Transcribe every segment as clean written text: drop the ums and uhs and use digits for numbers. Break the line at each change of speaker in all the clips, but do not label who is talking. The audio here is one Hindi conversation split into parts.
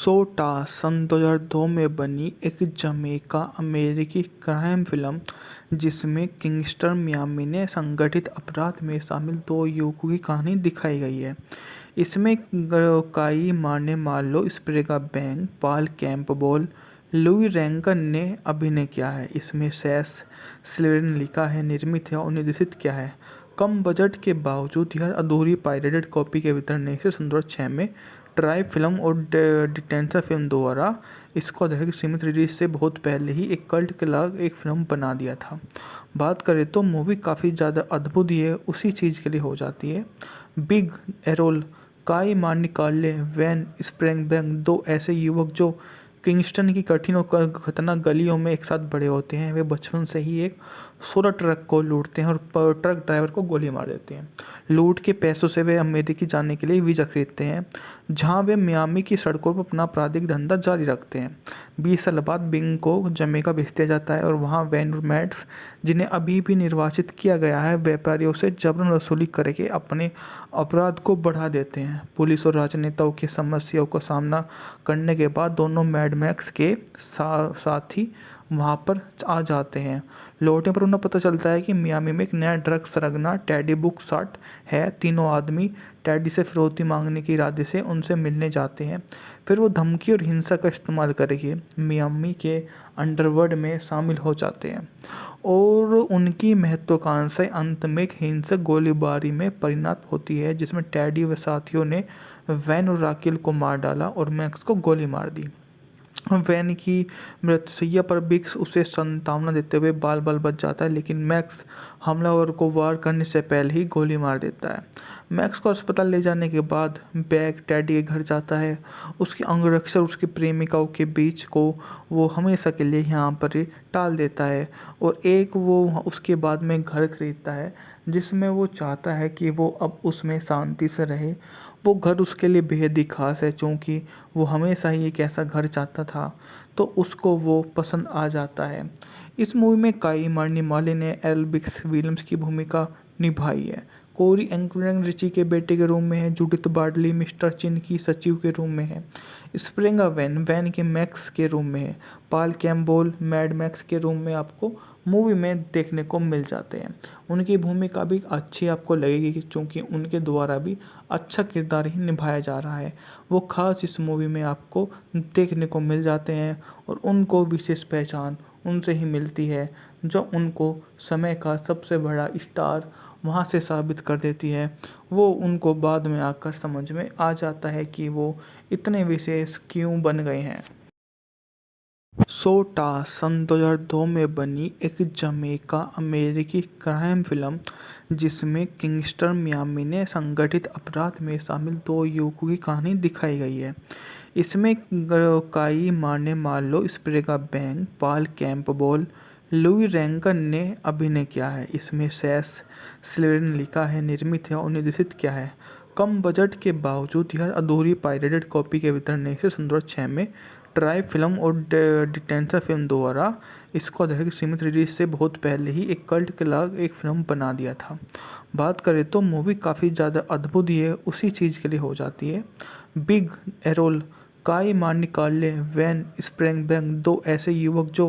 सोटा सन 2002 में बनी एक जमैका अमेरिकी क्राइम फिल्म जिसमें किंगस्टर मियामी में संगठित अपराध में शामिल दो युवकों की कहानी दिखाई गई है। इसमें Kai Marne Marlowe स्प्रेगा Bang Paul Campbell Louis Rankin ने अभिनय किया है। इसमें सेस स्लेडन लिखा है, निर्मित है और निर्देशित किया है। कम बजट के बावजूद यह अधूरी पायरेटेड कॉपी के वितरण ने इसे सन 2006 में ट्राई फिल्म और डिटेंशन फिल्म द्वारा इसको अधिक सीमित रिलीज से बहुत पहले ही एक कल्ट क्लास एक फिल्म बना दिया था। बात करें तो मूवी काफ़ी ज़्यादा अद्भुत ही है, उसी चीज़ के लिए हो जाती है। बिग एरोल काई मार्नी कार्ले वैन स्प्रेंगबैंग दो ऐसे युवक जो किंगस्टन की कठिन और खतरनाक गलियों में एक साथ बड़े होते हैं। वे बचपन से ही एक सोलर ट्रक को लूटते हैं और ट्रक ड्राइवर को गोली मार देते हैं। लूट के पैसों से वे अमेरिकी जाने के लिए वीज़ा खरीदते हैं, जहां वे मियामी की सड़कों पर अपना आपराधिक धंधा जारी रखते हैं। 20 साल बाद बिंग को जमैका भेज दिया जाता है और वहां वैन मैट्स, जिन्हें अभी भी निर्वाचित किया गया है, व्यापारियों से जबरन वसूली करके अपने अपराध को बढ़ा देते हैं। पुलिस और राजनेताओं की समस्याओं का सामना करने के बाद दोनों मैड मैक्स के साथी वहाँ पर आ जाते हैं। लौटने पर उन्हें पता चलता है कि मियामी में एक नया ड्रग सरगना टेडी बुकसाट है। तीनों आदमी टेडी से फिरौती मांगने के इरादे से उनसे मिलने जाते हैं। फिर वो धमकी और हिंसा का इस्तेमाल करके मियामी के अंडरवर्ल्ड में शामिल हो जाते हैं और उनकी महत्वाकांक्षाएं अंत में एक हिंसक गोलीबारी में परिणत होती है, जिसमें टेडी व साथियों ने वैन और राकिल को मार डाला और मैक्स को गोली मार दी। वैन की मृत्युशैया पर बिक्स उसे सांत्वना देते हुए बाल बाल बच जाता है, लेकिन मैक्स हमलावर को वार करने से पहले ही गोली मार देता है। मैक्स को अस्पताल ले जाने के बाद बैग टेडी के घर जाता है। उसके अंगरक्षक उसकी प्रेमिकाओं के बीच को वो हमेशा के लिए यहाँ पर ही टाल देता है और एक वो उसके बाद में घर खरीदता है, जिसमें वो चाहता है कि वो अब उसमें शांति से रहे। वो घर उसके लिए बेहद ही खास है, क्योंकि वो हमेशा ही एक ऐसा घर चाहता था, तो उसको वो पसंद आ जाता है। इस मूवी में काई मार्नी माले ने एल्बिक्स विलियम्स की भूमिका निभाई है। कोरी एंकरैंग रिची के बेटे के रूम में है। जूडिथ बार्डली मिस्टर चिन की सचिव के रूम में है। स्प्रेंगा वैन वैन के मैक्स के रूम में है। पॉल कैम्पबेल मैड मैक्स के रूम में आपको मूवी में देखने को मिल जाते हैं। उनकी भूमिका भी अच्छी आपको लगेगी, क्योंकि उनके द्वारा भी अच्छा किरदार ही निभाया जा रहा है। वो खास इस मूवी में आपको देखने को मिल जाते हैं और उनको विशेष पहचान उनसे ही मिलती है, जो उनको समय का सबसे बड़ा स्टार वहाँ से साबित कर देती है। वो उनको बाद में आकर समझ में आ जाता है कि वो इतने विशेष क्यों बन गए हैं। सोटा सन 2002 में बनी एक जमैका अमेरिकी क्राइम फिल्म जिसमें किंगस्टर मियामी में संगठित अपराध में शामिल दो युवकों की कहानी दिखाई गई है। इसमें Kai Marne Marlowe स्प्रेगा Bang Paul Campbell Louis Rankin ने अभिनय किया है। इसमें सेस स्लेडन लिखा है, निर्मित है और निर्देशित किया है। कम बजट के बावजूद यह अधूरी पायरेटेड कॉपी के वितरण ने इसे सन 2006 में ट्राई फिल्म और डिटेंशन फिल्म द्वारा इसको अधिक सीमित रिलीज से बहुत पहले ही एक कल्ट क्लास एक फिल्म बना दिया था। बात करें तो मूवी काफ़ी ज़्यादा अद्भुत ही है, उसी चीज़ के लिए हो जाती है। बिग एरोल काई मार्नी कार्ले वैन स्प्रेंगबैंग दो ऐसे युवक जो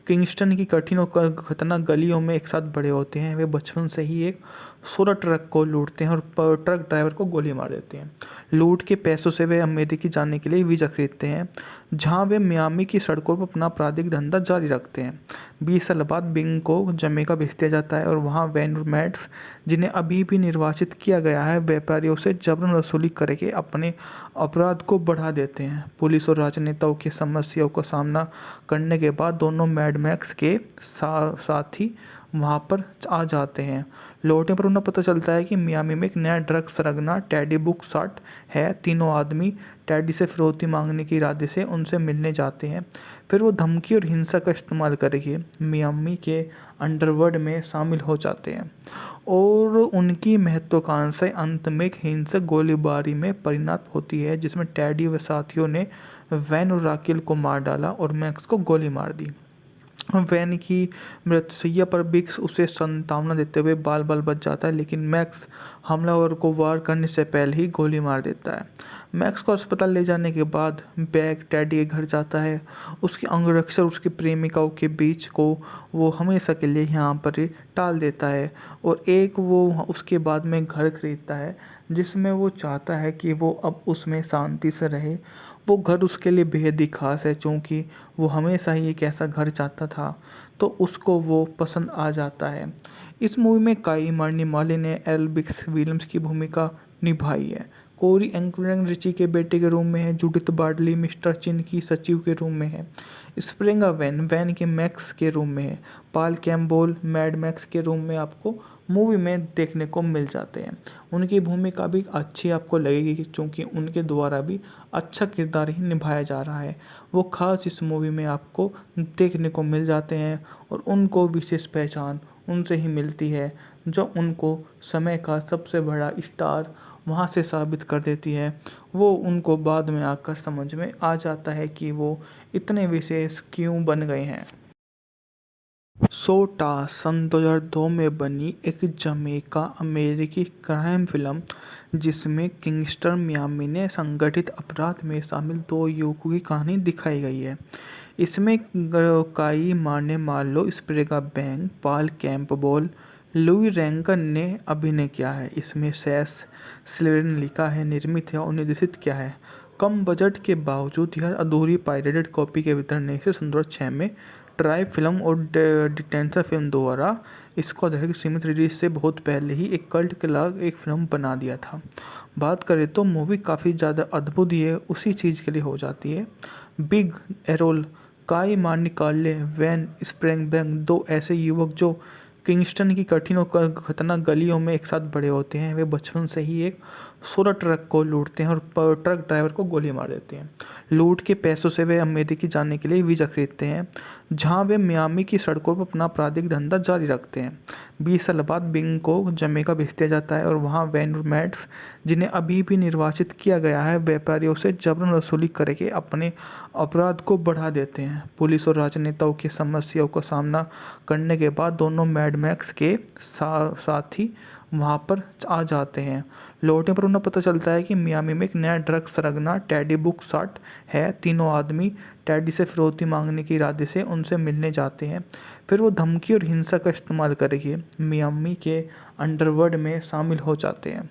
किंगस्टन की कठिन और खतरनाक गलियों में एक साथ बड़े होते हैं। वे बचपन से ही एक सोलर ट्रक को लूटते हैं और ट्रक ड्राइवर को गोली मार देते हैं। लूट के पैसों से वे अमेरिकी जाने के लिए वीज़ा खरीदते हैं, जहां वे मियामी की सड़कों पर अपना आपराधिक धंधा जारी रखते हैं। 20 साल बाद बिंग को जमैका भेज दिया जाता है और वहां वैन मैट्स, जिन्हें अभी भी निर्वाचित किया गया है, व्यापारियों से जबरन वसूली करके अपने अपराध को बढ़ा देते हैं। पुलिस और राजनेताओं की समस्याओं का सामना करने के बाद दोनों मैड मैक्स के साथी वहाँ पर आ जाते हैं। लौटने पर उन्हें पता चलता है कि मियामी में एक नया ड्रग सरगना टेडी बुकसाट है। तीनों आदमी टेडी से फिरौती मांगने के इरादे से उनसे मिलने जाते हैं। फिर वो धमकी और हिंसा का इस्तेमाल करके मियामी के अंडरवर्ल्ड में शामिल हो जाते हैं और उनकी महत्वाकांक्षाएं अंत में एक हिंसक गोलीबारी में परिणत होती है, जिसमें टेडी व साथियों ने वैन और राकिल को मार डाला और मैक्स को गोली मार दी। वैन की मृत्युशैया पर बिग्स उसे सांत्वना देते हुए बाल बाल बच जाता है, लेकिन मैक्स हमलावर को वार करने से पहले ही गोली मार देता है। मैक्स को अस्पताल ले जाने के बाद बैग टेडी के घर जाता है। उसके अंगरक्षक उसकी प्रेमिकाओं के बीच को वो हमेशा के लिए यहाँ पर ही टाल देता है और एक वो उसके बाद में घर खरीदता है जिसमें वो चाहता है कि वो अब उसमें शांति से रहे। वो घर उसके लिए बेहद ही खास है क्योंकि वो हमेशा ही एक ऐसा घर चाहता था, तो उसको वो पसंद आ जाता है। इस मूवी में काई मार्नी माली ने एल बिक्स विलियम्स की भूमिका निभाई है। कोरी एंकरैंग रिची के बेटे के रूम में है। जूडिथ बार्डली मिस्टर चिन की सचिव के रूम में है। स्प्रिंगा वैन वैन के मैक्स के रूम में है। पाल कैम्बोल मैड मैक्स के रूम में आपको मूवी में देखने को मिल जाते हैं। उनकी भूमिका भी अच्छी आपको लगेगी क्योंकि उनके द्वारा भी अच्छा किरदार ही निभाया जा रहा है। वो खास इस मूवी में आपको देखने को मिल जाते हैं और उनको विशेष पहचान उनसे ही मिलती है जो उनको समय का सबसे बड़ा स्टार वहाँ से साबित कर देती है। वो उनको बाद में आकर समझ में आ जाता है कि वो इतने विशेष क्यों बन गए हैं। सोटा सन 2002 में बनी एक जमैका अमेरिकी क्राइम फिल्म जिसमें किंगस्टर मियामी ने संगठित अपराध में शामिल दो युवकों की कहानी दिखाई गई है। इसमें Kai Marne Marlowe स्प्रेगा Bang Paul Campbell Louis Rankin ने अभिनय किया है। इसमें सैस स्लेडन ने लिखा है, निर्मित है और निर्देशित किया है। कम बजट के बावजूद यह अधूरी पायरेटेड कॉपी के वितरण ने इसे सन 2006 में ट्राई फिल्म और डिटेंशन फिल्म द्वारा इसको अधिक सीमित रिलीज से बहुत पहले ही एक कल्ट क्लास एक फिल्म बना दिया था। बात करें तो मूवी काफ़ी ज़्यादा अद्भुत ही है, उसी चीज़ के लिए हो जाती है। बिग एरोल काई मार्नी कार्ले वैन स्प्रेंगबैंग दो ऐसे युवक जो किंगस्टन की कठिन और खतरनाक गलियों में एक साथ बड़े होते हैं। वे बचपन से ही एक सोलर ट्रक को लूटते हैं और ट्रक ड्राइवर को गोली मार देते हैं। लूट के पैसों से वे अमेरिकी जाने के लिए वीज़ा खरीदते हैं जहां वे मियामी की सड़कों पर अपना आपराधिक धंधा जारी रखते हैं। 20 साल बाद बिंग को जमैका भेज दिया जाता है और वहां वैन मैट्स जिन्हें अभी भी निर्वाचित किया गया है व्यापारियों से जबरन वसूली करके अपने अपराध को बढ़ा देते हैं। पुलिस और राजनेताओं की समस्याओं का सामना करने के बाद दोनों मैड मैक्स के साथी वहाँ पर आ जाते हैं। लौटने पर उन्हें पता चलता है कि मियामी में एक नया ड्रग सरगना टेडी बुक शॉट है। तीनों आदमी टेडी से फिरौती मांगने के इरादे से उनसे मिलने जाते हैं। फिर वो धमकी और हिंसा का इस्तेमाल करके मियामी के अंडरवर्ल्ड में शामिल हो जाते हैं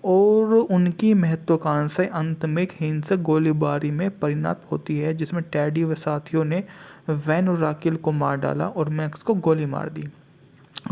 और उनकी महत्वाकांक्षाएं अंत में एक हिंसक गोलीबारी में परिणत होती है जिसमें टेडी व साथियों ने वैन और राकेल को मार डाला और मैक्स को गोली मार दी।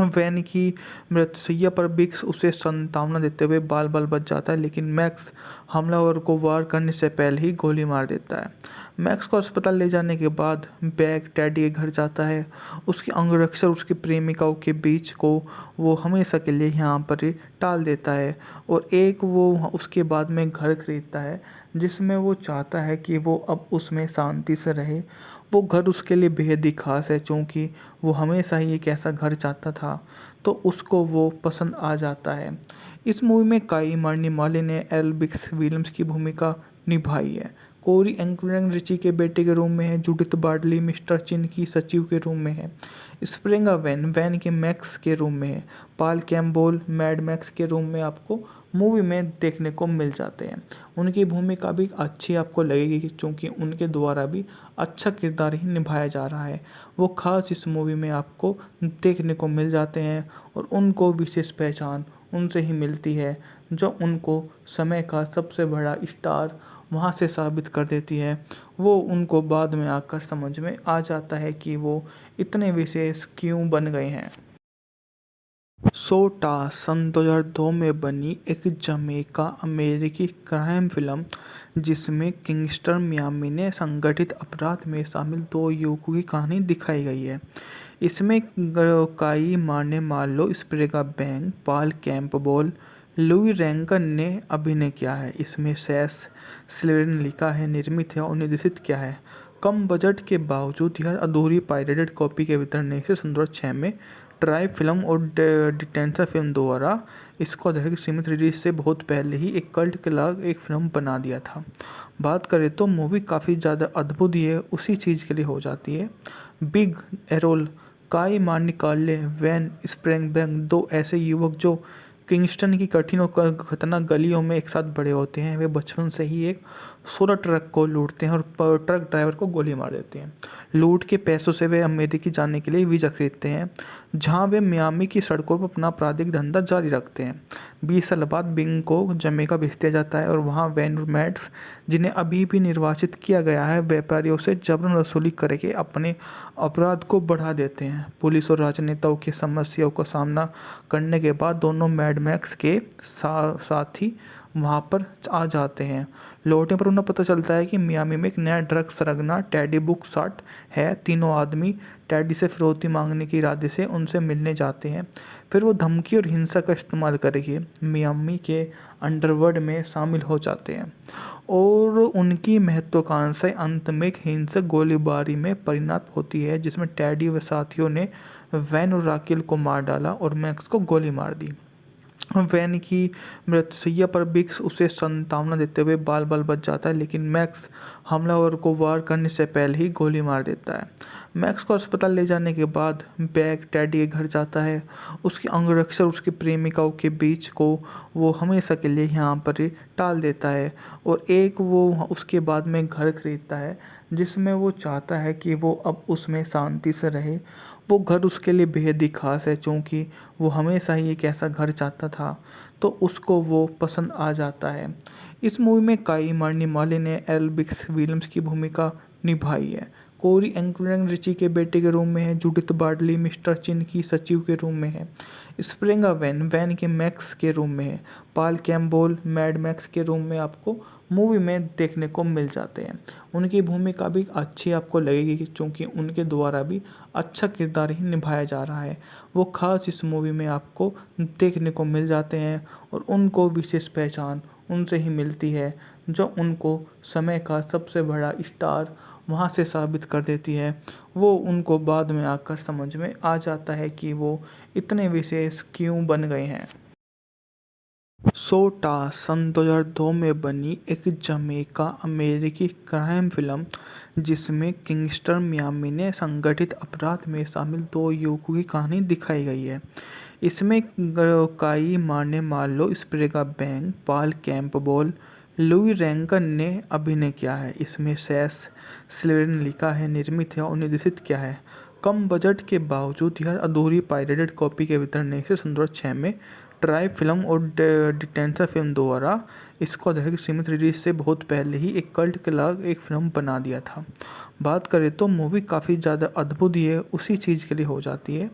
वैन की मृत्युशैया पर बिग्स उसे सांत्वना देते हुए बाल बाल बच जाता है, लेकिन मैक्स हमलावर को वार करने से पहले ही गोली मार देता है। मैक्स को अस्पताल ले जाने के बाद बैग टेडी के घर जाता है। उसके अंगरक्षक उसकी प्रेमिकाओं के बीच को वो हमेशा के लिए यहाँ पर ही टाल देता है और एक वो उसके बाद में घर खरीदता है जिसमें वो चाहता है कि वो अब उसमें शांति से रहे। वो घर उसके लिए बेहद ही खास है क्योंकि वो हमेशा ही एक ऐसा घर चाहता था, तो उसको वो पसंद आ जाता है। इस मूवी में काई मार्नी माली ने एल बिक्स विलियम्स की भूमिका निभाई है। कोरी एंकरैंग रिची के बेटे के रूम में है। जूडिथ बार्डली मिस्टर चिन की सचिव के रूम में है। स्प्रिंगा वैन वैन के मैक्स के रूम में है। पाल कैम्बोल मैड मैक्स के रूम में आपको मूवी में देखने को मिल जाते हैं। उनकी भूमिका भी अच्छी आपको लगेगी क्योंकि उनके द्वारा भी अच्छा किरदार ही निभाया जा रहा है। वो खास इस मूवी में आपको देखने को मिल जाते हैं और उनको विशेष पहचान उनसे ही मिलती है जो उनको समय का सबसे बड़ा स्टार वहाँ से साबित कर देती है। वो उनको बाद में आकर समझ में आ जाता है कि वो इतने विशेष क्यों बन गए हैं। सोटा सन 2002 में बनी एक जमैका अमेरिकी क्राइम फिल्म जिसमें किंगस्टर मियामी ने संगठित अपराध में शामिल दो युवकों की कहानी दिखाई गई है। इसमें Kai Marne Marlowe स्प्रेगा Bang Paul Campbell Louis Rankin ने अभिनय किया है। इसमें सैस स्लेडन ने लिखा है, निर्मित है और निर्देशित किया है। कम बजट के बावजूद यह अधूरी पायरेटेड कॉपी के वितरण ने इसे सन 2006 में ट्राई फिल्म और डिटेंशन फिल्म द्वारा इसको अधिक सीमित रिलीज से बहुत पहले ही एक कल्ट क्लास एक फिल्म बना दिया था। बात करें तो मूवी काफ़ी ज़्यादा अद्भुत ही है, उसी चीज़ के लिए हो जाती है। बिग एरोल, काई मार्निकाले, वैन स्प्रेंगबैंग, दो ऐसे युवक जो किंगस्टन की कठिन और खतरनाक गलियों में एक साथ बड़े होते हैं। वे बचपन से ही एक सोलर ट्रक को लूटते हैं और ट्रक ड्राइवर को गोली मार देते हैं। लूट के पैसों से वे अमेरिका जाने के लिए वीज़ा खरीदते हैं, जहां वे मियामी की सड़कों पर अपना आपराधिक धंधा जारी रखते हैं। 20 साल बाद बिंग को जमैका भेज दिया जाता है और वहां वैन मैट्स, जिन्हें अभी भी निर्वाचित किया गया है, व्यापारियों से जबरन वसूली करके अपने अपराध को बढ़ा देते हैं। पुलिस और राजनेताओं की समस्याओं का सामना करने के बाद दोनों मैड मैक्स के साथी वहाँ पर आ जाते हैं। लौटने पर उन्हें पता चलता है कि मियामी में एक नया ड्रग सरगना टेडी बुकसाट है। तीनों आदमी टेडी से फिरौती मांगने के इरादे से उनसे मिलने जाते हैं। फिर वो धमकी और हिंसा का इस्तेमाल करके मियामी के अंडरवर्ल्ड में शामिल हो जाते हैं और उनकी महत्वाकांक्षाएं अंत में एक हिंसक गोलीबारी में परिणत होती है, जिसमें टेडी व साथियों ने वैन और राकेल को मार डाला और मैक्स को गोली मार दी। वैन की मृत्युशैया पर बिक्स उसे सांत्वना देते हुए बाल बाल बच जाता है, लेकिन मैक्स हमलावर को वार करने से पहले ही गोली मार देता है। मैक्स को अस्पताल ले जाने के बाद बैग टेडी के घर जाता है। उसकी अंगरक्षक उसकी प्रेमिकाओं के बीच को वो हमेशा के लिए यहाँ पर ही टाल देता है और एक वो उसके बाद में घर खरीदता है, जिसमें वो चाहता है कि वो अब उसमें शांति से रहे। वो घर उसके लिए बेहद ही खास है, क्योंकि वो हमेशा ही एक ऐसा घर चाहता था, तो उसको वो पसंद आ जाता है। इस मूवी में काई मार्निमाले ने एल बिक्स विलियम्स की भूमिका निभाई है। कोरी एंकरैंग रिची के बेटे के रूम में है। जूडिथ बार्डली मिस्टर चिन की सचिव के रूम में है। स्प्रिंगा वैन वैन के मैक्स के रूम में है। पाल कैम्पबेल मैड मैक्स के रूम में आपको मूवी में देखने को मिल जाते हैं। उनकी भूमिका भी अच्छी आपको लगेगी, क्योंकि उनके द्वारा भी अच्छा किरदार ही निभाया जा रहा है। वो खास इस मूवी में आपको देखने को मिल जाते हैं और उनको विशेष पहचान उनसे ही मिलती है, जो उनको समय का सबसे बड़ा स्टार वहाँ से साबित कर देती है। वो उनको बाद में आकर समझ में आ जाता है कि वो इतने विशेष क्यों बन गए हैं। सोटा सन 2002 में बनी एक जमैका अमेरिकी क्राइम फिल्म, जिसमें किंगस्टर मियामी ने संगठित अपराध में शामिल दो युवकों की कहानी दिखाई गई है। इसमें काई मार्निमाले, स्प्रेगा बैंग, पाल कैम्पबेल, लुई रैंकन ने अभिनय किया है। इसमें सेस स्लेटर ने लिखा है, निर्मित है और निर्देशित किया है। कम बजट के बावजूद यह अधूरी पायरेटेड कॉपी के वितरण से सन 2006 में ट्राई फिल्म और डिटेंशन फिल्म द्वारा इसको अधिक सीमित रिलीज से बहुत पहले ही एक कल्ट क्लास एक फिल्म बना दिया था। बात करें तो मूवी काफ़ी ज़्यादा अद्भुत ही है, उसी चीज़ के लिए हो जाती है।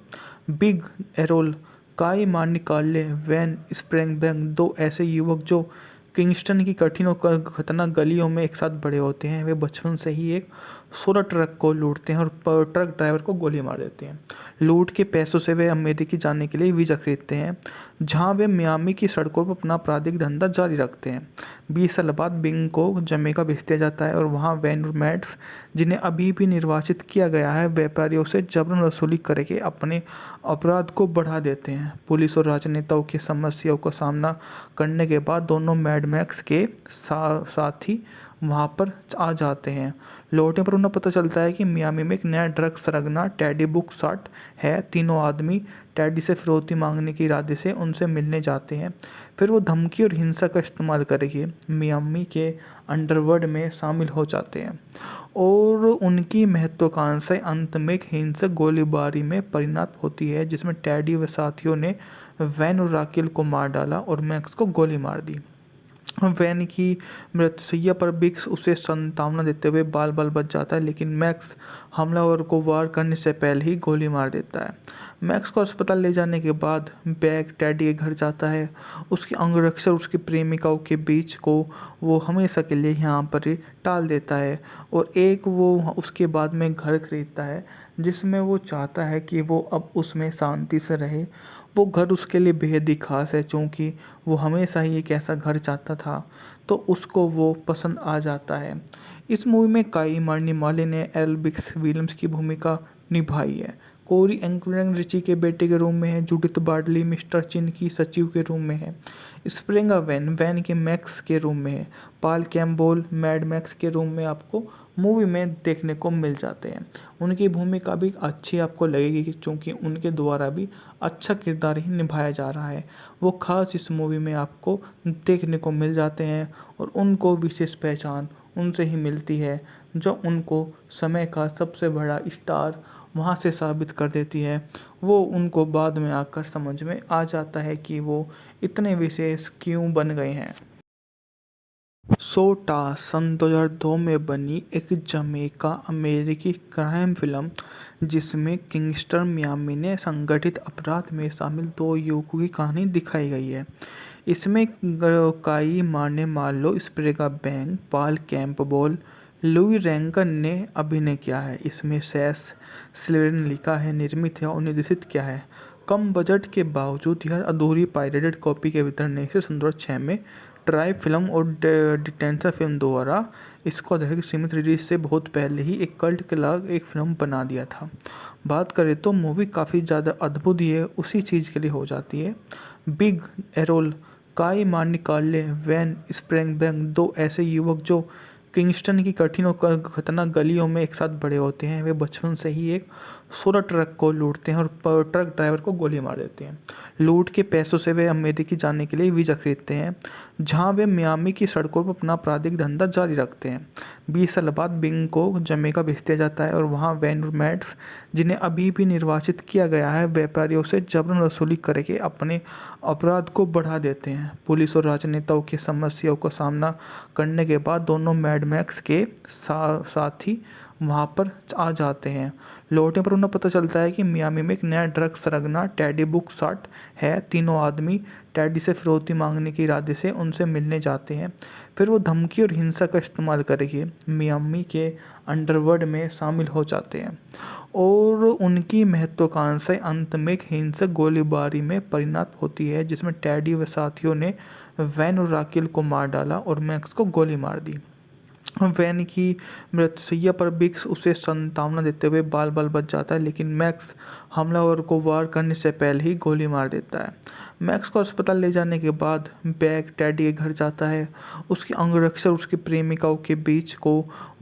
बिग एरोल, काई मार्निकाले, वैन स्प्रेंगबैंग, दो ऐसे युवक जो किंगस्टन की कठिन और खतरनाक गलियों में एक साथ बड़े होते हैं। वे बचपन से ही एक सोलर ट्रक को लूटते हैं और ट्रक ड्राइवर को गोली मार देते हैं। लूट के पैसों से वे अमेरिका जाने के लिए वीज़ा खरीदते हैं, जहां वे मियामी की सड़कों पर अपना आपराधिक धंधा जारी रखते हैं। 20 साल बाद बिंग को जमैका भेज दिया जाता है और वहां वैन मैट्स, जिन्हें अभी भी निर्वाचित किया गया है, व्यापारियों से जबरन वसूली करके अपने अपराध को बढ़ा देते हैं। पुलिस और राजनेताओं की समस्याओं का सामना करने के बाद दोनों मैड मैक्स के साथी वहाँ पर आ जाते हैं। लौटने पर उन्हें पता चलता है कि मियामी में एक नया ड्रग सरगना टेडी बुकसाट है। तीनों आदमी टेडी से फिरौती मांगने के इरादे से उनसे मिलने जाते हैं। फिर वो धमकी और हिंसा का इस्तेमाल करके मियामी के अंडरवर्ल्ड में शामिल हो जाते हैं और उनकी महत्वाकांक्षाएं अंत में एक हिंसक गोलीबारी में परिणत होती है, जिसमें टेडी व साथियों ने वैन और राकेल को मार डाला और मैक्स को गोली मार दी। वैन की मृत्युशैया पर बिक्स उसे सांत्वना देते हुए बाल बाल बच जाता है, लेकिन मैक्स हमलावर को वार करने से पहले ही गोली मार देता है। मैक्स को अस्पताल ले जाने के बाद बैग टेडी के घर जाता है। उसकी अंगरक्षक उसकी प्रेमिकाओं के बीच को वो हमेशा के लिए यहाँ पर ही टाल देता है और एक वो उसके बाद में घर खरीदता है, जिसमें वो चाहता है कि वो अब उसमें शांति से रहे। वो घर उसके लिए बेहद ही खास है, क्योंकि वो हमेशा ही एक ऐसा घर चाहता था, तो उसको वो पसंद आ जाता है। इस मूवी में काई मार्निमाले ने एल बिक्स विलियम्स की भूमिका निभाई है। कोरी एंकुलर रिची के बेटे के रूम में है, जूडिथ बार्टली मिस्टर चिन की सचिव के रूम में है, स्प्रिंगा वैन वैन के मैक्स के रूम में है, पाल कैम्पबेल मैड मैक्स के रूम में आपको मूवी में देखने को मिल जाते हैं। उनकी भूमिका भी अच्छी आपको लगेगी क्योंकि उनके द्वारा भी अच्छा किरदार ही निभाया जा रहा है। वो खास इस मूवी में आपको देखने को मिल जाते हैं और उनको विशेष पहचान उनसे ही मिलती है जो उनको समय का सबसे बड़ा स्टार वहाँ से साबित कर देती है। वो उनको बाद में आकर समझ में आ जाता है कि वो इतने विशेष क्यों बन गए हैं। सोटा सन 2002 में बनी एक जमैका अमेरिकी क्राइम फिल्म जिसमें किंगस्टर मियामी ने संगठित अपराध में शामिल दो युवकों की कहानी दिखाई गई है। इसमें काई मार्ने मार्लो स्प्रेगा बैंक, पाल कैम्पबेल, लुई रैंकन ने अभिनय किया है। इसमें सैस स्लेडन लिखा है, निर्मित है और निर्देशित किया है। कम बजट के बावजूद यह अधूरी पायरेटेड कॉपी के वितरण ने इसे 2006 में ट्राई फिल्म और डिटेंशन फिल्म द्वारा इसको अधिक सीमित रिलीज से बहुत पहले ही एक कल्ट के लाग एक फिल्म बना दिया था। बात करें तो मूवी काफ़ी ज़्यादा अद्भुत ही है, उसी चीज़ के लिए हो जाती है। बिग एरोल, काई मार्नी कार्ले, वैन स्प्रेंगबैंग दो ऐसे युवक जो किंगस्टन की कठिन और खतरनाक गलियों में एक साथ बड़े होते हैं। वे बचपन से ही एक सोलर ट्रक को लूटते हैं और ट्रक ड्राइवर को गोली मार देते हैं। लूट के पैसों से वे अमेरिका जाने के लिए वीज़ा खरीदते हैं, जहां वे मियामी की सड़कों पर अपना आपराधिक धंधा जारी रखते हैं। 20 साल बाद बिंग को जमैका भेज दिया जाता है और वहां वैन और मैट्स, जिन्हें अभी भी निर्वाचित किया गया है, व्यापारियों से जबरन वसूली करके अपने अपराध को बढ़ा देते हैं। पुलिस और राजनेताओं की समस्याओं का सामना करने के बाद दोनों मैड मैक्स के साथी वहाँ पर आ जाते हैं। लौटने पर उन्हें पता चलता है कि मियामी में एक नया ड्रग सरगना टेडी बुकसाट है। तीनों आदमी टेडी से फिरौती मांगने के इरादे से उनसे मिलने जाते हैं। फिर वो धमकी और हिंसा का इस्तेमाल करके मियामी के अंडरवर्ल्ड में शामिल हो जाते हैं और उनकी महत्वाकांक्षाएं अंत में एक हिंसक गोलीबारी में परिणत होती है, जिसमें टेडी व साथियों ने वैन और राकेल को मार डाला और मैक्स को गोली मार दी। वैन की मृत्युशैया पर बिक्स उसे सांत्वना देते हुए बाल बाल बच जाता है, लेकिन मैक्स हमलावर को वार करने से पहले ही गोली मार देता है। मैक्स को अस्पताल ले जाने के बाद बैग टेडी के घर जाता है। उसके अंगरक्षक उसकी प्रेमिकाओं के बीच को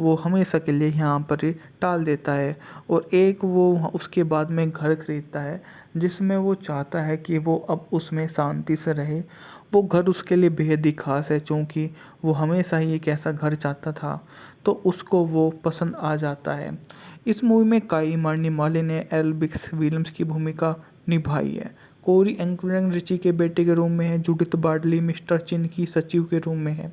वो हमेशा के लिए यहाँ पर ही टाल देता है और एक वो उसके बाद में घर खरीदता है जिसमें वो चाहता है कि वो अब उसमें शांति से रहे। वो घर उसके लिए बेहद ही खास है क्योंकि वो हमेशा ही एक ऐसा घर चाहता था, तो उसको वो पसंद आ जाता है। इस मूवी में काई मार्नी मार्ले ने एल्बिक्स विलियम्स की भूमिका निभाई है। कोरी एंकुलर रिची के बेटे के रूम में है, जूडिथ बार्टली मिस्टर चिन की सचिव के रूम में है,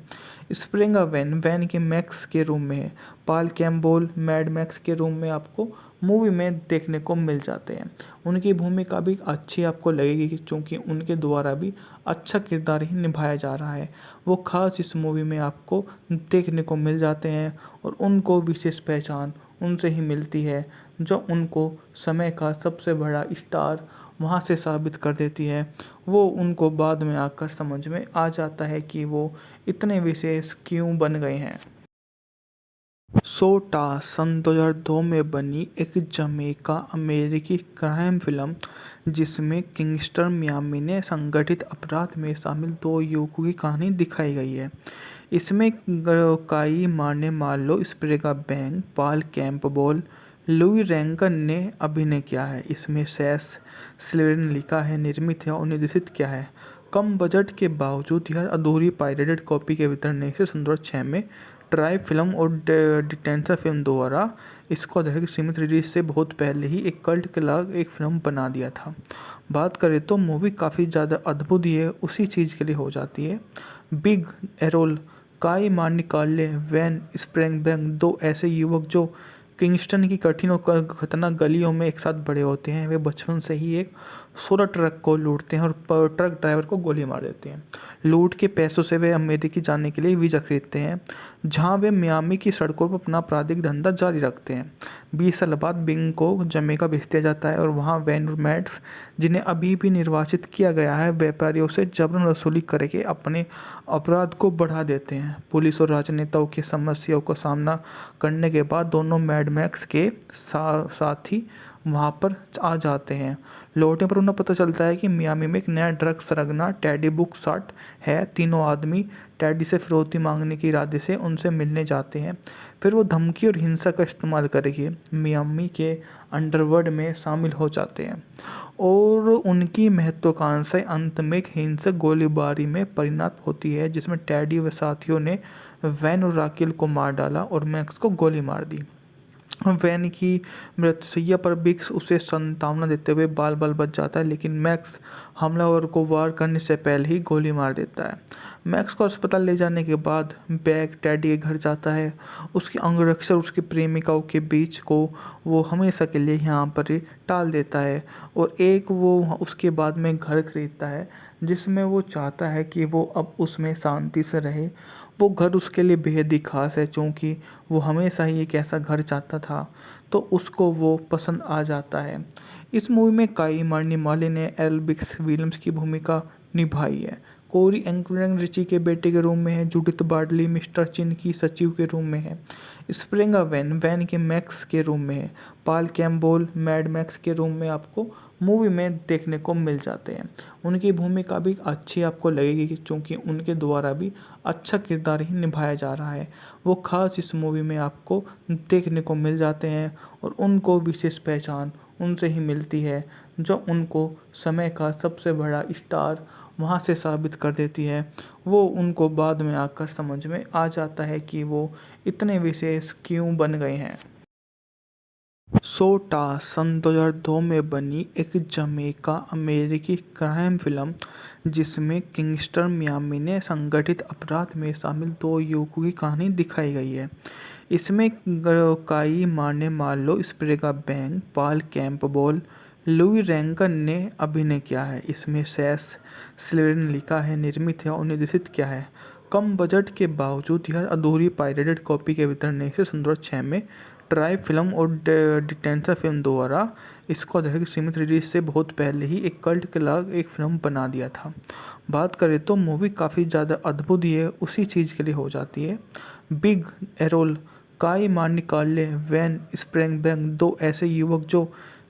स्प्रिंगा वैन वैन के मैक्स के रूम में है, पाल कैम्पबेल मैड मैक्स के रूम में आपको मूवी में देखने को मिल जाते हैं। उनकी भूमिका भी अच्छी आपको लगेगी क्योंकि उनके द्वारा भी अच्छा किरदार ही निभाया जा रहा है। वो खास इस मूवी में आपको देखने को मिल जाते हैं और उनको विशेष पहचान उनसे ही मिलती है जो उनको समय का सबसे बड़ा स्टार वहाँ से साबित कर देती है। वो उनको बाद में आकर समझ में आ जाता है कि वो इतने विशेष क्यों बन गए हैं। सोटा सन 2002 में बनी एक जमैका अमेरिकी क्राइम फिल्म जिसमें किंगस्टर मियामी ने संगठित अपराध में शामिल दो युवकों की कहानी दिखाई गई है। इसमें काई मार्ने मार्लो स्प्रेगा बैंक, पाल कैम्पबेल, लुई रैंकन ने अभिनय किया है। इसमें सैस स्लेडन लिखा है, निर्मित है और निर्देशित किया है। कम बजट के बावजूद यह अधूरी पायरेटेड कॉपी के वितरण ने इसे 2006 में ट्राई फिल्म और डिटेंशन फिल्म द्वारा इसको अधिक सीमित रिलीज से बहुत पहले ही एक कल्ट के लाग एक फिल्म बना दिया था। बात करें तो मूवी काफ़ी ज़्यादा अद्भुत ही है, उसी चीज़ के लिए हो जाती है। बिग एरोल, काई मार्नी कार्ले, वैन स्प्रेंगबैंग दो ऐसे युवक जो किंगस्टन की कठिन और खतरनाक गलियों में एक साथ बड़े होते हैं। वे बचपन से ही एक सोलर ट्रक को लूटते हैं और ट्रक ड्राइवर को गोली मार देते हैं। लूट के पैसों से वे अमेरिका जाने के लिए वीज़ा खरीदते हैं, जहां वे मियामी की सड़कों पर अपना आपराधिक धंधा जारी रखते हैं। 20 साल बाद बिंग को जमैका भेज दिया जाता है और वहां वैन और मैट्स, जिन्हें अभी भी निर्वाचित किया गया है, व्यापारियों से जबरन वसूली करके अपने अपराध को बढ़ा देते हैं। पुलिस और राजनेताओं की समस्याओं का सामना करने के बाद दोनों मैड मैक्स के साथी वहाँ पर आ जाते हैं। लौटने पर उन्हें पता चलता है कि मियामी में एक नया ड्रग सरगना टेडी बुकसाट है। तीनों आदमी टेडी से फिरौती मांगने के इरादे से उनसे मिलने जाते हैं। फिर वो धमकी और हिंसा का इस्तेमाल करके मियामी के अंडरवर्ल्ड में शामिल हो जाते हैं और उनकी महत्वाकांक्षाएं अंत में एक हिंसक गोलीबारी में परिणत होती है, जिसमें टेडी व साथियों ने वैन और राकेल को मार डाला और मैक्स को गोली मार दी। वैन की मृत्युशैया पर बिक्स उसे सांत्वना देते हुए बाल बाल बच जाता है, लेकिन मैक्स हमलावर को वार करने से पहले ही गोली मार देता है। मैक्स को अस्पताल ले जाने के बाद बैग टेडी के घर जाता है। उसकी अंगरक्षक उसकी प्रेमिकाओं के बीच को वो हमेशा के लिए यहाँ पर ही टाल देता है और एक वो उसके बाद में घर खरीदता है, जिसमें वो चाहता है कि वो अब उसमें शांति से रहे। वो घर उसके लिए बेहद ही खास है, क्योंकि वो हमेशा ही एक ऐसा घर चाहता था, तो उसको वो पसंद आ जाता है। इस मूवी में काई मार्नी माली ने एल्बिक्स विलियम्स की भूमिका निभाई है। कोरी एंकरैंग रिची के बेटे के रूप में है। जूडिथ बार्टली मिस्टर चिन की सचिव के रूप में है। स्प्रिंगा वैन के मैक्स के रूप में है। पाल कैम्पबेल मैड मैक्स के रूप में आपको मूवी में देखने को मिल जाते हैं। उनकी भूमिका भी अच्छी आपको लगेगी, क्योंकि उनके द्वारा भी अच्छा किरदार ही निभाया जा रहा है। वो खास इस मूवी में आपको देखने को मिल जाते हैं और उनको विशेष पहचान उनसे ही मिलती है, जो उनको समय का सबसे बड़ा स्टार वहाँ से साबित कर देती है। वो उनको बाद में आकर समझ में आ जाता है कि वो इतने विशेष क्यों बन गए हैं। सोटा सन 2002 में बनी एक जमैका अमेरिकी क्राइम फिल्म, जिसमें किंगस्टर मियामी ने संगठित अपराध में शामिल दो युवकों की कहानी दिखाई गई है। इसमें Kai Marne Marlowe स्प्रेगा Bang, Paul Campbell, Louis Rankin ने अभिनय किया है। इसमें सेस स्लेडन लिखा है, निर्मित है और निर्देशित किया है। कम बजट के बावजूद यह अधूरी पायरेटेड कॉपी के वितरण से सन 2006 में ट्राई फिल्म और डिटेंशन फिल्म द्वारा इसको अधिक सीमित रिलीज से बहुत पहले ही एक कल्ट के लाग एक फिल्म बना दिया था। बात करें तो मूवी काफ़ी ज़्यादा अद्भुत ही है, उसी चीज़ के लिए हो जाती है। बिग एरोल, काई मार्नी कार्ले, वैन स्प्रेंगबैंग, दो ऐसे युवक जो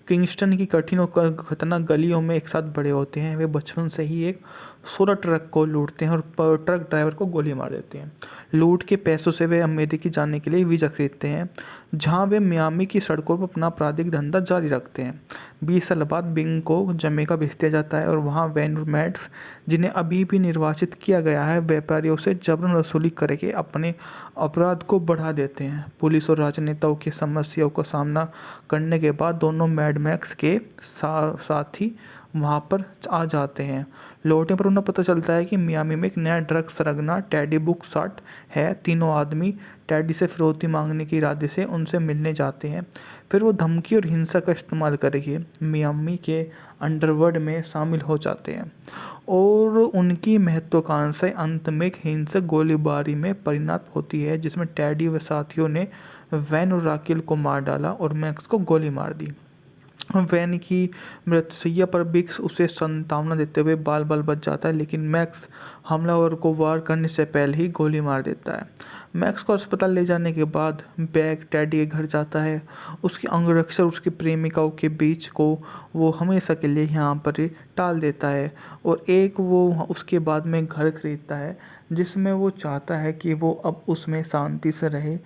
किंगस्टन की कठिन और खतरनाक गलियों में एक साथ बड़े होते हैं। वे बचपन से ही एक सोलर ट्रक को लूटते हैं और ट्रक ड्राइवर को गोली मार देते हैं। लूट के पैसों से वे अमेरिकी जाने के लिए वीज़ा खरीदते हैं, जहां वे मियामी की सड़कों पर अपना आपराधिक धंधा जारी रखते हैं। 20 साल बाद बिंग को जमैका भेज दिया जाता है और वहां वैन और मैड्स, जिन्हें अभी भी निर्वाचित किया गया है, व्यापारियों से जबरन वसूली करके अपने अपराध को बढ़ा देते हैं। पुलिस और राजनेताओं की समस्याओं का सामना करने के बाद दोनों मैड मैक्स के साथी वहाँ पर आ जाते हैं। लौटने पर उन्हें पता चलता है कि मियामी में एक नया ड्रग सरगना टेडी बुकसाट है। तीनों आदमी टेडी से फिरौती मांगने के इरादे से उनसे मिलने जाते हैं। फिर वो धमकी और हिंसा का इस्तेमाल करके मियामी के अंडरवर्ल्ड में शामिल हो जाते हैं और उनकी महत्वाकांक्षाएं अंत में एक हिंसक गोलीबारी में परिणत होती है, जिसमें टेडी व साथियों ने वैन और राकेल को मार डाला और मैक्स को गोली मार दी। वैन की मृत्युशैया पर बिक्स उसे सांत्वना देते हुए बाल बाल बच जाता है, लेकिन मैक्स हमलावर को वार करने से पहले ही गोली मार देता है। मैक्स को अस्पताल ले जाने के बाद बैग टेडी के घर जाता है। उसकी अंगरक्षक उसकी प्रेमिकाओं के बीच को वो हमेशा के लिए यहाँ पर ही टाल देता है और एक वो उसके बाद में घर खरीदता है, जिसमें वो चाहता है कि वो अब उसमें शांति से रहे।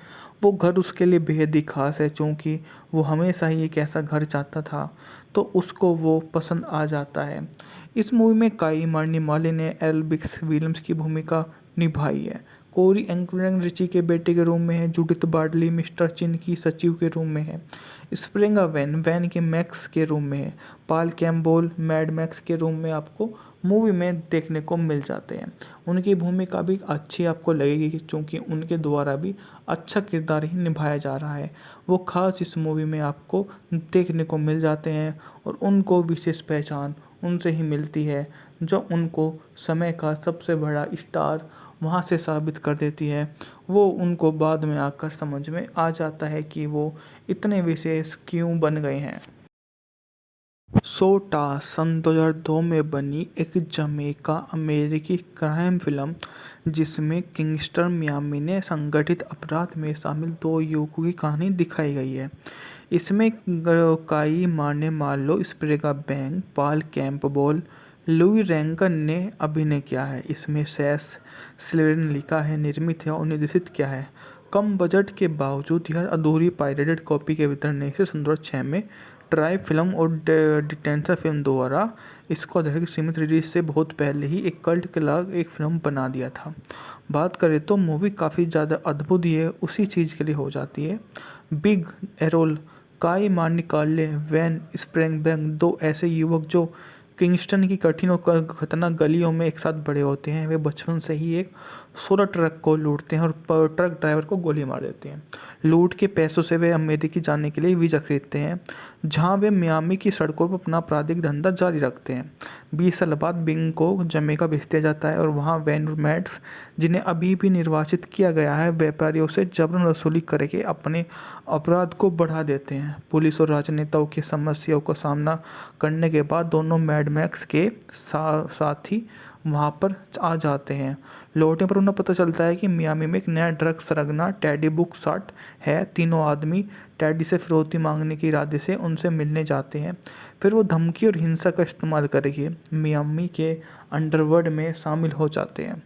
वो घर उसके लिए बेहद ही खास है, क्योंकि वो हमेशा ही एक ऐसा घर चाहता था, तो उसको वो पसंद आ जाता है। इस मूवी में काई मार्नी माली ने एल्बिक्स विलियम्स की भूमिका निभाई है। कोरी एंकरैंग रिची के बेटे के रूप में है। जूडिथ बार्टली मिस्टर चिन की सचिव के रूप में है। स्प्रिंगा वैन के मैक्स के रूप में है। पाल कैम्पबेल मैड मैक्स के रूप में आपको मूवी में देखने को मिल जाते हैं। उनकी भूमिका भी अच्छी आपको लगेगी, क्योंकि उनके द्वारा भी अच्छा किरदार ही निभाया जा रहा है। वो खास इस मूवी में आपको देखने को मिल जाते हैं और उनको विशेष पहचान उनसे ही मिलती है, जो उनको समय का सबसे बड़ा स्टार वहाँ से साबित कर देती है। वो उनको बाद में आकर समझ में आ जाता है कि वो इतने विशेष क्यों बन गए हैं। सोटा सन 2002 में बनी एक जमैका अमेरिकी क्राइम फिल्म जिसमें किंगस्टर मियामी ने संगठित अपराध में शामिल दो युवकों की कहानी दिखाई गई है। इसमें Kai Marne Marlowe स्प्रेगा Bang, Paul Campbell, Louis Rankin ने अभिनय किया है। इसमें सैस स्लेडन ने लिखा है, निर्मित है और निर्देशित किया है। कम बजट के बावजूद यह अधूरी पायरेटेड कॉपी के वितरण ने इसे सन 2006 में ट्राई फिल्म और डिटेंशन फिल्म द्वारा इसको अधिक सीमित रिलीज से बहुत पहले ही एक कल्ट क्लास एक फिल्म बना दिया था। बात करें तो मूवी काफ़ी ज़्यादा अद्भुत ही है, उसी चीज़ के लिए हो जाती है। बिग एरोल, काई मार्नी कार्ले, वैन स्प्रेंगबैंग दो ऐसे युवक जो किंगस्टन की कठिन और खतरनाक गलियों में एक साथ बड़े होते हैं। वे बचपन से ही एक सोलर ट्रक को लूटते हैं और ट्रक ड्राइवर को गोली मार देते हैं। लूट के पैसों से वे अमेरिकी जाने के लिए वीज़ा खरीदते हैं, जहां वे मियामी की सड़कों पर अपना आपराधिक धंधा जारी रखते हैं। 20 साल बाद बिंग को जमैका भेज दिया जाता है और वहां वैन मैट्स, जिन्हें अभी भी निर्वाचित किया गया है, व्यापारियों से जबरन वसूली करके अपने अपराध को बढ़ा देते हैं। पुलिस और राजनेताओं की समस्याओं का सामना करने के बाद दोनों मैड मैक्स के साथी वहाँ पर आ जाते हैं। लौटने पर उन्हें पता चलता है कि मियामी में एक नया ड्रग सरगना टेडी बुकसाट है। तीनों आदमी टेडी से फिरौती मांगने के इरादे से उनसे मिलने जाते हैं। फिर वो धमकी और हिंसा का इस्तेमाल करके मियामी के अंडरवर्ल्ड में शामिल हो जाते हैं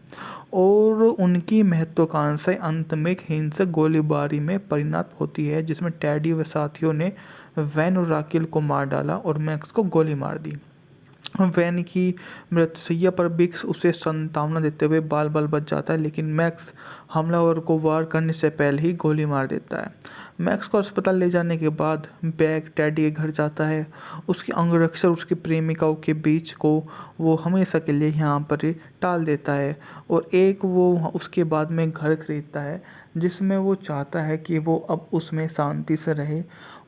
और उनकी महत्वाकांक्षाएं अंत में एक हिंसक गोलीबारी में परिणत होती है, जिसमें टेडी व साथियों ने वैन और राकिल को मार डाला और मैक्स को गोली मार दी। वैन की मृत्युशैया पर बिक्स उसे सांत्वना देते हुए बाल बाल बच जाता है, लेकिन मैक्स हमलावर को वार करने से पहले ही गोली मार देता है। मैक्स को अस्पताल ले जाने के बाद बैग टेडी के घर जाता है। उसके अंगरक्षक उसकी प्रेमिकाओं के बीच को वो हमेशा के लिए यहाँ पर ही टाल देता है और एक वो उसके बाद में घर खरीदता है, जिसमें वो चाहता है कि वो अब उसमें शांति से रहे।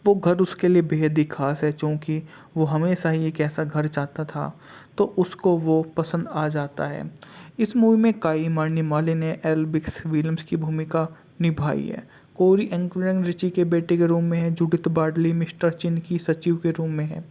वो घर उसके लिए बेहद ही खास है, क्योंकि वो हमेशा ही एक ऐसा घर चाहता था, तो उसको वो पसंद आ जाता है। इस मूवी में काई मार्नी माले ने एल बिक्स विलियम्स की भूमिका निभाई है। कोरी एंकरैंग रिची के बेटे के रूप में है। जूडिथ बार्डली मिस्टर चिन की सचिव के रूप में है।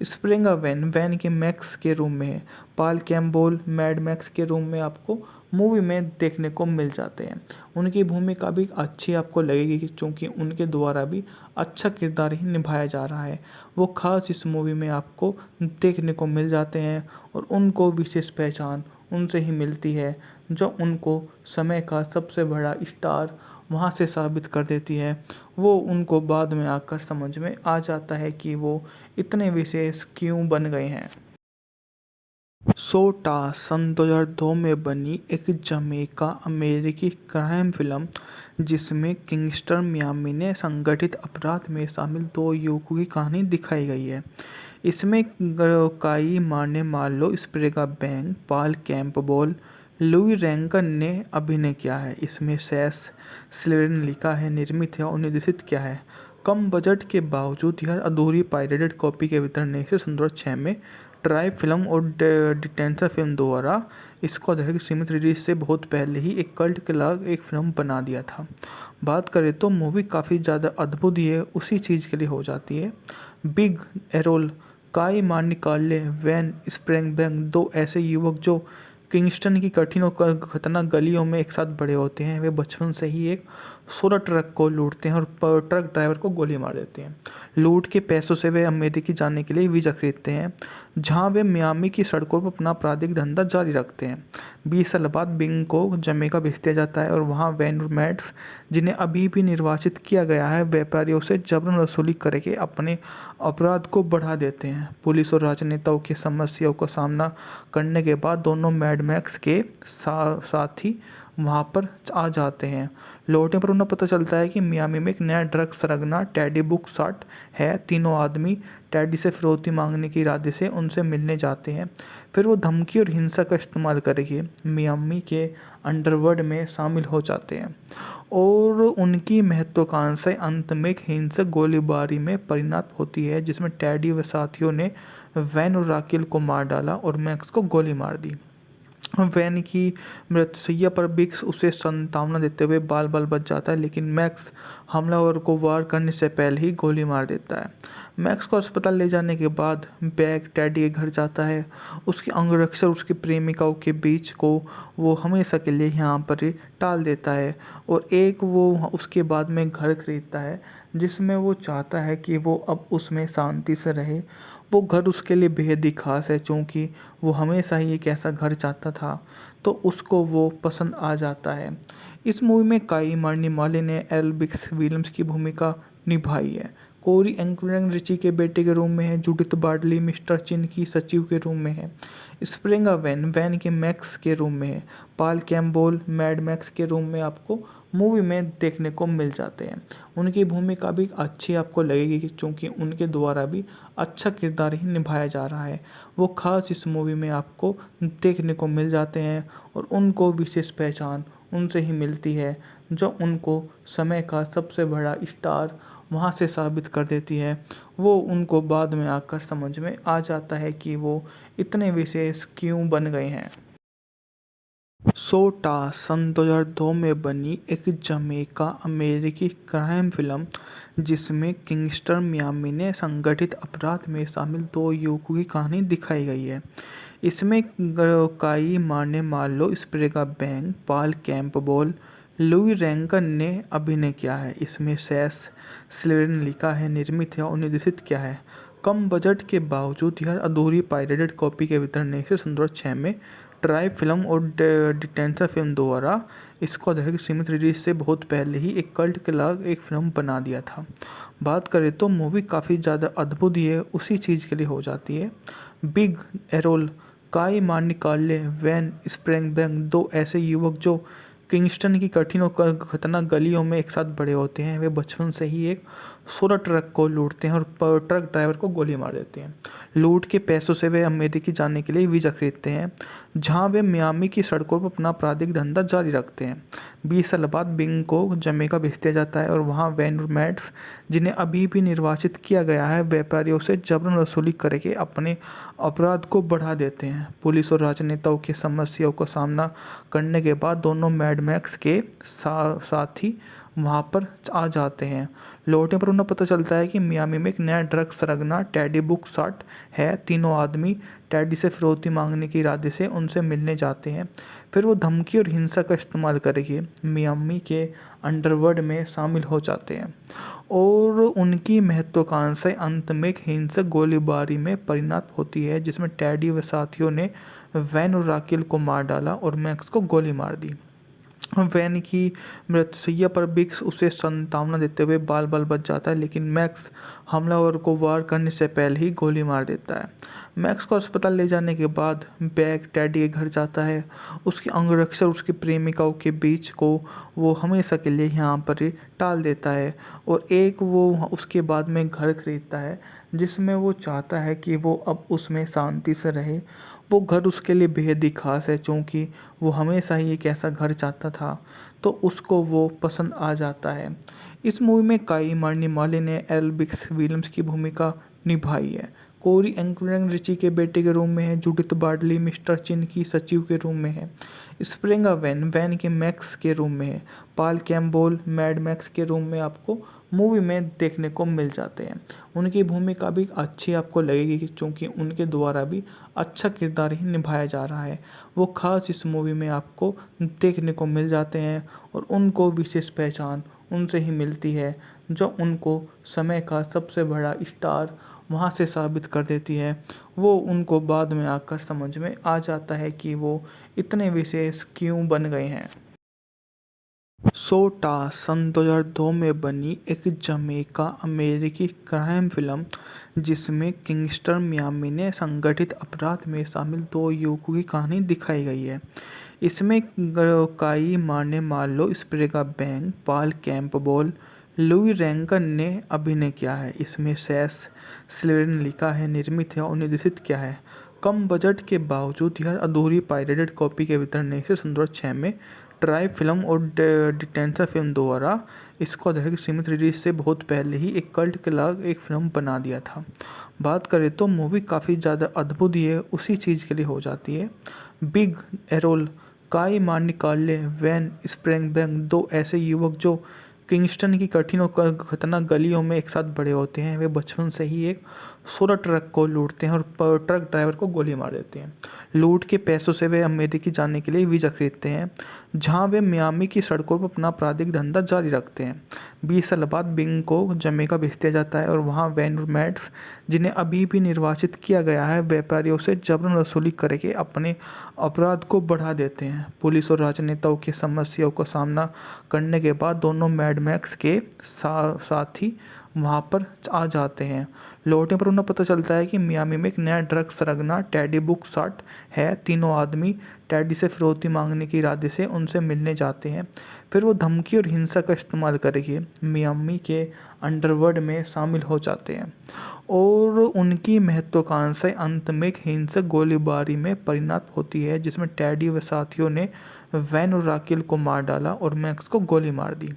स्प्रेंगा वैन वैन के मैक्स के रूप में है। पॉल कैम्पबेल मैड मैक्स के रूप में आपको मूवी में देखने को मिल जाते हैं। उनकी भूमिका भी अच्छी आपको लगेगी, क्योंकि उनके द्वारा भी अच्छा किरदार ही निभाया जा रहा है। वो खास इस मूवी में आपको देखने को मिल जाते हैं और उनको विशेष पहचान उनसे ही मिलती है, जो उनको समय का सबसे बड़ा स्टार वहाँ से साबित कर देती है। वो उनको बाद में आकर समझ में आ जाता है कि वो इतने विशेष क्यों बन गए हैं। सोटा सन 2002 में बनी एक जमैका अमेरिकी क्राइम फिल्म जिसमें किंगस्टर मियामी ने संगठित अपराध में शामिल दो युवकों की कहानी दिखाई गई है। इसमें Kai Marne Marlowe स्प्रेगा Bang, Paul Campbell, Louis Rankin ने अभिनय किया है। इसमें सैस स्लेडन ने लिखा है, निर्मित है और निर्देशित किया है। कम बजट के बावजूद यह अधूरी पायरेटेड कॉपी के वितरण ने इसे सन 2006 में ट्राई फिल्म और डिटेंशन फिल्म द्वारा इसको अधिक सीमित रिलीज से बहुत पहले ही एक कल्ट क्लास एक फिल्म बना दिया था। बात करें तो मूवी काफ़ी ज़्यादा अद्भुत ही है, उसी चीज़ के लिए हो जाती है। बिग एरोल, काई मार्नी कार्ले, वैन स्प्रेंगबैंग दो ऐसे युवक जो किंगस्टन की कठिन और खतरनाक गलियों में एक साथ बड़े होते हैं। वे बचपन से ही एक सोलर ट्रक को लूटते हैं और ट्रक ड्राइवर को गोली मार देते हैं। लूट के पैसों से वे अमेरिकी जाने के लिए वीज़ा खरीदते हैं, जहां वे मियामी की सड़कों पर अपना आपराधिक धंधा जारी रखते हैं। 20 साल बाद बिंग को जमैका भेज दिया जाता है और वहां वैन मैट्स, जिन्हें अभी भी निर्वाचित किया गया है, व्यापारियों से जबरन वसूली करके अपने अपराध को बढ़ा देते हैं। पुलिस और राजनेताओं की समस्याओं का सामना करने के बाद दोनों मैड मैक्स के साथी वहाँ पर आ जाते हैं। लौटने पर उन्हें पता चलता है कि मियामी में एक नया ड्रग सरगना टेडी बुकसाट है। तीनों आदमी टेडी से फिरौती मांगने के इरादे से उनसे मिलने जाते हैं। फिर वो धमकी और हिंसा का इस्तेमाल करके मियामी के अंडरवर्ल्ड में शामिल हो जाते हैं और उनकी महत्वाकांक्षाएं अंत में एक हिंसक गोलीबारी में परिणत होती है, जिसमें टेडी व साथियों ने वैन और राकिल को मार डाला और मैक्स को गोली मार दी। वैन की मृत्युशैया पर बिग्स उसे सांत्वना देते हुए बाल बाल बच जाता है, लेकिन मैक्स हमलावर को वार करने से पहले ही गोली मार देता है। मैक्स को अस्पताल ले जाने के बाद बैग टेडी के घर जाता है। उसके अंगरक्षक उसकी प्रेमिकाओं के बीच को वो हमेशा के लिए यहाँ पर ही टाल देता है और एक वो उसके बाद में घर खरीदता है जिसमें वो चाहता है कि वो अब उसमें शांति से रहे। वो घर उसके लिए बेहद ही खास है क्योंकि वो हमेशा ही एक ऐसा घर चाहता था, तो उसको वो पसंद आ जाता है। इस मूवी में काई मार्नी माली ने एल बिक्स विलियम्स की भूमिका निभाई है। कोरी एंकरैंग रिची के बेटे के रूम में है। जूडिथ बार्टली मिस्टर चिन की सचिव के रूम में है। स्प्रिंगा वैन वैन के मैक्स के रूम में है। पाल कैम्पबेल मैड मैक्स के रूम में आपको मूवी में देखने को मिल जाते हैं। उनकी भूमिका भी अच्छी आपको लगेगी क्योंकि उनके द्वारा भी अच्छा किरदार ही निभाया जा रहा है। वो खास इस मूवी में आपको देखने को मिल जाते हैं और उनको विशेष पहचान उनसे ही मिलती है जो उनको समय का सबसे बड़ा स्टार वहाँ से साबित कर देती है। वो उनको बाद में आकर समझ में आ जाता है कि वो इतने विशेष क्यों बन गए हैं। सोटा सन 2002 में बनी एक जमैका अमेरिकी क्राइम फिल्म जिसमें किंगस्टर मियामी ने संगठित अपराध में शामिल दो युवकों की कहानी दिखाई गई है। इसमें काई मार्ने मार्लो स्प्रेगा बैंग पाल कैम्पबेल लुई रैंकन ने अभिनय किया है। इसमें सैस स्लेडन लिखा है, निर्मित है और निर्देशित किया है। कम बजट के बावजूद यह अधूरी पायरेटेड कॉपी के वितरण ने इसे 2006 में ट्राई फिल्म और डिटेंशन फिल्म द्वारा इसको दर्शक सीमित रिलीज से बहुत पहले ही एक कल्ट के लाग एक फिल्म बना दिया था। बात करें तो मूवी काफ़ी ज़्यादा अद्भुत ही है, उसी चीज़ के लिए हो जाती है। बिग एरोल काई मार्नी कार्ले वैन स्प्रेंगबैंग दो ऐसे युवक जो किंगस्टन की कठिन और खतरनाक गलियों में एक साथ बड़े होते हैं। वे बचपन से ही एक सोलर ट्रक को लूटते हैं और ट्रक ड्राइवर को गोली मार देते हैं। लूट के पैसों से वे अमेरिकी जाने के लिए वीज़ा खरीदते हैं जहां वे मियामी की सड़कों पर अपना आपराधिक धंधा जारी रखते हैं। 20 साल बाद बिंग को जमैका भेज दिया जाता है और वहां वैन और मैट्स जिन्हें अभी भी निर्वाचित किया गया है व्यापारियों से जबरन वसूली करके अपने अपराध को बढ़ा देते हैं। पुलिस और राजनेताओं की समस्याओं का सामना करने के बाद दोनों मैड मैक्स के साथी वहाँ पर आ जाते हैं। लौटने पर उन्हें पता चलता है कि मियामी में एक नया ड्रग सरगना टेडी बुक शॉट है। तीनों आदमी टेडी से फिरौती मांगने के इरादे से उनसे मिलने जाते हैं। फिर वो धमकी और हिंसा का इस्तेमाल करके मियामी के अंडरवर्ल्ड में शामिल हो जाते हैं और उनकी महत्वाकांक्षाएं अंत में एक हिंसक गोलीबारी में परिणत होती है जिसमें टेडी व साथियों ने वैन और राकेल को मार डाला और मैक्स को गोली मार दी। वैन की मृत्युशैया पर बिग्स उसे सांत्वना देते हुए बाल बाल बच जाता है, लेकिन मैक्स हमलावर को वार करने से पहले ही गोली मार देता है। मैक्स को अस्पताल ले जाने के बाद बैग टेडी के घर जाता है। उसके अंगरक्षक उसकी प्रेमिकाओं के बीच को वो हमेशा के लिए यहाँ पर ही टाल देता है और एक वो उसके बाद में घर खरीदता है जिसमें वो चाहता है कि वो अब उसमें शांति से रहे। वो घर उसके लिए बेहद ही खास है क्योंकि वो हमेशा ही एक ऐसा घर चाहता था, तो उसको वो पसंद आ जाता है। इस मूवी में काई मार्नी माली ने एल बिक्स विलियम्स की भूमिका निभाई है। कोरी एंकरैंग रिची के बेटे के रूम में है। जूडिथ बार्टली मिस्टर चिन की सचिव के रूम में है। स्प्रिंगा वैन वैन के मैक्स के रूम में है। पाल कैम्पबेल मैड मैक्स के रूम में आपको मूवी में देखने को मिल जाते हैं। उनकी भूमिका भी अच्छी आपको लगेगी क्योंकि उनके द्वारा भी अच्छा किरदार ही निभाया जा रहा है। वो खास इस मूवी में आपको देखने को मिल जाते हैं और उनको विशेष पहचान उनसे ही मिलती है जो उनको समय का सबसे बड़ा स्टार वहाँ से साबित कर देती है। वो उनको बाद में आकर समझ में आ जाता है कि वो इतने विशेष क्यों बन गए हैं। सोटा सन 2002 में बनी एक जमैका अमेरिकी क्राइम फिल्म जिसमें किंगस्टर मियामी ने संगठित अपराध में शामिल दो युवकों की कहानी दिखाई गई है। इसमें काई मार्ने मार्लो स्प्रेगा बैंग पाल कैम्पबेल लुई रैंकन ने अभिनय किया है। इसमें सैस स्लेडन लिखा है, निर्मित है और निर्देशित किया है। कम बजट के बावजूद यह अधूरी पायरेटेड कॉपी के वितरण ने इसे 2006 में ट्राई फिल्म और डिटेंशन फिल्म द्वारा इसको दर्शक सीमित रिलीज से बहुत पहले ही एक कल्ट के लाग एक फिल्म बना दिया था। बात करें तो मूवी काफ़ी ज़्यादा अद्भुत ही है, उसी चीज़ के लिए हो जाती है। बिग एरोल, काई मार्निकाले, वैन स्प्रेंगबैंग, दो ऐसे युवक जो किंगस्टन की कठिन और खतरनाक गलियों में एक साथ बड़े होते हैं। वे बचपन से ही एक सोलर ट्रक को लूटते हैं और ट्रक ड्राइवर को गोली मार देते हैं। लूट के पैसों से वे अमेरिकी जाने के लिए वीज़ा खरीदते हैं, जहां वे मियामी की सड़कों पर अपना आपराधिक धंधा जारी रखते हैं। 20 साल बाद बिंग को जमैका भेज दिया जाता है और वहां वैन और मैट्स, जिन्हें अभी भी निर्वाचित किया गया है, व्यापारियों से जबरन वसूली करके अपने अपराध को बढ़ा देते हैं। पुलिस और राजनेताओं की समस्याओं का सामना करने के बाद दोनों मैड मैक्स के साथी वहाँ पर आ जाते हैं। लौटने पर उन्हें पता चलता है कि मियामी में एक नया ड्रग सरगना टेडी बुकसाट है। तीनों आदमी टेडी से फिरौती मांगने के इरादे से उनसे मिलने जाते हैं। फिर वो धमकी और हिंसा का इस्तेमाल करके मियामी के अंडरवर्ल्ड में शामिल हो जाते हैं और उनकी महत्वाकांक्षाएं अंत में एक हिंसक गोलीबारी में परिणत होती है, जिसमें टेडी व साथियों ने वैन और राकेल को मार डाला और मैक्स को गोली मार दी।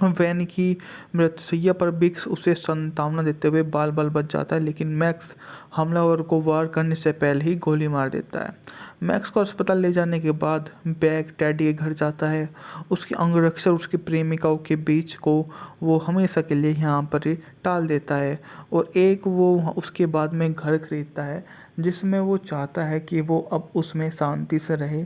वैन की मृत्युशैया पर बिक्स उसे सांत्वना देते हुए बाल बाल बच जाता है, लेकिन मैक्स हमलावर को वार करने से पहले ही गोली मार देता है। मैक्स को अस्पताल ले जाने के बाद बैग टेडी के घर जाता है। उसके अंगरक्षक उसकी प्रेमिकाओं के बीच को वो हमेशा के लिए यहाँ पर ही टाल देता है और एक वो उसके बाद में घर खरीदता है, जिसमें वो चाहता है कि वो अब उसमें शांति से रहे।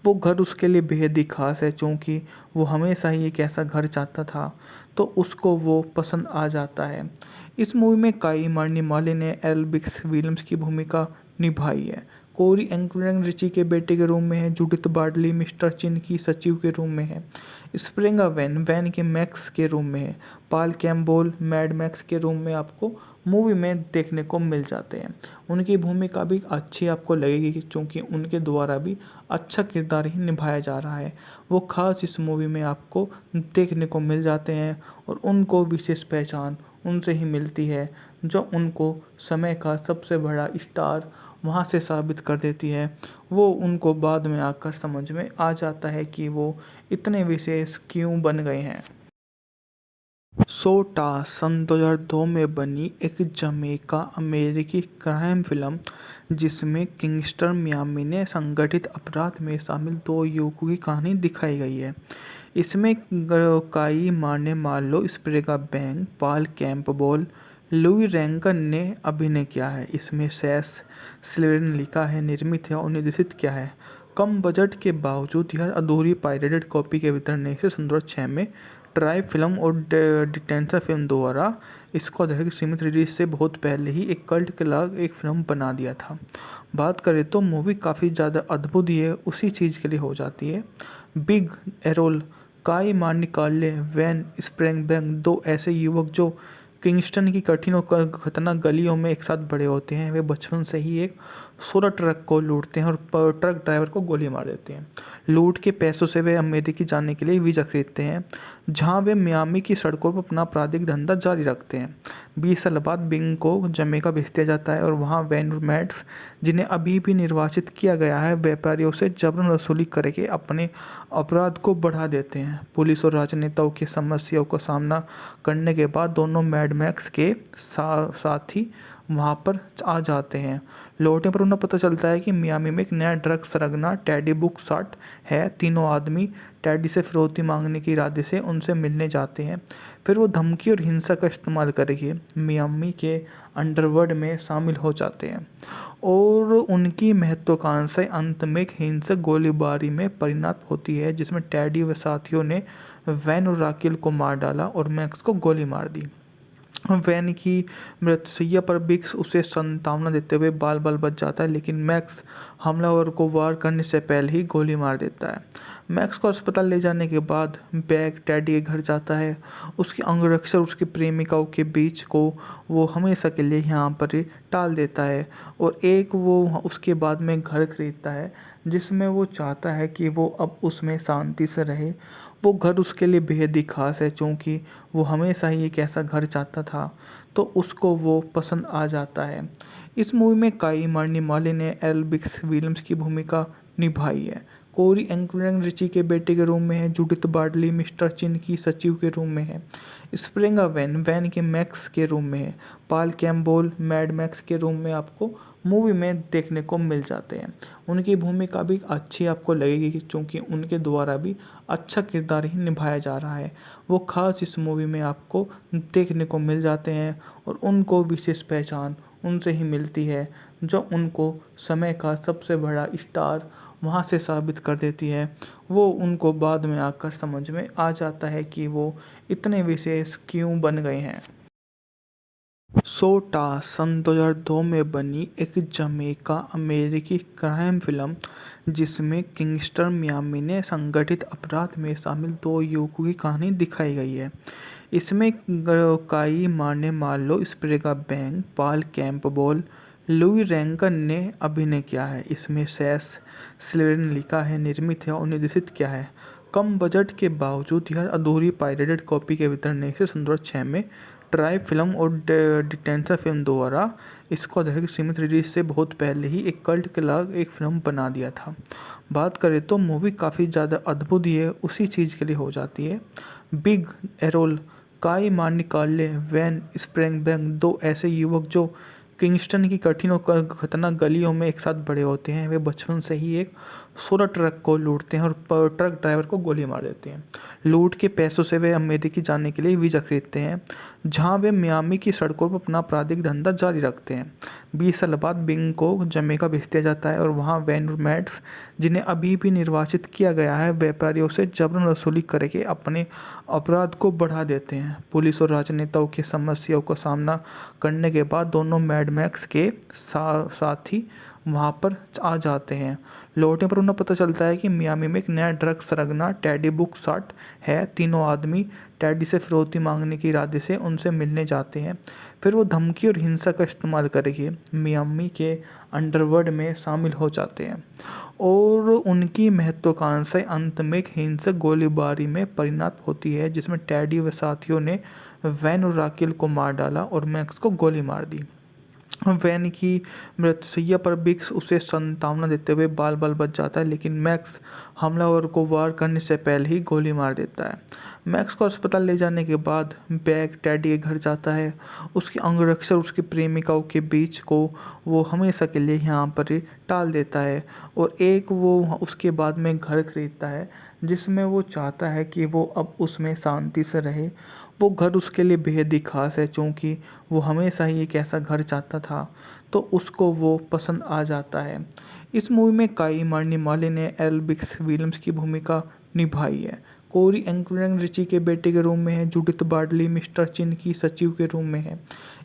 वो घर उसके लिए बेहद ही खास है, क्योंकि वो हमेशा ही एक ऐसा घर चाहता था, तो उसको वो पसंद आ जाता है। इस मूवी में काई मार्निमाले ने एल्बिक्स विलियम्स की भूमिका निभाई है। कोरी एंकरैंग रिची के बेटे के रूम में है। जूडिथ बार्डली मिस्टर चिन की सचिव के रूम में है। स्प्रिंगा वैन वैन के मैक्स के रूम में है। पाल कैम्पबेल मैड मैक्स के रूम में आपको मूवी में देखने को मिल जाते हैं। उनकी भूमिका भी अच्छी आपको लगेगी, क्योंकि उनके द्वारा भी अच्छा किरदार ही निभाया जा रहा है। वो खास इस मूवी में आपको देखने को मिल जाते हैं और उनको विशेष पहचान उनसे ही मिलती है, जो उनको समय का सबसे बड़ा स्टार वहाँ से साबित कर देती है। वो उनको बाद में आकर समझ में आ जाता है कि वो इतने विशेष क्यों बन गए हैं। सोटा सन 2002 में बनी एक जमैका अमेरिकी क्राइम फिल्म, जिसमें किंगस्टर मियामी ने संगठित अपराध में शामिल दो युवकों की कहानी दिखाई गई है। इसमें काई मार्ने मार्लो स्प्रेगा बैंग, पाल कैम्पबेल, लुई रैंकन ने अभिनय किया है। इसमें सेस स्लेडन लिखा है, निर्मित है और निर्देशित किया है। कम बजट के बावजूद यह अधूरी पायरेटेड कॉपी के वितरण ने इसे 2006 में ट्राई फिल्म और डिटेंशन फिल्म द्वारा इसको अधिक सीमित रिलीज से बहुत पहले ही एक कल्ट के लाग एक फिल्म बना दिया था। बात करें तो मूवी काफ़ी ज़्यादा अद्भुत ही है, उसी चीज़ के लिए हो जाती है। बिग एरोल, काई मार्निकाले, वैन स्प्रेंगबैंग, दो ऐसे युवक जो किंगस्टन की कठिन और खतरनाक गलियों में एक साथ बड़े होते हैं। वे बचपन से ही एक सोलर ट्रक को लूटते हैं और ट्रक ड्राइवर को गोली मार देते हैं। लूट के पैसों से वे अमेरिकी जाने के लिए वीज़ा खरीदते हैं, जहां वे मियामी की सड़कों पर अपना आपराधिक धंधा जारी रखते हैं। 20 साल बाद बिंग को जमैका भेज दिया जाता है और वहां वैन और मैट्स, जिन्हें अभी भी निर्वाचित किया गया है, व्यापारियों से जबरन वसूली करके अपने अपराध को बढ़ा देते हैं। पुलिस और राजनेताओं की समस्याओं का सामना करने के बाद दोनों मैड मैक्स के साथी वहाँ पर आ जाते हैं। लौटने पर उन्हें पता चलता है कि मियामी में एक नया ड्रग सरगना टेडी बुकसाट है। तीनों आदमी टेडी से फिरौती मांगने के इरादे से उनसे मिलने जाते हैं। फिर वो धमकी और हिंसा का इस्तेमाल करके मियामी के अंडरवर्ल्ड में शामिल हो जाते हैं और उनकी महत्वाकांक्षाएं अंत में एक हिंसक गोलीबारी में परिणत होती है, जिसमें टेडी व साथियों ने वैन और राकेल को मार डाला और मैक्स को गोली मार दी। वैन की मृत्युशैया पर बिक्स उसे सांत्वना देते हुए बाल बाल बच जाता है, लेकिन मैक्स हमलावर को वार करने से पहले ही गोली मार देता है। मैक्स को अस्पताल ले जाने के बाद बैग टेडी के घर जाता है। उसके अंगरक्षक उसकी प्रेमिकाओं के बीच को वो हमेशा के लिए यहाँ पर ही टाल देता है और एक वो उसके बाद में घर खरीदता है, जिसमें वो चाहता है कि वो अब उसमें शांति से रहे। वो घर उसके लिए बेहद ही खास है, क्योंकि वो हमेशा ही एक ऐसा घर चाहता था, तो उसको वो पसंद आ जाता है। इस मूवी में काई मार्निमाले ने एल्बिक्स विलियम्स की भूमिका निभाई है। कोरी एंकरैंग रिची के बेटे के रूम में है। जूडिथ बार्डली मिस्टर चिन की सचिव के रूम में है। स्प्रिंगा वैन वैन के मैक्स के रूम में है। पाल कैम्पबेल मैड मैक्स के रूम में आपको मूवी में देखने को मिल जाते हैं। उनकी भूमिका भी अच्छी आपको लगेगी क्योंकि उनके द्वारा भी अच्छा किरदार ही निभाया जा रहा है। वो ख़ास इस मूवी में आपको देखने को मिल जाते हैं और उनको विशेष पहचान उनसे ही मिलती है, जो उनको समय का सबसे बड़ा स्टार वहाँ से साबित कर देती है। वो उनको बाद में आकर समझ में आ जाता है कि वो इतने विशेष क्यों बन गए हैं। सोटा सन 2002 में बनी एक जमैका अमेरिकी क्राइम फिल्म जिसमें किंगस्टर मियामी ने संगठित अपराध में शामिल दो युवकों की कहानी दिखाई गई है। इसमें Kai Marne Marlowe स्प्रेगा Bang, Paul Campbell, Louis Rankin ने अभिनय किया है। इसमें सेस स्लेटन लिखा है, निर्मित है और निर्देशित किया है। कम बजट के बावजूद यह अधूरी पायरेटेड कॉपी के वितरण से सन 2006 में ट्राई फिल्म और डिटेंशन फिल्म द्वारा इसको अधिक सीमित रिलीज से बहुत पहले ही एक कल्ट के लाग एक फिल्म बना दिया था। बात करें तो मूवी काफ़ी ज़्यादा अद्भुत ही है, उसी चीज़ के लिए हो जाती है। बिग एरोल, काई मार्नी कार्ले, वैन स्प्रेंगबैंग दो ऐसे युवक जो किंगस्टन की कठिन और खतरनाक गलियों में एक साथ बड़े होते हैं। वे बचपन से ही एक सोलर ट्रक को लूटते हैं और ट्रक ड्राइवर को गोली मार देते हैं। लूट के पैसों से वे अमेरिकी जाने के लिए वीज़ा खरीदते हैं, जहां वे मियामी की सड़कों पर अपना आपराधिक धंधा जारी रखते हैं। 20 साल बाद बिंग को जमैका भेज दिया जाता है और वहां वैन मैट्स, जिन्हें अभी भी निर्वाचित किया गया है, व्यापारियों से जबरन वसूली करके अपने अपराध को बढ़ा देते हैं। पुलिस और राजनेताओं की समस्याओं का सामना करने के बाद दोनों मैड मैक्स के साथी वहाँ पर आ जाते हैं। लौटने पर उन्हें पता चलता है कि मियामी में एक नया ड्रग सरगना टेडी बुक शॉट है। तीनों आदमी टेडी से फिरौती मांगने के इरादे से उनसे मिलने जाते हैं। फिर वो धमकी और हिंसा का इस्तेमाल करके मियामी के अंडरवर्ल्ड में शामिल हो जाते हैं और उनकी महत्वाकांक्षाएं अंत में एक हिंसक गोलीबारी में परिणत होती है, जिसमें टेडी व साथियों ने वैन और राकेल को मार डाला और मैक्स को गोली मार दी। वैन की मृत्युशैया पर बिक्स उसे सांत्वना देते हुए बाल बाल बच जाता है, लेकिन मैक्स हमलावर को वार करने से पहले ही गोली मार देता है। मैक्स को अस्पताल ले जाने के बाद बैग टेडी के घर जाता है। उसकी अंगरक्षक उसकी प्रेमिकाओं के बीच को वो हमेशा के लिए यहाँ पर ही टाल देता है और एक वो उसके बाद में घर खरीदता है, जिसमें वो चाहता है कि वो अब उसमें शांति से रहे। वो घर उसके लिए बेहद ही खास है, क्योंकि वो हमेशा ही एक ऐसा घर चाहता था, तो उसको वो पसंद आ जाता है। इस मूवी में काई मार्नी माली ने एल्बिक्स विलियम्स की भूमिका निभाई है। कोरी एंकरैंग रिची के बेटे के रूप में है। जूडिथ बार्डली मिस्टर चिन की सचिव के रूप में है।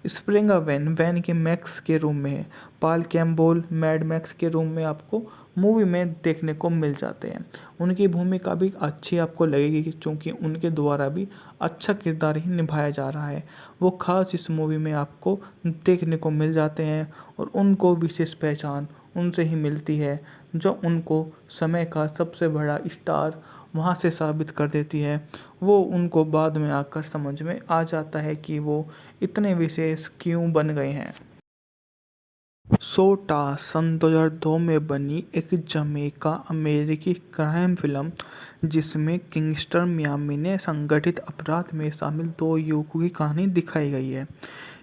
स्प्रिंगा वैन के मैक्स के रूप में है। पॉल कैम्पबेल मैड मैक्स के रूप में आपको मूवी में देखने को मिल जाते हैं। उनकी भूमिका भी अच्छी आपको लगेगी क्योंकि उनके द्वारा भी अच्छा किरदार ही निभाया जा रहा है। वो ख़ास इस मूवी में आपको देखने को मिल जाते हैं और उनको विशेष पहचान उनसे ही मिलती है, जो उनको समय का सबसे बड़ा स्टार वहाँ से साबित कर देती है। वो उनको बाद में आकर समझ में आ जाता है कि वो इतने विशेष क्यों बन गए हैं। सोटा सन 2002 में बनी एक जमैका अमेरिकी क्राइम फिल्म जिसमें किंगस्टर मियामी ने संगठित अपराध में शामिल दो युवकों की कहानी दिखाई गई है।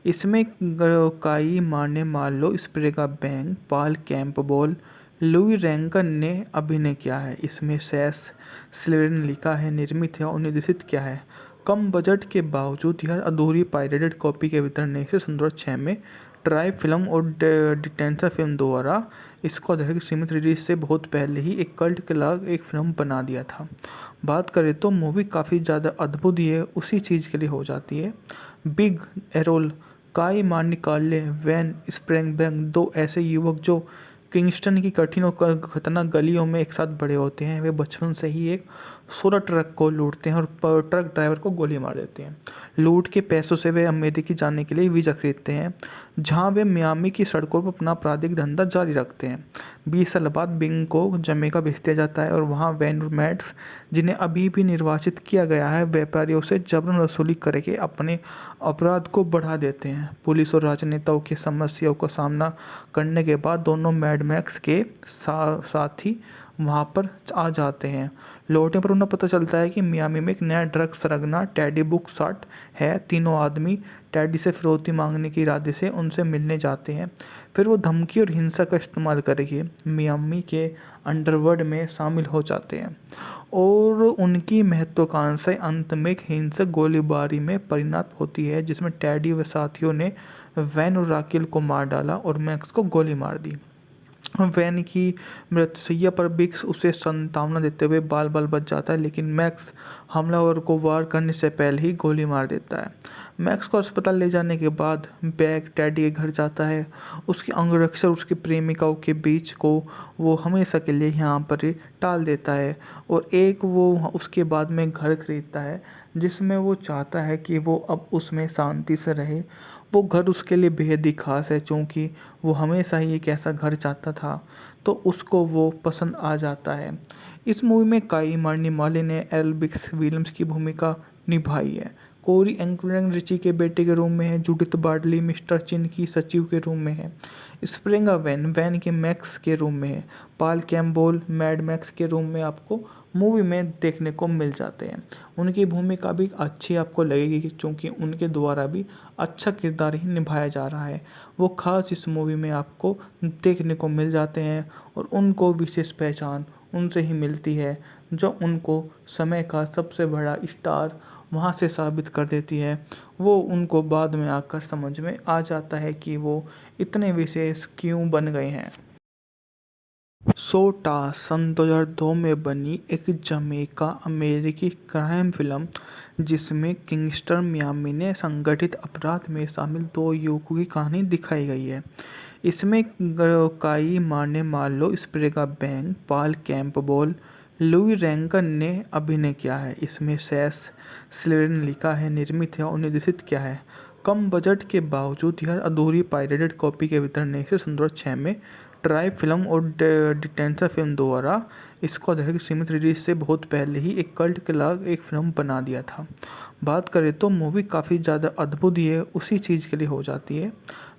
इसमें Kai Marne Marlowe स्प्रेगा Bang, Paul Campbell, Louis Rankin ने अभिनय किया है। इसमें सेस स्लेटन लिखा है, निर्मित है और निर्देशित किया है। कम बजट के बावजूद यह अधूरी पायरेटेड कॉपी के वितरण से सन 2006 में ट्राई फिल्म और डिटेंशन फिल्म द्वारा इसको अधिक सीमित रिलीज से बहुत पहले ही एक कल्ट के लाग एक फिल्म बना दिया था। बात करें तो मूवी काफ़ी ज़्यादा अद्भुत ही है, उसी चीज़ के लिए हो जाती है। बिग एरोल, काई मार्नी कार्ले, वैन स्प्रेंगबैंग दो ऐसे युवक जो किंगस्टन की कठिन और खतरनाक गलियों में एक साथ बड़े होते हैं। वे बचपन से ही एक सोलर ट्रक को लूटते हैं और ट्रक ड्राइवर को गोली मार देते हैं। लूट के पैसों से वे अमेरिकी जाने के लिए वीज़ा खरीदते हैं, जहां वे मियामी की सड़कों पर अपना आपराधिक धंधा जारी रखते हैं। 20 साल बाद बिंग को जमैका भेज दिया जाता है और वहां वैन मैट्स, जिन्हें अभी भी निर्वाचित किया गया है, व्यापारियों से जबरन वसूली करके अपने अपराध को बढ़ा देते हैं। पुलिस और राजनेताओं की समस्याओं का सामना करने के बाद दोनों मैड मैक्स के साथी वहाँ पर आ जाते हैं। लौटने पर उन्हें पता चलता है कि मियामी में एक नया ड्रग सरगना टेडी बुकसाट है। तीनों आदमी टेडी से फिरौती मांगने के इरादे से उनसे मिलने जाते हैं। फिर वो धमकी और हिंसा का इस्तेमाल करके मियामी के अंडरवर्ल्ड में शामिल हो जाते हैं और उनकी महत्वाकांक्षाएं अंत में एक हिंसक गोलीबारी में परिणत होती है, जिसमें टेडी व साथियों ने वैन और राकेल को मार डाला और मैक्स को गोली मार दी। वैन की मृत्युशैया पर बिक्स उसे सांत्वना देते हुए बाल बाल बच जाता है, लेकिन मैक्स हमलावर को वार करने से पहले ही गोली मार देता है। मैक्स को अस्पताल ले जाने के बाद बैग टेडी के घर जाता है। उसकी अंगरक्षक उसकी प्रेमिकाओं के बीच को वो हमेशा के लिए यहाँ पर ही टाल देता है और एक वो उसके बाद में घर खरीदता है, जिसमें वो चाहता है कि वो अब उसमें शांति से रहे। वो घर उसके लिए बेहद ही खास है, क्योंकि वो हमेशा ही एक ऐसा घर चाहता था, तो उसको वो पसंद आ जाता है। इस मूवी में काई मार्नी माली ने एल्बिक्स विलियम्स की भूमिका निभाई है। कोरी एंकुरन रिची के बेटे के रूम में है। जूडिथ बार्डली मिस्टर चिन की सचिव के रूम में है। स्प्रिंगा वैन के मैक्स के रूम में है। पाल कैम्पबेल मैड मैक्स के रूम में आपको मूवी में देखने को मिल जाते हैं। उनकी भूमिका भी अच्छी आपको लगेगी, क्योंकि उनके द्वारा भी अच्छा किरदार ही निभाया जा रहा है। वो खास इस मूवी में आपको देखने को मिल जाते हैं और उनको विशेष पहचान उनसे ही मिलती है, जो उनको समय का सबसे बड़ा स्टार वहाँ से साबित कर देती है। वो उनको बाद में आकर समझ में आ जाता है कि वो इतने विशेष क्यों बन गए हैं। सोटा सन 2002 में बनी एक जमैका अमेरिकी क्राइम फिल्म, जिसमें किंगस्टर मियामी ने संगठित अपराध में शामिल दो युवकों की कहानी दिखाई गई है। इसमें काई मार्ने मार्लो स्प्रेगा बैंग, पाल कैम्पबेल, लुई रैंकन ने अभिनय किया है। इसमें सेस स्लेडन लिखा है, निर्मित है और निर्देशित किया है। कम बजट के बावजूद यह अधूरी पायरेटेड कॉपी के वितरण से सन 2006 में ट्राई फिल्म और डिटेंशन फिल्म द्वारा इसको अधिक सीमित रिलीज से बहुत पहले ही एक कल्ट के लाग एक फिल्म बना दिया था। बात करें तो मूवी काफ़ी ज़्यादा अद्भुत ही है, उसी चीज़ के लिए हो जाती है।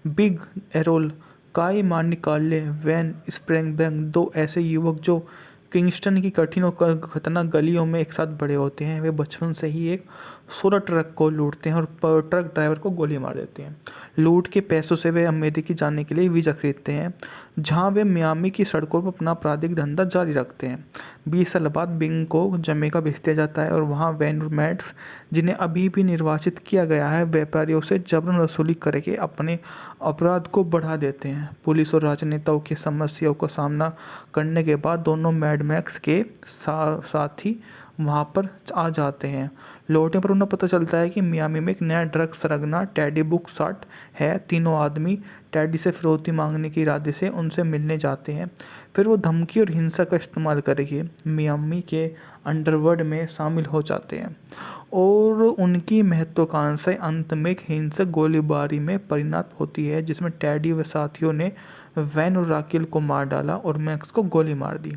बिग एरोल, काई मार्नी कार्ले, वैन स्प्रेंगबैंग, दो ऐसे युवक जो किंगस्टन की कठिन और खतरनाक गलियों में एक साथ बड़े होते हैं। वे बचपन से ही एक सोलर ट्रक को लूटते हैं और ट्रक ड्राइवर को गोली मार देते हैं। लूट के पैसों से वे अमेरिका जाने के लिए वीज़ा खरीदते हैं, जहां वे मियामी की सड़कों पर अपना आपराधिक धंधा जारी रखते हैं। 20 साल बाद बिंग को जमैका भेज दिया जाता है और वहां वैन और मैड्स, जिन्हें अभी भी निर्वाचित किया गया है, व्यापारियों से जबरन वसूली करके अपने अपराध को बढ़ा देते हैं। पुलिस और राजनेताओं की समस्याओं का सामना करने के बाद दोनों मैड मैक्स के साथी वहाँ पर आ जाते हैं। लौटने पर उन्हें पता चलता है कि मियामी में एक नया ड्रग सरगना टेडी बुकसाट है। तीनों आदमी टेडी से फिरौती मांगने के इरादे से उनसे मिलने जाते हैं। फिर वो धमकी और हिंसा का इस्तेमाल करके मियामी के अंडरवर्ल्ड में शामिल हो जाते हैं और उनकी महत्वाकांक्षाएं अंत में एक हिंसक गोलीबारी में परिणत होती है, जिसमें टेडी व साथियों ने वैन और राकेल को मार डाला और मैक्स को गोली मार दी।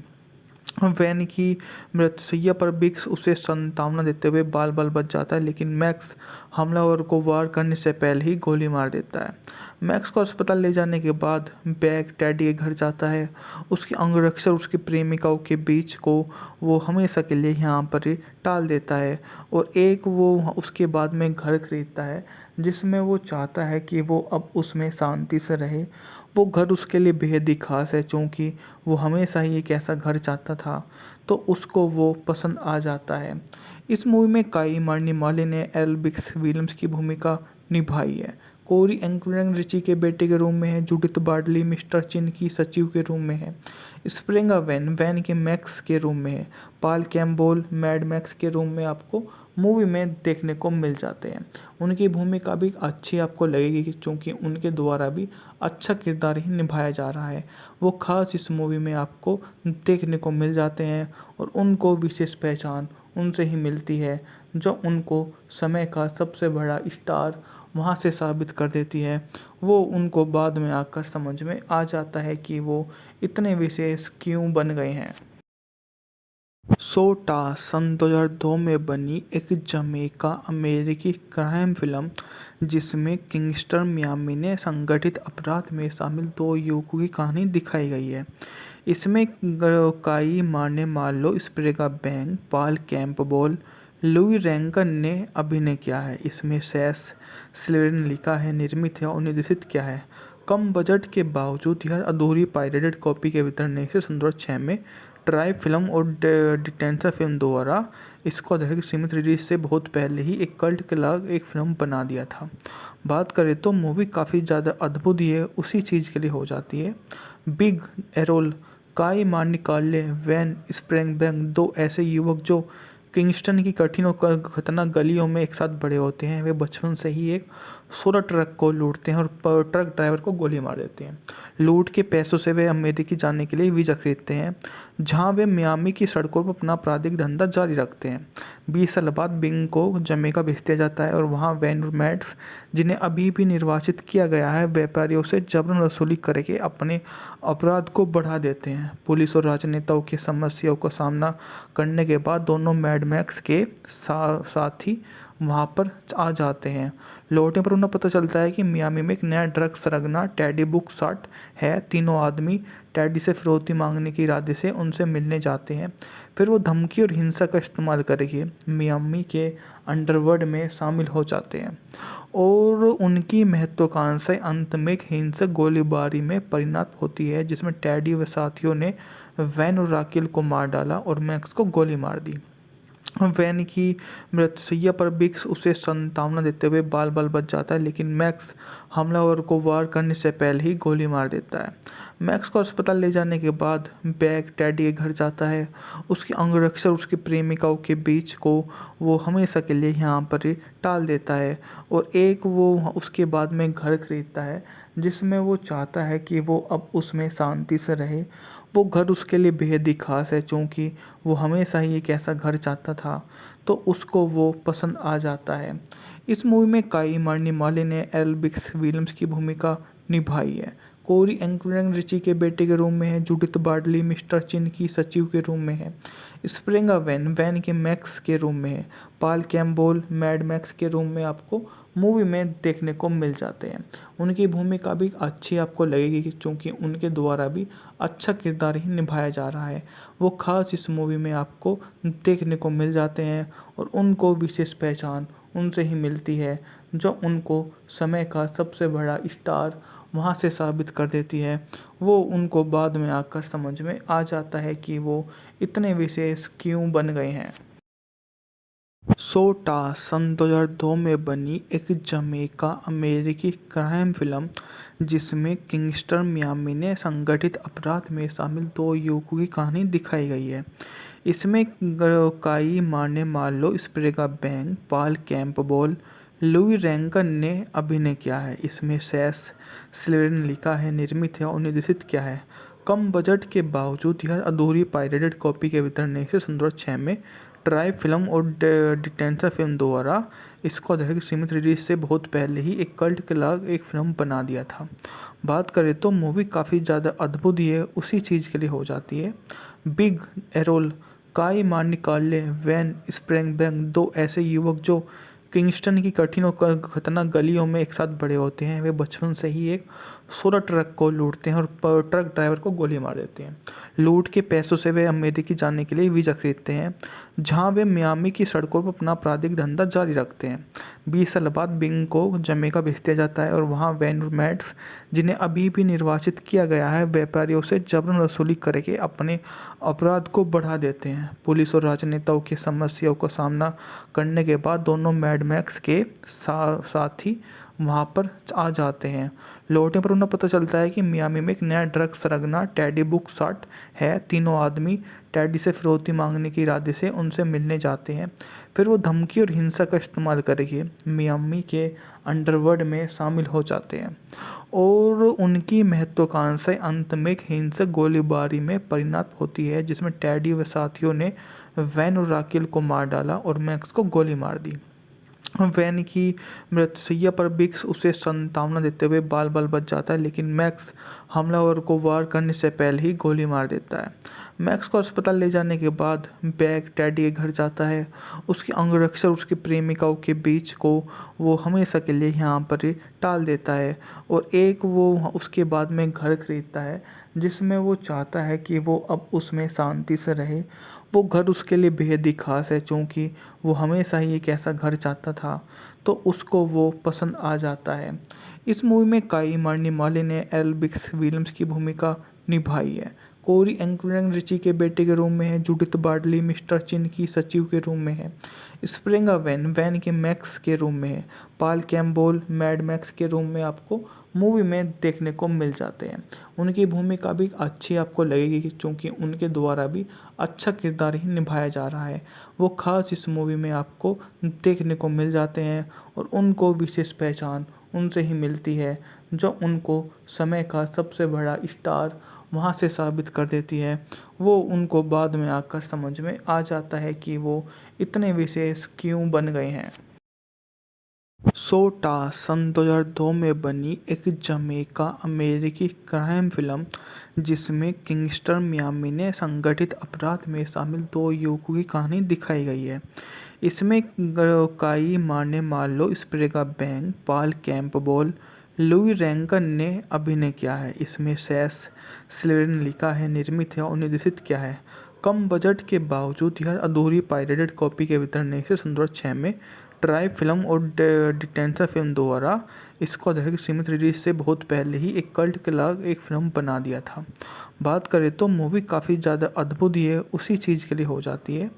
वैन की मृत्युशैया पर बिक्स उसे सांत्वना देते हुए बाल बाल बच जाता है, लेकिन मैक्स हमलावर को वार करने से पहले ही गोली मार देता है। मैक्स को अस्पताल ले जाने के बाद बैग टेडी के घर जाता है। उसकी अंगरक्षक उसकी प्रेमिकाओं के बीच को वो हमेशा के लिए यहाँ पर ही टाल देता है और एक वो उसके बाद में घर खरीदता है, जिसमें वो चाहता है कि वो अब उसमें शांति से रहे। वो घर उसके लिए बेहद ही खास है, क्योंकि वो हमेशा ही एक ऐसा घर चाहता था, तो उसको वो पसंद आ जाता है। इस मूवी में काई मार्नी माली ने एल्बिक्स विलियम्स की भूमिका निभाई है। कोरी एंकुरन रिची के बेटे के रूम में है। जूडिथ बार्डली मिस्टर चिन की सचिव के रूम में है। स्प्रिंगा वैन के मैक्स के रूम में है। पाल कैम्पबेल मैड मैक्स के रूम में आपको मूवी में देखने को मिल जाते हैं। उनकी भूमिका भी अच्छी आपको लगेगी, क्योंकि उनके द्वारा भी अच्छा किरदार ही निभाया जा रहा है। वो खास इस मूवी में आपको देखने को मिल जाते हैं और उनको विशेष पहचान उनसे ही मिलती है, जो उनको समय का सबसे बड़ा स्टार वहाँ से साबित कर देती है। वो उनको बाद में आकर समझ में आ जाता है कि वो इतने विशेष क्यों बन गए हैं। सोटा सन 2002 में बनी एक जमैका अमेरिकी क्राइम फिल्म, जिसमें किंगस्टर मियामी ने संगठित अपराध में शामिल दो युवकों की कहानी दिखाई गई है। इसमें काई माने मार्लो स्प्रे का bang, Paul Campbell, Louis Rankin ने अभिनय किया है। इसमें सेस स्लेडन लिखा है, निर्मित है और निर्देशित किया है। कम बजट के बावजूद यह अधूरी पायरेटेड कॉपी के वितरण ने इसे सन 2006 में ट्राई फिल्म और डिटेंशन फिल्म द्वारा इसको दर्शक सीमित रिलीज से बहुत पहले ही एक कल्ट के लाग एक फिल्म बना दिया था। बात करें तो मूवी काफ़ी ज़्यादा अद्भुत ही है, उसी चीज़ के लिए हो जाती है। बिग एरोल, काई मार्नी कार्ले, वैन स्प्रेंगबैंग, दो ऐसे युवक जो किंगस्टन की कठिन और खतरनाक गलियों में एक साथ बड़े होते हैं। वे बचपन से ही एक सोलर ट्रक को लूटते हैं और ट्रक ड्राइवर को गोली मार देते हैं। लूट के पैसों से वे अमेरिकी जाने के लिए वीज़ा खरीदते हैं, जहां वे मियामी की सड़कों पर अपना आपराधिक धंधा जारी रखते हैं। 20 साल बाद बिंग को जमैका भेज दिया जाता है और वहां वैन और मैट्स, जिन्हें अभी भी निर्वाचित किया गया है, व्यापारियों से जबरन वसूली करके अपने अपराध को बढ़ा देते हैं। पुलिस और राजनेताओं की समस्याओं का सामना करने के बाद दोनों मैड मैक्स के साथी वहाँ पर आ जाते हैं। लौटने पर उन्हें पता चलता है कि मियामी में एक नया ड्रग सरगना टेडी बुकसाट है। तीनों आदमी टेडी से फिरौती मांगने के इरादे से उनसे मिलने जाते हैं। फिर वो धमकी और हिंसा का इस्तेमाल करके मियामी के अंडरवर्ल्ड में शामिल हो जाते हैं और उनकी महत्वाकांक्षाएं अंत में एक हिंसक गोलीबारी में परिणत होती है, जिसमें टेडी व साथियों ने वैन और राकिल को मार डाला और मैक्स को गोली मार दी। वैन की मृत्युशैया पर बिक्स उसे सांत्वना देते हुए बाल बाल बच जाता है, लेकिन मैक्स हमलावर को वार करने से पहले ही गोली मार देता है। मैक्स को अस्पताल ले जाने के बाद बैग टेडी के घर जाता है। उसके अंगरक्षक और उसकी प्रेमिकाओं के बीच को वो हमेशा के लिए यहाँ पर ही टाल देता है और एक वो उसके बाद में घर खरीदता है, जिसमें वो चाहता है कि वो अब उसमें शांति से रहे। वो घर उसके लिए बेहद ही खास है, क्योंकि वो हमेशा ही एक ऐसा घर चाहता था, तो उसको वो पसंद आ जाता है। इस मूवी में काई मार्नी माले ने एल्बिक्स विलियम्स की भूमिका निभाई है। कोरी एंकरैंग रिची के बेटे के रूम में है। जूडिथ बार्डली मिस्टर चिन की सचिव के रूम में है। स्प्रेंगा वैन के मैक्स के रूम में है। पॉल कैम्पबेल मैड मैक्स के रूम में आपको मूवी में देखने को मिल जाते हैं। उनकी भूमिका भी अच्छी आपको लगेगी, क्योंकि उनके द्वारा भी अच्छा किरदार ही निभाया जा रहा है। वो खास इस मूवी में आपको देखने को मिल जाते हैं और उनको विशेष पहचान उनसे ही मिलती है, जो उनको समय का सबसे बड़ा स्टार वहाँ से साबित कर देती है। वो उनको बाद में आकर समझ में आ जाता है कि वो इतने विशेष क्यों बन गए हैं। सोटा सन 2002 में बनी एक जमैका अमेरिकी क्राइम फिल्म, जिसमें किंगस्टर मियामी ने संगठित अपराध में शामिल दो युवकों की कहानी दिखाई गई है। इसमें काई मार्ने मार्लो स्प्रे का bang, Paul Campbell, Louis Rankin ने अभिनय किया है। इसमें सेस स्लेडन लिखा है, निर्मित है और निर्देशित किया है। कम बजट के बावजूद यह अधूरी पायरेटेड कॉपी के वितरण ने इसे सन 2006 में ट्राई फिल्म और डिटेंशन फिल्म द्वारा इसको दर्शक सीमित रिलीज से बहुत पहले ही एक कल्ट के लाग एक फिल्म बना दिया था। बात करें तो मूवी काफ़ी ज़्यादा अद्भुत ही है, उसी चीज़ के लिए हो जाती है। बिग एरोल, काई मार्नी कार्ले, वैन स्प्रेंगबैंग, दो ऐसे युवक जो किंगस्टन की कठिन और खतरनाक गलियों में एक साथ बड़े होते हैं। वे बचपन से ही एक सोलर ट्रक को लूटते हैं और ट्रक ड्राइवर को गोली मार देते हैं। लूट के पैसों से वे अमेरिकी जाने के लिए वीज़ा खरीदते हैं, जहां वे मियामी की सड़कों पर अपना आपराधिक धंधा जारी रखते हैं। 20 साल बाद बिंग को जमैका भेज दिया जाता है और वहां वैन और मैट्स, जिन्हें अभी भी निर्वाचित किया गया है, व्यापारियों से जबरन वसूली करके अपने अपराध को बढ़ा देते हैं। पुलिस और राजनेताओं की समस्याओं का सामना करने के बाद दोनों मैड मैक्स के साथी वहाँ पर आ जाते हैं। लौटने पर उन्हें पता चलता है कि मियामी में एक नया ड्रग सरगना टेडी बुकसाट है। तीनों आदमी टेडी से फिरौती मांगने के इरादे से उनसे मिलने जाते हैं। फिर वो धमकी और हिंसा का इस्तेमाल करके मियामी के अंडरवर्ल्ड में शामिल हो जाते हैं और उनकी महत्वाकांक्षाएं अंत में एक हिंसक गोलीबारी में परिणत होती है, जिसमें टेडी व साथियों ने वैन और राकिल को मार डाला और मैक्स को गोली मार दी। वैन की मृत्युशैया पर बिक्स उसे सांत्वना देते हुए बाल बाल बच जाता है, लेकिन मैक्स हमलावर को वार करने से पहले ही गोली मार देता है। मैक्स को अस्पताल ले जाने के बाद बैग टेडी के घर जाता है। उसके अंगरक्षक उसकी प्रेमिकाओं के बीच को वो हमेशा के लिए यहाँ पर ही टाल देता है और एक वो उसके बाद में घर खरीदता है जिसमें वो चाहता है कि वो अब उसमें शांति से रहे। वो घर उसके लिए बेहद ही खास है क्योंकि वो हमेशा ही एक ऐसा घर चाहता था, तो उसको वो पसंद आ जाता है। इस मूवी में काई मार्नी माली ने एल बिक्स विलियम्स की भूमिका निभाई है। कोरी एंकरैंग रिची के बेटे के रूम में है। जूडिथ बार्डली मिस्टर चिन की सचिव के रूम में है। स्प्रिंगा वैन वैन के मैक्स के रूम में है। पाल कैम्पबेल मैड मैक्स के रूम में आपको मूवी में देखने को मिल जाते हैं। उनकी भूमिका भी अच्छी आपको लगेगी क्योंकि उनके द्वारा भी अच्छा किरदार ही निभाया जा रहा है। वो खास इस मूवी में आपको देखने को मिल जाते हैं और उनको विशेष पहचान उनसे ही मिलती है जो उनको समय का सबसे बड़ा स्टार वहाँ से साबित कर देती है। वो उनको बाद में आकर समझ में आ जाता है कि वो इतने विशेष क्यों बन गए हैं। सोटा सन 2002 में बनी एक जमैका अमेरिकी क्राइम फिल्म जिसमें किंगस्टर मियामी ने संगठित अपराध में शामिल दो युवकों की कहानी दिखाई गई है। इसमें Kai Marne Marlowe स्प्रेगा Bang Paul Campbell Louis Rankin ने अभिनय किया है। इसमें सैस स्लेडन लिखा है, निर्मित है और निर्देशित किया है। कम बजट के बावजूद यह अधूरी पायरेटेड कॉपी के वितरण से 2006 में ट्राई फिल्म और डिटेंशन फिल्म द्वारा इसको दर्शक सीमित रिलीज से बहुत पहले ही एक कल्ट के लाग एक फिल्म बना दिया था। बात करें तो मूवी काफ़ी ज़्यादा अद्भुत ही है, उसी चीज़ के लिए हो जाती है।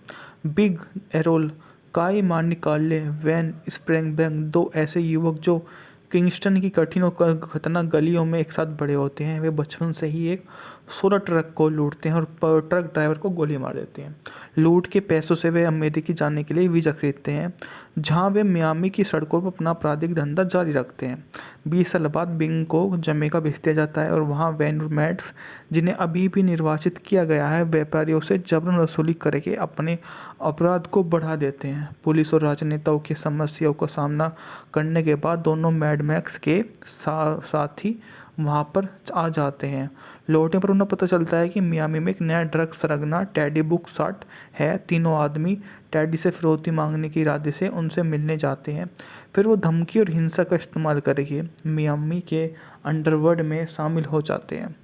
बिग एरोल काई मार्नी कार्ले वैन स्प्रेंगबैंग दो ऐसे युवक जो किंगस्टन की कठिन और खतरनाक गलियों में एक साथ बड़े होते हैं। वे बचपन से ही एक सोलर ट्रक को लूटते हैं और ट्रक ड्राइवर को गोली मार देते हैं। लूट के पैसों से वे अमेरिकी जाने के लिए वीज़ा खरीदते हैं जहां वे मियामी की सड़कों पर अपना आपराधिक धंधा जारी रखते हैं। 20 साल बाद बिंग को जमैका भेज दिया जाता है और वहां वैन मैड्स जिन्हें अभी भी निर्वाचित किया गया है व्यापारियों से जबरन वसूली करके अपने अपराध को बढ़ा देते हैं। पुलिस और राजनेताओं की समस्याओं का सामना करने के बाद दोनों मैड मैक्स के साथी वहाँ पर आ जाते हैं। लौटने पर उन्हें पता चलता है कि मियामी में एक नया ड्रग सरगना टेडी बुक शॉट है। तीनों आदमी टेडी से फिरौती मांगने के इरादे से उनसे मिलने जाते हैं। फिर वो धमकी और हिंसा का इस्तेमाल करके मियामी के अंडरवर्ल्ड में शामिल हो जाते हैं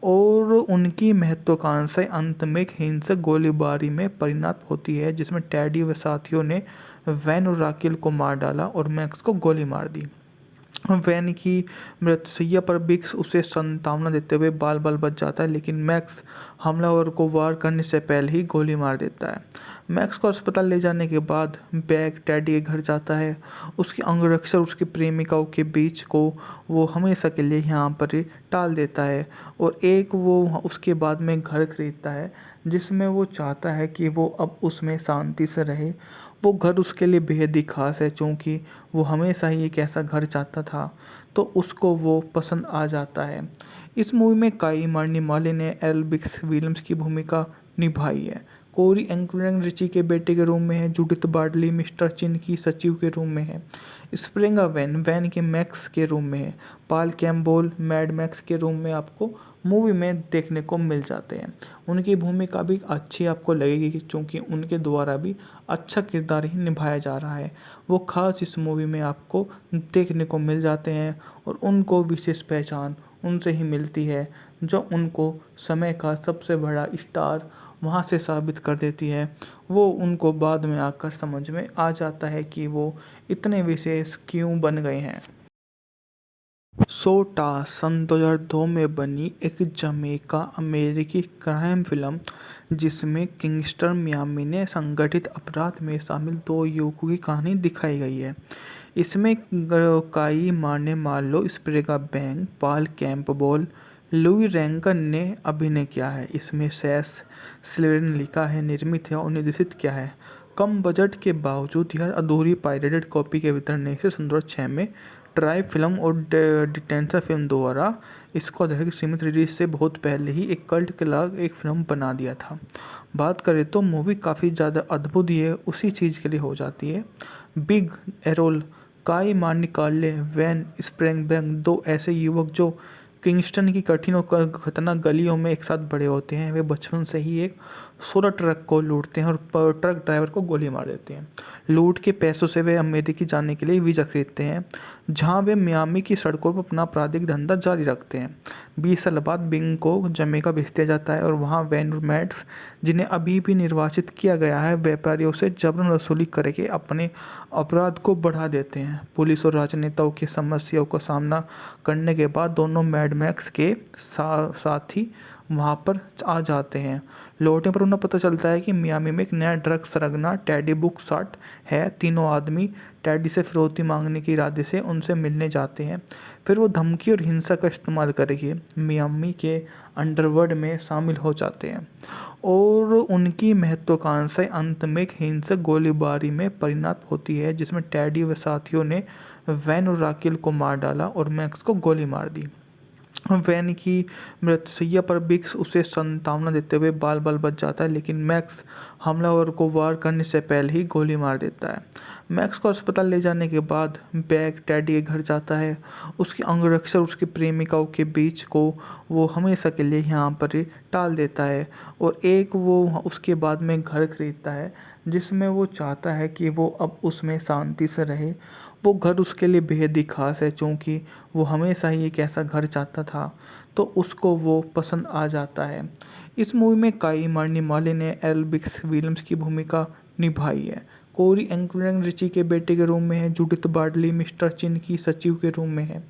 और उनकी महत्वाकांक्षाएं अंत में एक हिंसक गोलीबारी में परिणत होती है जिसमें टेडी व साथियों ने वैन और राकेल को मार डाला और मैक्स को गोली मार दी। वैन की मृत्युशैया पर बिक्स उसे सांत्वना देते हुए बाल बाल बच जाता है, लेकिन मैक्स हमलावर को वार करने से पहले ही गोली मार देता है। मैक्स को अस्पताल ले जाने के बाद बैग टेडी के घर जाता है। उसके अंगरक्षक उसकी प्रेमिकाओं के बीच को वो हमेशा के लिए यहाँ पर ही टाल देता है और एक वो उसके बाद में घर खरीदता है जिसमें वो चाहता है कि वो अब उसमें शांति से रहे। वो घर उसके लिए बेहद ही खास है क्योंकि वो हमेशा ही एक ऐसा घर चाहता था, तो उसको वो पसंद आ जाता है। इस मूवी में काई मार्नी माली ने एल बिक्स विलियम्स की भूमिका निभाई है। कोरी एंकरैंग रिची के बेटे के रूम में है। जूडिथ बार्डली मिस्टर चिन की सचिव के रूम में है। स्प्रिंगा वैन वैन के मैक्स के रूम में है। पाल कैम्पबेल मैड मैक्स के रूम में आपको मूवी में देखने को मिल जाते हैं। उनकी भूमिका भी अच्छी आपको लगेगी क्योंकि उनके द्वारा भी अच्छा किरदार ही निभाया जा रहा है। वो खास इस मूवी में आपको देखने को मिल जाते हैं और उनको विशेष पहचान उनसे ही मिलती है जो उनको समय का सबसे बड़ा स्टार वहाँ से साबित कर देती है। वो उनको बाद में आकर समझ में आ जाता है कि वो इतने विशेष क्यों बन गए हैं। सोटा सन 2002 में बनी एक जमैका अमेरिकी क्राइम फिल्म जिसमें किंगस्टर मियामी ने संगठित अपराध में शामिल दो युवकों की कहानी दिखाई गई है। इसमें Kai Marne Marlowe स्प्रेगा Bang Paul Campbell Louis Rankin ने अभिनय किया है। इसमें सैस स्लेडन लिखा है, निर्मित है और निर्देशित किया है। कम बजट के बावजूद यह अधूरी पायरेटेड कॉपी के वितरण से 2006 में ट्राई फिल्म और डिटेंशन फिल्म द्वारा इसको दर्शक सीमित रिलीज से बहुत पहले ही एक कल्ट के लाग एक फिल्म बना दिया था। बात करें तो मूवी काफ़ी ज़्यादा अद्भुत ही है, उसी चीज़ के लिए हो जाती है। बिग एरोल, काई मार्निकाले, वैन स्प्रेंगबैंग, दो ऐसे युवक जो किंगस्टन की कठिन और खतरनाक गलियों में एक साथ बड़े होते हैं। वे बचपन से ही एक सोलर ट्रक को लूटते हैं और ट्रक ड्राइवर को गोली मार देते हैं। लूट के पैसों से वे अमेरिकी जाने के लिए वीज़ा खरीदते हैं, जहां वे मियामी की सड़कों पर अपना आपराधिक धंधा जारी रखते हैं। 20 साल बाद बिंग को जमैका भेज दिया जाता है और वहां वैन और मैट्स, जिन्हें अभी भी निर्वासित किया गया है, व्यापारियों से जबरन वसूली करके अपने अपराध को बढ़ा देते हैं। पुलिस और राजनेताओं की समस्याओं का सामना करने के बाद दोनों मैड मैक्स के साथी वहाँ पर आ जाते हैं। लौटने पर उन्हें पता चलता है कि मियामी में एक नया ड्रग सरगना टेडी बुकसाट है। तीनों आदमी टेडी से फिरौती मांगने के इरादे से उनसे मिलने जाते हैं। फिर वो धमकी और हिंसा का इस्तेमाल करके मियामी के अंडरवर्ल्ड में शामिल हो जाते हैं और उनकी महत्वाकांक्षाएं अंत में एक हिंसक गोलीबारी में परिणत होती है, जिसमें टेडी व साथियों ने वैन और राकेल को मार डाला और मैक्स को गोली मार दी। वैन की मृत्युशैया पर बिक्स उसे सांत्वना देते हुए बाल बाल बच जाता है, लेकिन मैक्स हमलावर को वार करने से पहले ही गोली मार देता है। मैक्स को अस्पताल ले जाने के बाद बैग टेडी के घर जाता है। उसकी अंगरक्षक उसकी प्रेमिकाओं के बीच को वो हमेशा के लिए यहाँ पर ही टाल देता है और एक वो उसके बाद में घर खरीदता है, जिसमें वो चाहता है कि वो अब उसमें शांति से रहे। वो घर उसके लिए बेहद ही खास है, क्योंकि वो हमेशा ही एक ऐसा घर चाहता था, तो उसको वो पसंद आ जाता है। इस मूवी में काई मार्निमाले ने एल्बिक्स विलियम्स की भूमिका निभाई है। कोरी एंकरैंग रिची के बेटे के रूम में है। जूडिथ बार्डली मिस्टर चिन की सचिव के रूम में है।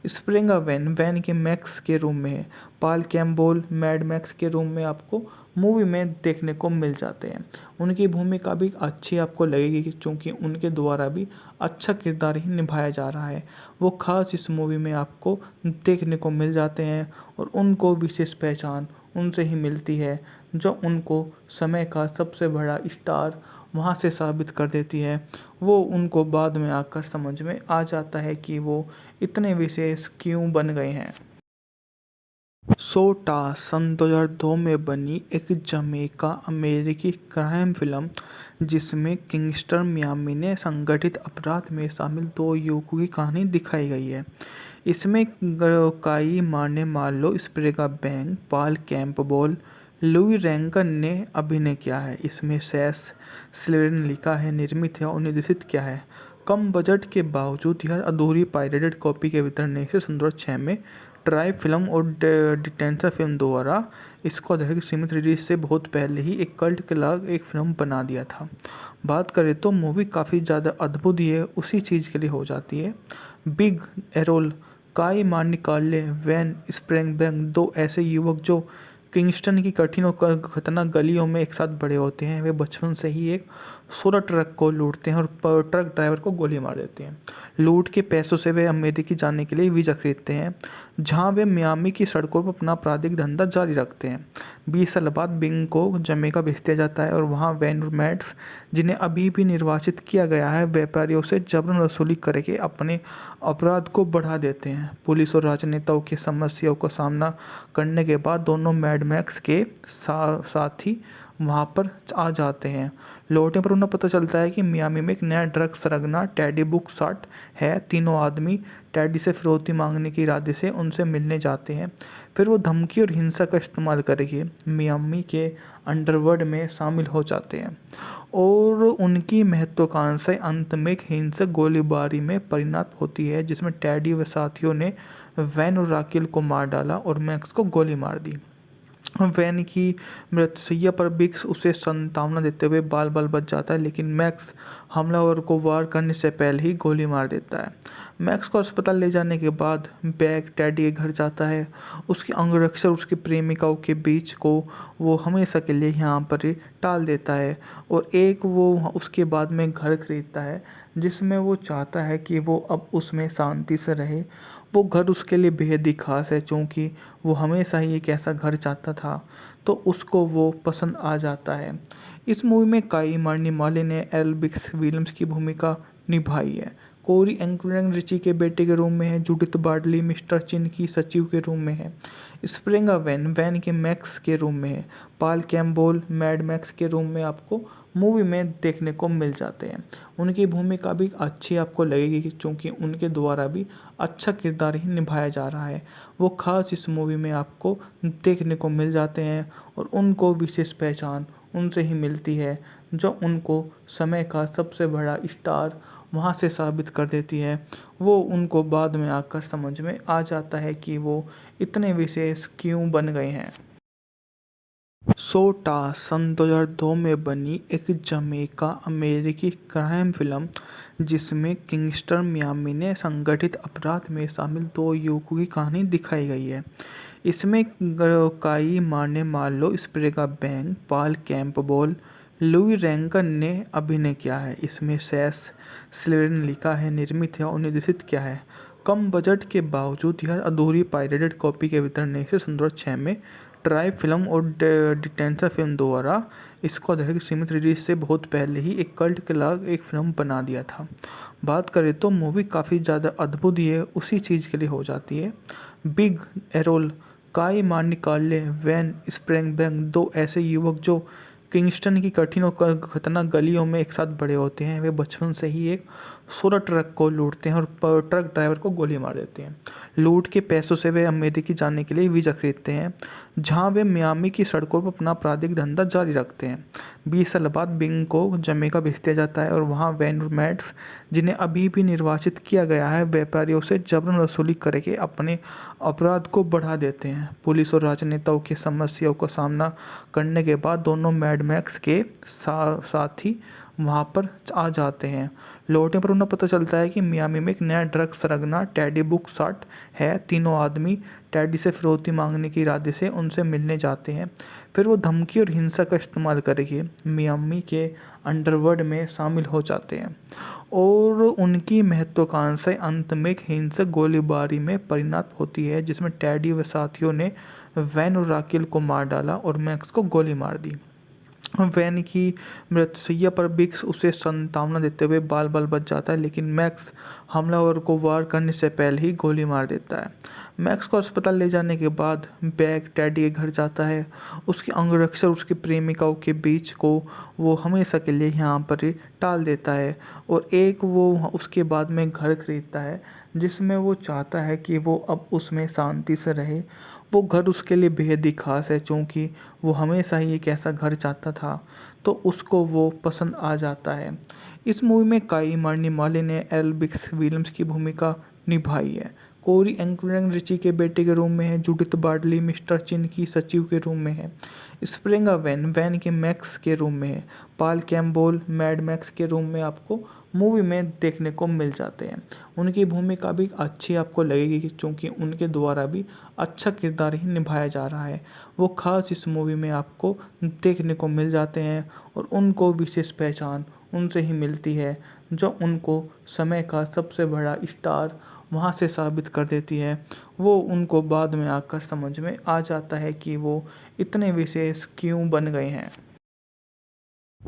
स्प्रिंगा वैन वैन के मैक्स के रूम में है। पाल कैम्पबेल मैड मैक्स के रूम में आपको मूवी में देखने को मिल जाते हैं। उनकी भूमिका भी अच्छी आपको लगेगी, क्योंकि उनके द्वारा भी अच्छा किरदार ही निभाया जा रहा है। वो खास इस मूवी में आपको देखने को मिल जाते हैं और उनको विशेष पहचान उनसे ही मिलती है, जो उनको समय का सबसे बड़ा स्टार वहाँ से साबित कर देती है। वो उनको बाद में आकर समझ में आ जाता है कि वो इतने विशेष क्यों बन गए हैं। सोटा सन 2002 में बनी एक जमैका अमेरिकी क्राइम फिल्म, जिसमें किंगस्टर मियामी ने संगठित अपराध में शामिल दो युवकों की कहानी दिखाई गई है। इसमें काई मार्निमालो, स्प्रेगा बैंग, पाल कैम्पबेल, लुई रैंकन ने अभिनय किया है। इसमें सेस स्लेडन लिखा है, निर्मित है और निर्देशित किया है। कम बजट के बावजूद यह अधूरी पायरेटेड कॉपी के वितरण ने इसे 2006 में ट्राई फिल्म और डिटेंशन फिल्म द्वारा इसको अधिक सीमित रिलीज से बहुत पहले ही एक कल्ट के लाग एक फिल्म बना दिया था। बात करें तो मूवी काफ़ी ज़्यादा अद्भुत ही है, उसी चीज़ के लिए हो जाती है। बिग एरोल, काई मार्निकाले, वैन स्प्रेंगबैंग, दो ऐसे युवक जो किंगस्टन की कठिन और खतरनाक गलियों में एक साथ बड़े होते हैं। वे बचपन से ही एक सोलर ट्रक को लूटते हैं और ट्रक ड्राइवर को गोली मार देते हैं। लूट के पैसों से वे अमेरिकी जाने के लिए वीज़ा खरीदते हैं, जहां वे मियामी की सड़कों पर अपना आपराधिक धंधा जारी रखते हैं। 20 साल बाद बिंग को जमैका भेज दिया जाता है और वहां वैन और मैट्स, जिन्हें अभी भी निर्वासित किया गया है, व्यापारियों से जबरन वसूली करके अपने अपराध को बढ़ा देते हैं। पुलिस और राजनेताओं की समस्याओं का सामना करने के बाद दोनों मैड मैक्स के साथी वहाँ पर आ जाते हैं। लौटने पर उन्हें पता चलता है कि मियामी में एक नया ड्रग सरगना टेडी बुकसाट है। तीनों आदमी टेडी से फिरौती मांगने के इरादे से उनसे मिलने जाते हैं। फिर वो धमकी और हिंसा का इस्तेमाल करके मियामी के अंडरवर्ल्ड में शामिल हो जाते हैं और उनकी महत्वाकांक्षाएं अंत में एक हिंसक गोलीबारी में परिणत होती है, जिसमें टेडी व साथियों ने वैन और राकेल को मार डाला और मैक्स को गोली मार दी। वैन की मृत्युशैया पर बिक्स उसे सांत्वना देते हुए बाल बाल बच जाता है, लेकिन मैक्स हमलावर को वार करने से पहले ही गोली मार देता है। मैक्स को अस्पताल ले जाने के बाद बैग टेडी के घर जाता है। उसकी अंगरक्षक उसकी प्रेमिकाओं के बीच को वो हमेशा के लिए यहाँ पर ही टाल देता है और एक वो उसके बाद में घर खरीदता है, जिसमें वो चाहता है कि वो अब उसमें शांति से रहे। वो घर उसके लिए बेहद ही खास है, क्योंकि वो हमेशा ही एक ऐसा घर चाहता था, तो उसको वो पसंद आ जाता है। इस मूवी में काई मार्निमाले ने एल्बिक्स विलियम्स की भूमिका निभाई है। कोरी एंकरैंग रिची के बेटे के रूम में है। जूडिथ बार्डली मिस्टर चिन की सचिव के रूम में है। स्प्रिंगा वैन वैन के मैक्स के रूम में है। पाल कैम्पबेल मैड मैक्स के रूम में आपको मूवी में देखने को मिल जाते हैं। उनकी भूमिका भी अच्छी आपको लगेगी क्योंकि उनके द्वारा भी अच्छा किरदार ही निभाया जा रहा है। वो ख़ास इस मूवी में आपको देखने को मिल जाते हैं और उनको विशेष पहचान उनसे ही मिलती है, जो उनको समय का सबसे बड़ा स्टार वहाँ से साबित कर देती है। वो उनको बाद में आकर समझ में आ जाता है कि वो इतने विशेष क्यों बन गए हैं। सोटा सन 2002 में बनी एक जमैका अमेरिकी क्राइम फिल्म जिसमें किंगस्टर मियामी ने संगठित अपराध में शामिल दो युवकों की कहानी दिखाई गई है। इसमें Kai Marne Marlowe स्प्रेगा Bang Paul Campbell Louis Rankin ने अभिनय किया है। इसमें सैस स्लेडन ने लिखा है, निर्मित है और निर्देशित किया है। कम बजट के बावजूद यह अधूरी पायरेटेड कॉपी के वितरण ने इसे 2006 में ट्राई फिल्म और डिटेंशन फिल्म द्वारा इसको अधिक सीमित रिलीज से बहुत पहले ही एक कल्ट के लाग एक फिल्म बना दिया था। बात करें तो मूवी काफ़ी ज़्यादा अद्भुत ही है, उसी चीज़ के लिए हो जाती है। बिग एरोल काई मार्नी कार्ले वैन स्प्रेंगबैंग दो ऐसे युवक जो किंगस्टन की कठिन और खतरनाक गलियों में एक साथ बड़े होते हैं। वे बचपन से ही एक सोलर ट्रक को लूटते हैं और ट्रक ड्राइवर को गोली मार देते हैं। लूट के पैसों से वे अमेरिकी जाने के लिए वीज़ा खरीदते हैं, जहां वे मियामी की सड़कों पर अपना आपराधिक धंधा जारी रखते हैं। 20 साल बाद बिंग को जमैका भेज दिया जाता है और वहां वैन मैट्स, जिन्हें अभी भी निर्वाचित किया गया है, व्यापारियों से जबरन वसूली करके अपने अपराध को बढ़ा देते हैं। पुलिस और राजनेताओं की समस्याओं का सामना करने के बाद दोनों मैड मैक्स के साथी वहाँ पर आ जाते हैं। लौटने पर उन्हें पता चलता है कि मियामी में एक नया ड्रग सरगना टेडी बुकसाट है। तीनों आदमी टेडी से फिरौती मांगने के इरादे से उनसे मिलने जाते हैं। फिर वो धमकी और हिंसा का इस्तेमाल करके मियामी के अंडरवर्ल्ड में शामिल हो जाते हैं और उनकी महत्वाकांक्षाएं अंत में एक हिंसक गोलीबारी में परिणत होती है, जिसमें टेडी व साथियों ने वैन और राकेल को मार डाला और मैक्स को गोली मार दी। वैन की मृत्युशैया पर बिक्स उसे सांत्वना देते हुए बाल बाल बच जाता है, लेकिन मैक्स हमलावर को वार करने से पहले ही गोली मार देता है। मैक्स को अस्पताल ले जाने के बाद बैग टेडी के घर जाता है। उसके अंगरक्षक उसकी प्रेमिकाओं के बीच को वो हमेशा के लिए यहाँ पर ही टाल देता है और एक वो उसके बाद में घर खरीदता है, जिसमें वो चाहता है कि वो अब उसमें शांति से रहे। वो घर उसके लिए बेहद ही खास है, क्योंकि वो हमेशा ही एक ऐसा घर चाहता था, तो उसको वो पसंद आ जाता है। इस मूवी में काई मार्नी माली ने एल्बिक्स विलियम्स की भूमिका निभाई है। कोरी एंकरैंग रिची के बेटे के रूम में है। जूडिथ बार्डली मिस्टर चिन की सचिव के रूम में है। स्प्रिंगा वैन वैन के मैक्स के रूम में है। पॉल कैम्पबेल मैड मैक्स के रूम में आपको मूवी में देखने को मिल जाते हैं। उनकी भूमिका भी अच्छी आपको लगेगी क्योंकि उनके द्वारा भी अच्छा किरदार ही निभाया जा रहा है। वो ख़ास इस मूवी में आपको देखने को मिल जाते हैं और उनको विशेष पहचान उनसे ही मिलती है, जो उनको समय का सबसे बड़ा स्टार वहाँ से साबित कर देती है। वो उनको बाद में आकर समझ में आ जाता है कि वो इतने विशेष क्यों बन गए हैं।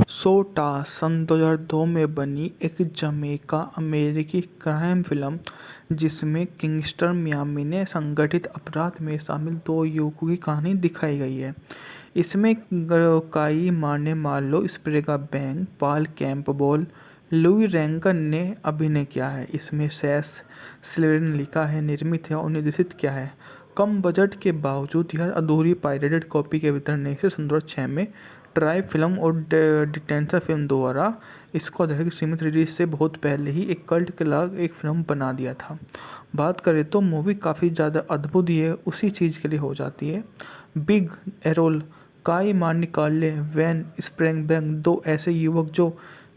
सोटा सन 2002 में बनी एक जमैका अमेरिकी क्राइम फिल्म जिसमें किंगस्टर मियामी ने संगठित अपराध में शामिल दो युवकों की कहानी दिखाई गई है। इसमें Kai Marne Marlowe स्प्रेगा Bang Paul Campbell Louis Rankin ने अभिनय किया है। इसमें सैस स्लेडन ने लिखा है, निर्मित है और निर्देशित किया है। कम बजट के बावजूद यह अधूरी पायरेटेड कॉपी के वितरण ने इसे 2006 में ट्राई फिल्म और डिटेंशन फिल्म द्वारा इसको अधिक सीमित रिलीज से बहुत पहले ही एक कल्ट के लाग एक फिल्म बना दिया था। बात करें तो मूवी काफ़ी ज़्यादा अद्भुत ही है, उसी चीज़ के लिए हो जाती है। बिग एरोल काई मार्नी कार्ले वैन स्प्रेंगबैंग दो ऐसे युवक जो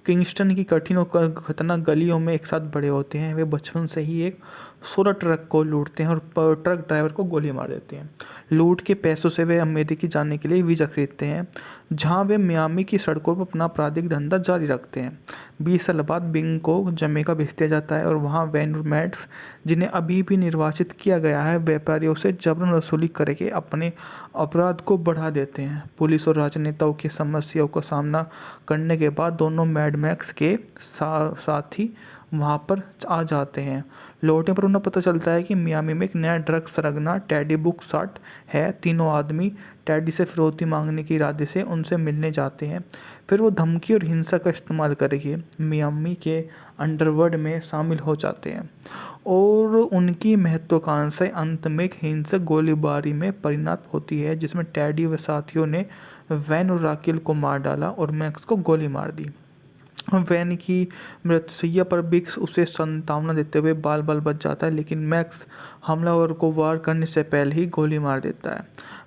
किंगस्टन की कठिन और खतरनाक गलियों में एक साथ बड़े होते हैं। वे बचपन से ही एक सोलर ट्रक को लूटते हैं और ट्रक ड्राइवर को गोली मार देते हैं। लूट के पैसों से वे अमेरिकी जाने के लिए वीज़ा खरीदते हैं, जहां वे मियामी की सड़कों पर अपना आपराधिक धंधा जारी रखते हैं। 20 साल बाद बिंग को जमैका भेज दिया जाता है और वहां वैन मैट्स, जिन्हें अभी भी निर्वाचित किया गया है, व्यापारियों से जबरन वसूली करके अपने अपराध को बढ़ा देते हैं। पुलिस और राजनेताओं की समस्याओं का सामना करने के बाद दोनों मैड मैक्स के साथी वहाँ पर आ जाते हैं। लौटने पर उन्हें पता चलता है कि मियामी में एक नया ड्रग सरगना टेडी बुकसाट है। तीनों आदमी टेडी से फिरौती मांगने के इरादे से उनसे मिलने जाते हैं। फिर वो धमकी और हिंसा का इस्तेमाल करके मियामी के अंडरवर्ल्ड में शामिल हो जाते हैं और उनकी महत्वाकांक्षाएं अंत में एक हिंसक गोलीबारी में परिणत होती है, जिसमें टेडी व साथियों ने वैन और राकेल को मार डाला और मैक्स को गोली मार दी। वैन की मृत्युशैया पर बिक्स उसे सांत्वना देते हुए बाल बाल बच जाता है, लेकिन मैक्स हमलावर को वार करने से पहले ही गोली मार देता है।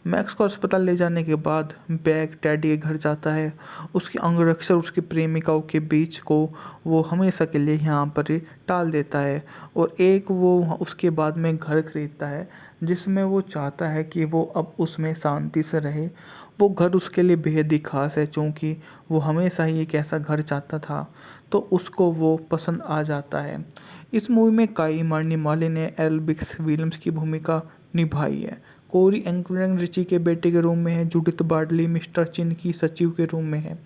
मैक्स को अस्पताल ले जाने के बाद बैग टेडी के घर जाता है। उसके अंगरक्षक उसकी प्रेमिकाओं के बीच को वो हमेशा के लिए यहाँ पर ही टाल देता है और एक वो उसके बाद में घर खरीदता है, जिसमें वो चाहता है कि वो अब उसमें शांति से रहे। वो घर उसके लिए बेहद ही खास है, क्योंकि वो हमेशा ही एक ऐसा घर चाहता था, तो उसको वो पसंद आ जाता है। इस मूवी में काई मार्नी माली ने एल बिक्स विलियम्स की भूमिका निभाई है। कोरी एंकरैंग रिची के बेटे के रूम में है। जूडिथ बार्टली मिस्टर चिन की सचिव के रूम में है।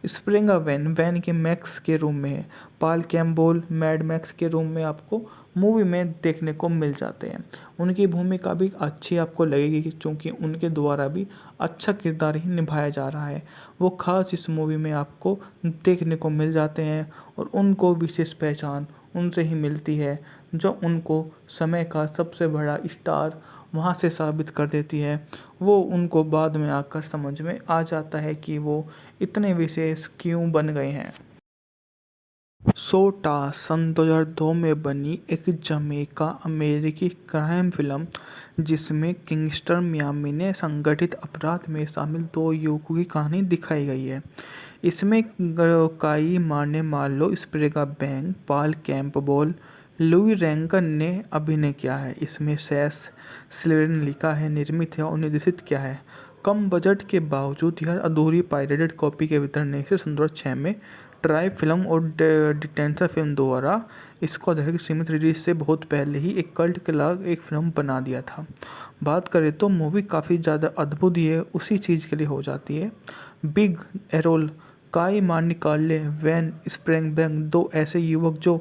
स्प्रिंगा वैन के मैक्स के रूम में है। पाल कैम्पबेल मैड मैक्स के रूम में आपको मूवी में देखने को मिल जाते हैं। उनकी भूमिका भी अच्छी आपको लगेगी, क्योंकि उनके द्वारा भी अच्छा किरदार ही निभाया जा रहा है। वो खास इस मूवी में आपको देखने को मिल जाते हैं और उनको विशेष पहचान उनसे ही मिलती है, जो उनको समय का सबसे बड़ा स्टार वहाँ से साबित कर देती है। वो उनको बाद में आकर समझ में आ जाता है कि वो इतने विशेष क्यों बन गए हैं। सोटा सन 2002 में बनी एक जमैका अमेरिकी क्राइम फिल्म, जिसमें किंगस्टर मियामी ने संगठित अपराध में शामिल दो युवकों की कहानी दिखाई गई है। इसमें काई मार्ने मार्लो स्प्रेगा बैंग, पाल कैम्पबेल, लुई रैंकन ने अभिनय किया है। इसमें सेस स्लेडन लिखा है, निर्मित है और निर्देशित किया है। कम बजट के बावजूद यह अधूरी पायरेटेड कॉपी के वितरण से सन 2006 में ट्राई फिल्म और डिटेंशन फिल्म द्वारा इसको अधिक सीमित रिलीज से बहुत पहले ही एक कल्ट के लाग एक फिल्म बना दिया था। बात करें तो मूवी काफ़ी ज़्यादा अद्भुत ही है, उसी चीज़ के लिए हो जाती है। बिग एरोल, काई मार्नी कार्ले, वैन स्प्रेंगबैंग, दो ऐसे युवक जो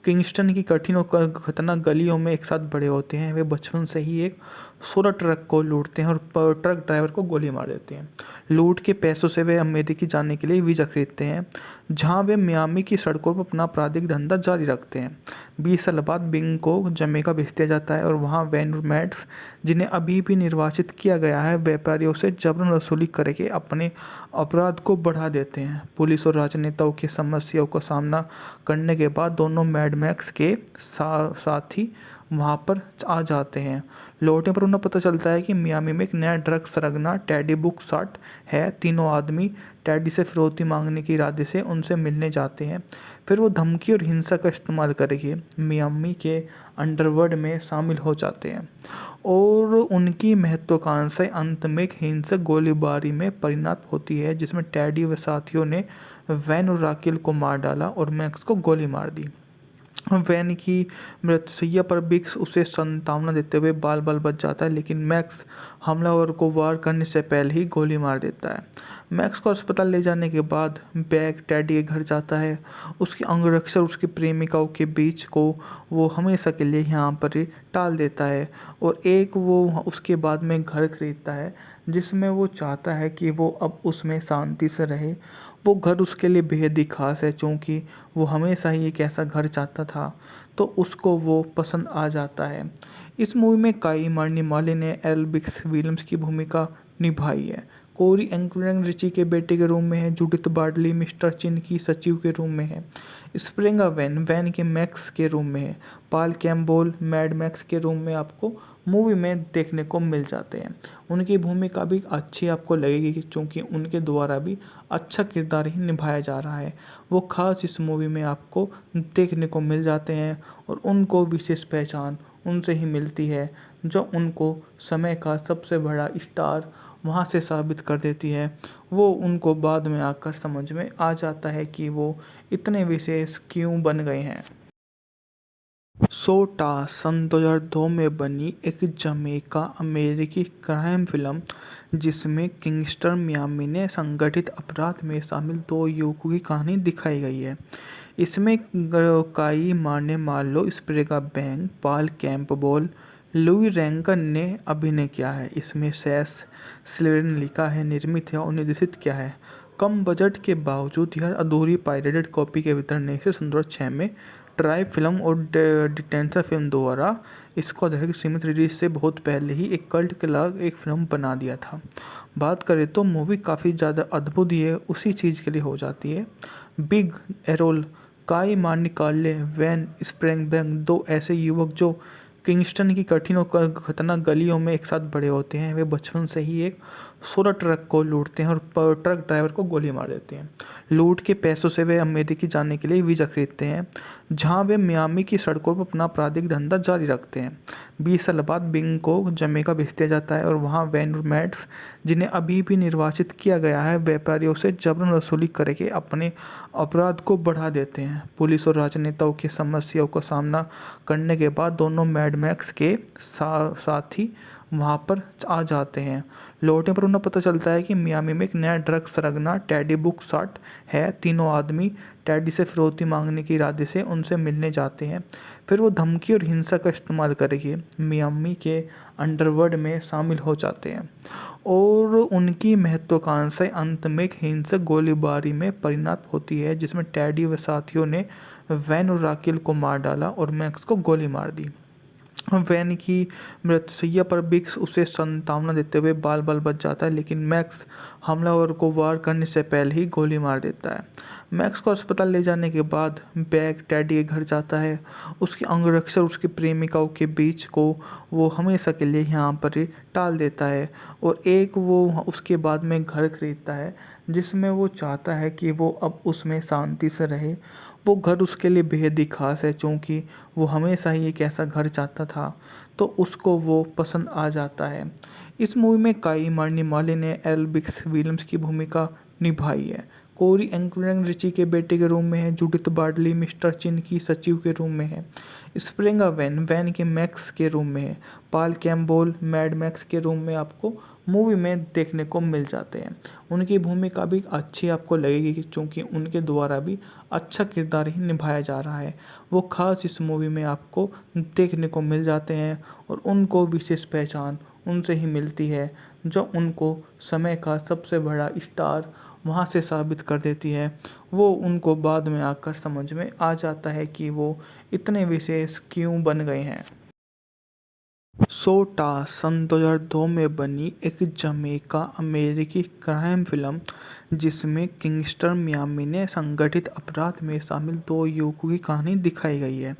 किंगस्टन की कठिन और खतरनाक गलियों में एक साथ बड़े होते हैं। वे बचपन से ही एक सोलर ट्रक को लूटते हैं और ट्रक ड्राइवर को गोली मार देते हैं। लूट के पैसों से वे अमेरिकी जाने के लिए वीज़ा खरीदते हैं, जहां वे मियामी की सड़कों पर अपना आपराधिक धंधा जारी रखते हैं। 20 साल बाद बिंग को जमैका भेज दिया जाता है और वहां वैन और मैड्स, जिन्हें अभी भी निर्वाचित किया गया है, व्यापारियों से जबरन वसूली करके अपने अपराध को बढ़ा देते हैं। पुलिस और राजनेताओं की समस्याओं का सामना करने के बाद दोनों मैड मैक्स के साथी वहाँ पर आ जाते हैं। लौटने पर उन्हें पता चलता है कि मियामी में एक नया ड्रग सरगना टेडी बुकसाट है। तीनों आदमी टेडी से फिरौती मांगने के इरादे से उनसे मिलने जाते हैं। फिर वो धमकी और हिंसा का इस्तेमाल करके मियामी के अंडरवर्ल्ड में शामिल हो जाते हैं और उनकी महत्वाकांक्षाएं अंत में एक हिंसक गोलीबारी में परिणत होती है, जिसमें टेडी व साथियों ने वैन और राकेल को मार डाला और मैक्स को गोली मार दी। वैन की मृत्युशैया पर बिक्स उसे सांत्वना देते हुए बाल बाल बच जाता है, लेकिन मैक्स हमलावर को वार करने से पहले ही गोली मार देता है। मैक्स को अस्पताल ले जाने के बाद बैग टेडी के घर जाता है। उसके अंगरक्षक उसकी प्रेमिकाओं के बीच को वो हमेशा के लिए यहाँ पर ही टाल देता है और एक वो उसके बाद में घर खरीदता है, जिसमें वो चाहता है कि वो अब उसमें शांति से रहे। वो घर उसके लिए बेहद ही खास है, क्योंकि वो हमेशा ही एक ऐसा घर चाहता था, तो उसको वो पसंद आ जाता है। इस मूवी में काई मार्नी माली ने एल बिक्स विलियम्स की भूमिका निभाई है। कोरी एंकरैंग रिची के बेटे के रूम में है। जूडिथ बार्टली मिस्टर चिन की सचिव के रूम में है। स्प्रिंगा वैन के मैक्स के रूम में है। पाल कैम्पबेल मैड मैक्स के रूम में आपको मूवी में देखने को मिल जाते हैं। उनकी भूमिका भी अच्छी आपको लगेगी, क्योंकि उनके द्वारा भी अच्छा किरदार ही निभाया जा रहा है। वो खास इस मूवी में आपको देखने को मिल जाते हैं और उनको विशेष पहचान उनसे ही मिलती है, जो उनको समय का सबसे बड़ा स्टार वहाँ से साबित कर देती है। वो उनको बाद में आकर समझ में आ जाता है कि वो इतने विशेष क्यों बन गए हैं। सोटा सन 2002 में बनी एक जमैका अमेरिकी क्राइम फिल्म, जिसमें किंगस्टर मियामी ने संगठित अपराध में शामिल दो युवकों की कहानी दिखाई गई है। इसमें काई माने मार्लो स्प्रे का बैंग, पाल कैम्पबेल, लुई रैंकन ने अभिनय किया है। इसमें सेस स्लेडन लिखा है, निर्मित है और निर्देशित किया है। कम बजट के बावजूद यह अधूरी पायरेटेड कॉपी के वितरण ने इसे 2006 में ट्राई फिल्म और डिटेंशन फिल्म द्वारा इसको दर्शक सीमित रिलीज से बहुत पहले ही एक कल्ट के लाग एक फिल्म बना दिया था। बात करें तो मूवी काफ़ी ज़्यादा अद्भुत ही है, उसी चीज़ के लिए हो जाती है। बिग एरोल, काई मार्नी कार्ले, वैन स्प्रेंगबैंग, दो ऐसे युवक जो किंगस्टन की कठिन और खतरनाक गलियों में एक साथ बड़े होते हैं। वे बचपन से ही एक सोलर ट्रक को लूटते हैं और ट्रक ड्राइवर को गोली मार देते हैं। लूट के पैसों से वे अमेरिका जाने के लिए वीज़ा खरीदते हैं, जहां वे मियामी की सड़कों पर अपना आपराधिक धंधा जारी रखते हैं। 20 साल बाद बिंग को जमैका भेज दिया जाता है और वहां वैन और मैट्स, जिन्हें अभी भी निर्वाचित किया गया है, व्यापारियों से जबरन वसूली करके अपने अपराध को बढ़ा देते हैं। पुलिस और राजनेताओं की समस्याओं का सामना करने के बाद दोनों मैड मैक्स के साथी वहाँ पर आ जाते हैं। लौटने पर उन्हें पता चलता है कि मियामी में एक नया ड्रग सरगना टेडी बुकसाट है। तीनों आदमी टेडी से फिरौती मांगने के इरादे से उनसे मिलने जाते हैं। फिर वो धमकी और हिंसा का इस्तेमाल करके मियामी के अंडरवर्ल्ड में शामिल हो जाते हैं और उनकी महत्वाकांक्षाएं अंत में एक हिंसक गोलीबारी में परिणत होती है, जिसमें टेडी व साथियों ने वैन और राकिल को मार डाला और मैक्स को गोली मार दी। वैन की मृत्युशैया पर बिक्स उसे सांत्वना देते हुए बाल बाल बच जाता है, लेकिन मैक्स हमलावर को वार करने से पहले ही गोली मार देता है। मैक्स को अस्पताल ले जाने के बाद बैग टेडी के घर जाता है। उसके अंगरक्षक और उसकी प्रेमिकाओं के बीच को वो हमेशा के लिए यहाँ पर ही टाल देता है और एक वो उसके बाद में घर खरीदता है, जिसमें वो चाहता है कि वो अब उसमें शांति से रहे। वो घर उसके लिए बेहद ही खास है, क्योंकि वो हमेशा ही एक ऐसा घर चाहता था, तो उसको वो पसंद आ जाता है। इस मूवी में काई मार्नी माली ने एल्बिक्स विलियम्स की भूमिका निभाई है। कोरी एंकरैंग रिची के बेटे के रूप में है। जूडिथ बार्डली मिस्टर चिन की सचिव के रूप में है। स्प्रेंगा वैन के मैक्स के रूप में है। पाल कैम्पबेल मैड मैक्स के रूप में आपको मूवी में देखने को मिल जाते हैं। उनकी भूमिका भी अच्छी आपको लगेगी, क्योंकि उनके द्वारा भी अच्छा किरदार ही निभाया जा रहा है। वो खास इस मूवी में आपको देखने को मिल जाते हैं और उनको विशेष पहचान उनसे ही मिलती है, जो उनको समय का सबसे बड़ा स्टार वहाँ से साबित कर देती है। वो उनको बाद में आकर समझ में आ जाता है कि वो इतने विशेष क्यों बन गए हैं। सोटा सन 2002 में बनी एक जमैका अमेरिकी क्राइम फिल्म, जिसमें किंगस्टर मियामी ने संगठित अपराध में शामिल दो युवकों की कहानी दिखाई गई है।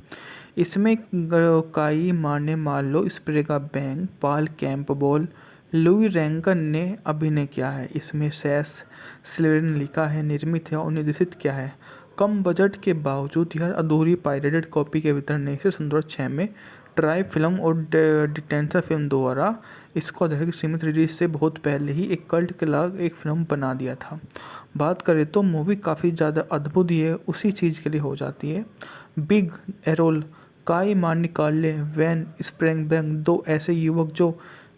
इसमें काई मार्ने मार्लो स्प्रे का बैंग, पाल कैम्पबेल, लुई रैंकन ने अभिनय किया है। इसमें सेस स्लेडन लिखा है, निर्मित है और निर्देशित किया है। कम बजट के बावजूद यह अधूरी पायरेटेड कॉपी के वितरण ने इसे 2006 में ट्राई फिल्म और डिटेंशन फिल्म द्वारा इसको दर्शक सीमित रिलीज से बहुत पहले ही एक कल्ट के लाग एक फिल्म बना दिया था। बात करें तो मूवी काफ़ी ज़्यादा अद्भुत ही है, उसी चीज़ के लिए हो जाती है। बिग एरोल, काई मार्नी कार्ले, वैन स्प्रेंगबैंग, दो ऐसे युवक जो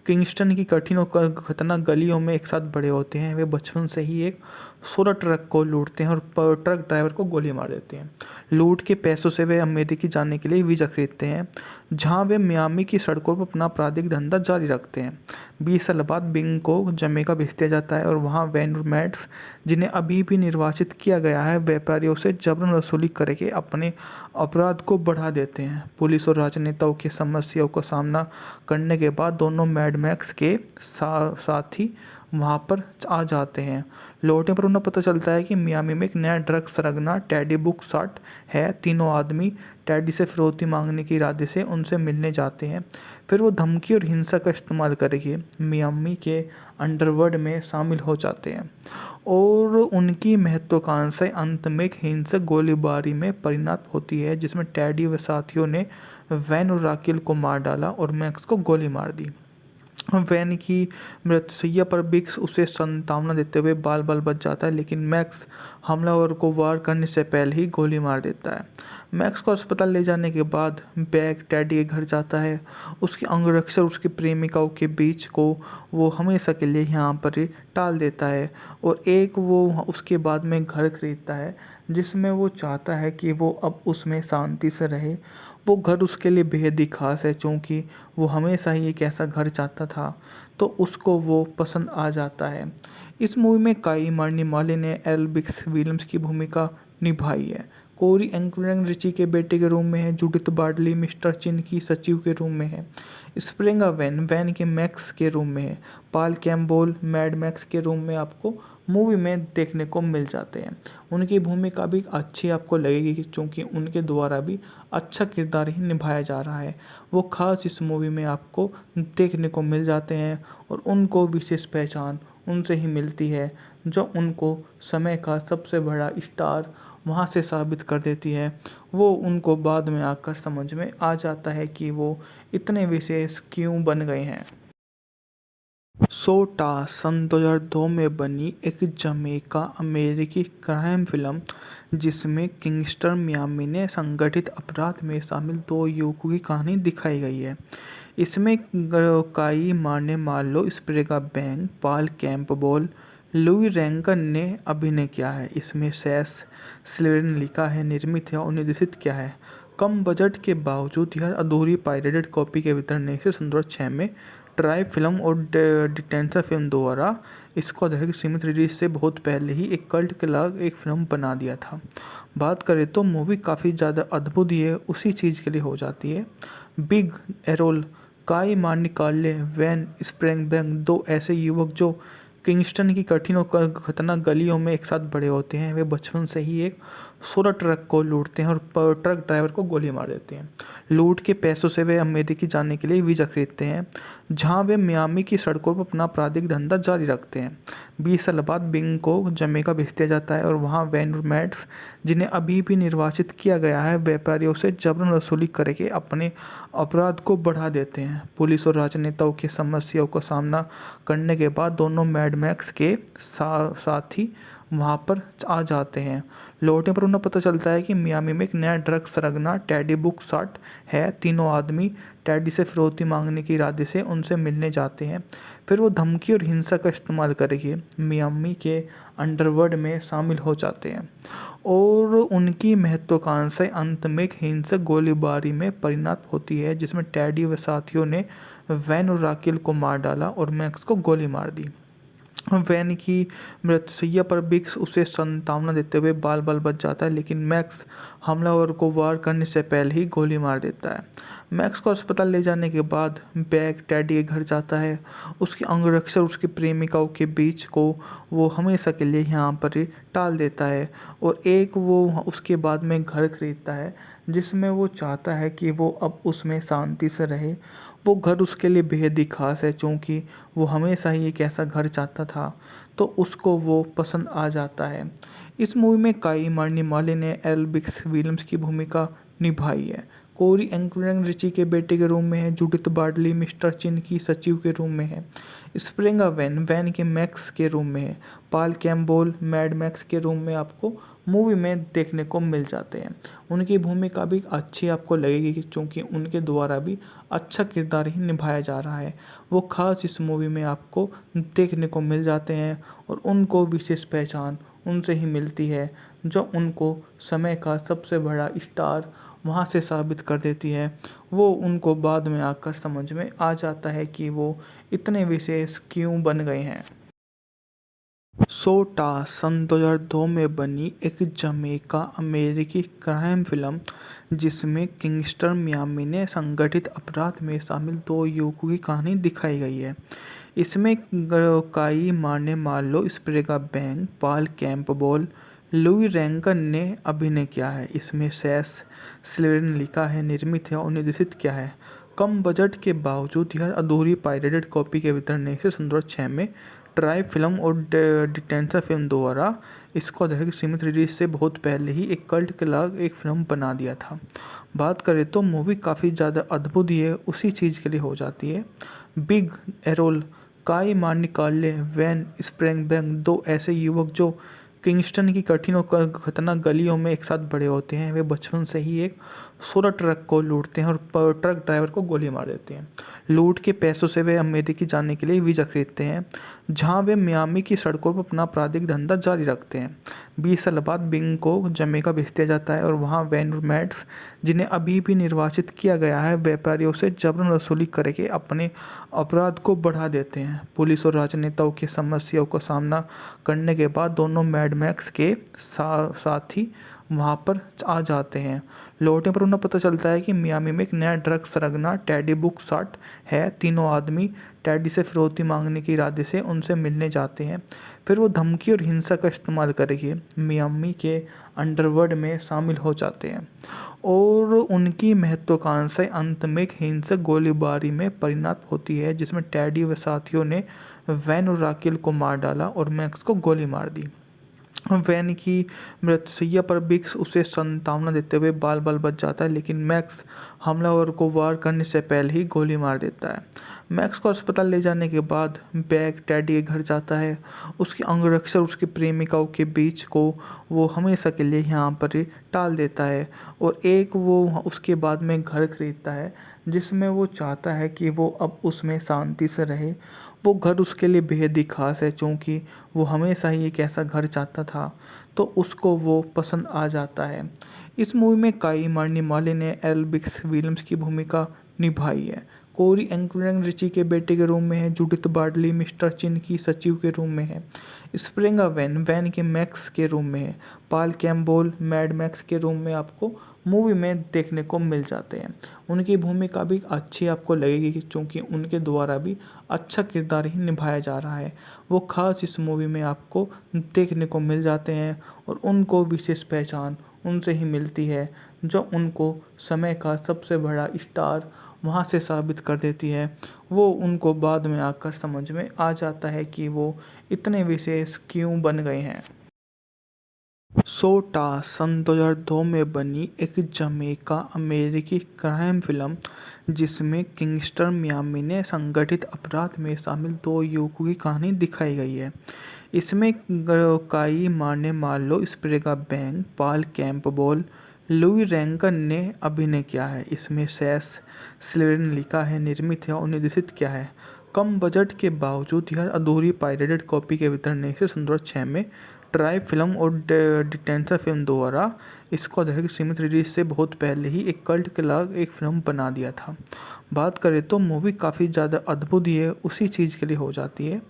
किंगस्टन की कठिन और खतरनाक गलियों में एक साथ बड़े होते हैं। वे बचपन से ही एक सोलर ट्रक को लूटते हैं और ट्रक ड्राइवर को गोली मार देते हैं। लूट के पैसों से वे अमेरिका जाने के लिए वीज़ा खरीदते हैं, जहां वे मियामी की सड़कों पर अपना आपराधिक धंधा जारी रखते हैं। 20 साल बाद बिंग को जमैका भेज दिया जाता है और वहां वैन और मैट्स, जिन्हें अभी भी निर्वाचित किया गया है, व्यापारियों से जबरन वसूली करके अपने अपराध को बढ़ा देते हैं। पुलिस और राजनेताओं की समस्याओं का सामना करने के बाद दोनों मैड मैक्स के साथी वहाँ पर आ जाते हैं। लौटने पर उन्हें पता चलता है कि मियामी में एक नया ड्रग सरगना टेडी बुकसाट है। तीनों आदमी टेडी से फिरौती मांगने के इरादे से उनसे मिलने जाते हैं। फिर वो धमकी और हिंसा का इस्तेमाल करके मियामी के अंडरवर्ल्ड में शामिल हो जाते हैं और उनकी महत्वाकांक्षाएं अंत में एक हिंसक गोलीबारी में परिणत होती है, जिसमें टेडी व साथियों ने वैन और राकिल को मार डाला और मैक्स को गोली मार दी। वैन की मृत्युशैया पर बिक्स उसे सांत्वना देते हुए बाल बाल बच जाता है, लेकिन मैक्स हमलावर को वार करने से पहले ही गोली मार देता है। मैक्स को अस्पताल ले जाने के बाद बैग टेडी के घर जाता है। उसके अंगरक्षक उसकी प्रेमिकाओं के बीच को वो हमेशा के लिए यहाँ पर ही टाल देता है और एक वो उसके बाद में घर खरीदता है जिसमें वो चाहता है कि वो अब उसमें शांति से रहे। वो घर उसके लिए बेहद ही खास है क्योंकि वो हमेशा ही एक ऐसा घर चाहता था, तो उसको वो पसंद आ जाता है। इस मूवी में काई मार्नी माली ने एल्बिक्स विलियम्स की भूमिका निभाई है। कोरी एंकरैंग रिची के बेटे के रूम में है। जूडिथ बार्डली मिस्टर चिन की सचिव के रूम में है। स्प्रिंगा वैन वैन के मैक्स के रूम में है। पाल कैम्बोल मैड मैक्स के रूम में आपको मूवी में देखने को मिल जाते हैं। उनकी भूमिका भी अच्छी आपको लगेगी क्योंकि उनके द्वारा भी अच्छा किरदार ही निभाया जा रहा है। वो खास इस मूवी में आपको देखने को मिल जाते हैं और उनको विशेष पहचान उनसे ही मिलती है जो उनको समय का सबसे बड़ा स्टार वहाँ से साबित कर देती है। वो उनको बाद में आकर समझ में आ जाता है कि वो इतने विशेष क्यों बन गए हैं। सोटा सन 2002 में बनी एक जमैका अमेरिकी क्राइम फिल्म जिसमें किंगस्टर मियामी ने संगठित अपराध में शामिल दो युवकों की कहानी दिखाई गई है। इसमें काई मार्ने मार्लो स्प्रेगा बैंग पाल कैम्पबेल लुई रैंकन ने अभिनय किया है। इसमें सैस स्लेडन लिखा है, निर्मित है और निर्देशित किया है। कम बजट के बावजूद यह अधूरी पायरेटेड कॉपी के वितरण ने इसे 2006 में ट्राई फिल्म और डिटेंशन फिल्म द्वारा इसको अधिक सीमित रिलीज से बहुत पहले ही एक कल्ट क्ला एक फिल्म बना दिया था। बात करें तो मूवी काफ़ी ज़्यादा अद्भुत ही है, उसी चीज़ के लिए हो जाती है। बिग एरोल काई मार्नी कार्ले वैन स्प्रेंगबैंग दो ऐसे युवक जो किंगस्टन की कठिन और खतरनाक गलियों में एक साथ बड़े होते हैं। वे बचपन से ही एक सोलर ट्रक को लूटते हैं और ट्रक ड्राइवर को गोली मार देते हैं। लूट के पैसों से वे अमेरिकी जाने के लिए वीज़ा खरीदते हैं जहां वे मियामी की सड़कों पर अपना आपराधिक धंधा जारी रखते हैं। 20 साल बाद बिंग को जमैका भेज दिया जाता है और वहां वैन और मैट्स जिन्हें अभी भी निर्वाचित किया गया है व्यापारियों से जबरन वसूली करके अपने अपराध को बढ़ा देते हैं। पुलिस और राजनेताओं की समस्याओं का सामना करने के बाद दोनों मैड मैक्स के साथी वहाँ पर आ जाते हैं। लौटने पर उन्हें पता चलता है कि मियामी में एक नया ड्रग सरगना टेडी बुक शॉट है। तीनों आदमी टेडी से फिरौती मांगने के इरादे से उनसे मिलने जाते हैं। फिर वो धमकी और हिंसा का इस्तेमाल करके मियामी के अंडरवर्ल्ड में शामिल हो जाते हैं और उनकी महत्वाकांक्षाएं अंत में एक हिंसक गोलीबारी में परिणत होती है जिसमें टेडी व साथियों ने वैन और राकेल को मार डाला और मैक्स को गोली मार दी। वैन की मृत्युशैया पर बिक्स उसे सांत्वना देते हुए बाल बाल बच जाता है, लेकिन मैक्स हमलावर को वार करने से पहले ही गोली मार देता है। मैक्स को अस्पताल ले जाने के बाद बैग टेडी के घर जाता है। उसके अंगरक्षक उसकी प्रेमिकाओं के बीच को वो हमेशा के लिए यहाँ पर ही टाल देता है और एक वो उसके बाद में घर खरीदता है जिसमें वो चाहता है कि वो अब उसमें शांति से रहे। वो घर उसके लिए बेहद ही खास है क्योंकि वो हमेशा ही एक ऐसा घर चाहता था, तो उसको वो पसंद आ जाता है। इस मूवी में काई मार्नी माली ने एल्बिक्स विलियम्स की भूमिका निभाई है। कोरी एंकरैंग रिची के बेटे के रूम में है। जूडिथ बार्डली मिस्टर चिन की सचिव के रूम में है। स्प्रिंगा वैन वैन के मैक्स के रूम में है। पाल कैम्बोल मैड मैक्स के रूम में आपको मूवी में देखने को मिल जाते हैं। उनकी भूमिका भी अच्छी आपको लगेगी क्योंकि उनके द्वारा भी अच्छा किरदार ही निभाया जा रहा है। वो खास इस मूवी में आपको देखने को मिल जाते हैं और उनको विशेष पहचान उनसे ही मिलती है जो उनको समय का सबसे बड़ा स्टार वहाँ से साबित कर देती है। वो उनको बाद में आकर समझ में आ जाता है कि वो इतने विशेष क्यों बन गए हैं। सोटा सन 2002 में बनी एक जमैका अमेरिकी क्राइम फिल्म जिसमें किंगस्टर मियामी ने संगठित अपराध में शामिल दो युवकों की कहानी दिखाई गई है। इसमें काई मार्ने मार्लो स्प्रेगा बैंग पाल कैम्पबेल लुई रैंकन ने अभिनय किया है। इसमें सैस स्लेडन लिखा है, निर्मित है और निर्देशित किया है। कम बजट के बावजूद यह अधूरी पायरेटेड कॉपी के वितरण ने इसे 2006 में ट्राई फिल्म और डिटेंशन फिल्म द्वारा इसको अधिक सीमित रिलीज से बहुत पहले ही एक कल्ट क्लास एक फिल्म बना दिया था। बात करें तो मूवी काफ़ी ज़्यादा अद्भुत ही है, उसी चीज़ के लिए हो जाती है। बिग एरोल, काई मार्नी कार्ले, वैन स्प्रेंगबैंग दो ऐसे युवक जो किंगस्टन की कठिन और खतरनाक गलियों में एक साथ बड़े होते हैं। वे बचपन से ही एक सोलर ट्रक को लूटते हैं और ट्रक ड्राइवर को गोली मार देते हैं। लूट के पैसों से वे अमेरिकी जाने के लिए वीज़ा खरीदते हैं, जहां वे मियामी की सड़कों पर अपना आपराधिक धंधा जारी रखते हैं। 20 साल बाद बिंग को जमैका भेज दिया जाता है और वहां वैन और मैट्स, जिन्हें अभी भी निर्वासित किया गया है, व्यापारियों से जबरन वसूली करके अपने अपराध को बढ़ा देते हैं। पुलिस और राजनेताओं की समस्याओं का सामना करने के बाद दोनों मैड मैक्स के साथी वहाँ पर आ जाते हैं। लौटने पर उन्हें पता चलता है कि मियामी में एक नया ड्रग सरगना टेडी बुकसाट है। तीनों आदमी टेडी से फिरौती मांगने के इरादे से उनसे मिलने जाते हैं। फिर वो धमकी और हिंसा का इस्तेमाल करके मियामी के अंडरवर्ल्ड में शामिल हो जाते हैं और उनकी महत्वाकांक्षाएं अंत में एक हिंसक गोलीबारी में परिणत होती है, जिसमें टेडी व साथियों ने वैन और राकेल को मार डाला और मैक्स को गोली मार दी। वैन की मृत्युशैया पर बिक्स उसे सांत्वना देते हुए बाल बाल बच जाता है, लेकिन मैक्स हमलावर को वार करने से पहले ही गोली मार देता है। मैक्स को अस्पताल ले जाने के बाद बैग टेडी के घर जाता है। उसके अंगरक्षक और उसकी प्रेमिकाओं के बीच को वो हमेशा के लिए यहाँ पर ही टाल देता है और एक वो उसके बाद में घर खरीदता है, जिसमें वो चाहता है कि वो अब उसमें शांति से रहे। वो घर उसके लिए बेहद ही खास है, क्योंकि वो हमेशा ही एक ऐसा घर चाहता था, तो उसको वो पसंद आ जाता है। इस मूवी में काई मार्नी माली ने एल बिक्स विलियम्स की भूमिका निभाई है। कोरी एंकरैंग रिची के बेटे के रूम में है। जूडिथ बार्डली मिस्टर चिन की सचिव के रूम में है। स्प्रिंगा वैन वैन के मैक्स के रूम में है। पाल कैम्पबेल मैड मैक्स के रूम में आपको मूवी में देखने को मिल जाते हैं। उनकी भूमिका भी अच्छी आपको लगेगी, क्योंकि उनके द्वारा भी अच्छा किरदार ही निभाया जा रहा है। वो खास इस मूवी में आपको देखने को मिल जाते हैं और उनको विशेष पहचान उनसे ही मिलती है, जो उनको समय का सबसे बड़ा स्टार वहाँ से साबित कर देती है। वो उनको बाद में आकर समझ में आ जाता है कि वो इतने विशेष क्यों बन गए हैं। सोटा सन 2002 में बनी एक जमैका अमेरिकी क्राइम फिल्म, जिसमें किंगस्टर मियामी ने संगठित अपराध में शामिल दो युवकों की कहानी दिखाई गई है। इसमें काई मार्ने मार्लो स्प्रेगा बैंग, पाल कैम्पबेल, लुई रैंकन ने अभिनय किया है। इसमें सैस स्लेडन ने लिखा है, निर्मित है और निर्देशित किया है। कम बजट के बावजूद यह अधूरी पायरेटेड कॉपी के वितरण ने इसे 2006 में ट्राई फिल्म और डिटेंशन फिल्म द्वारा इसको अधिक सीमित रिलीज से बहुत पहले ही एक कल्ट क्लास एक फिल्म बना दिया था। बात करें तो मूवी काफ़ी ज़्यादा अद्भुत ही है, उसी चीज़ के लिए हो जाती है।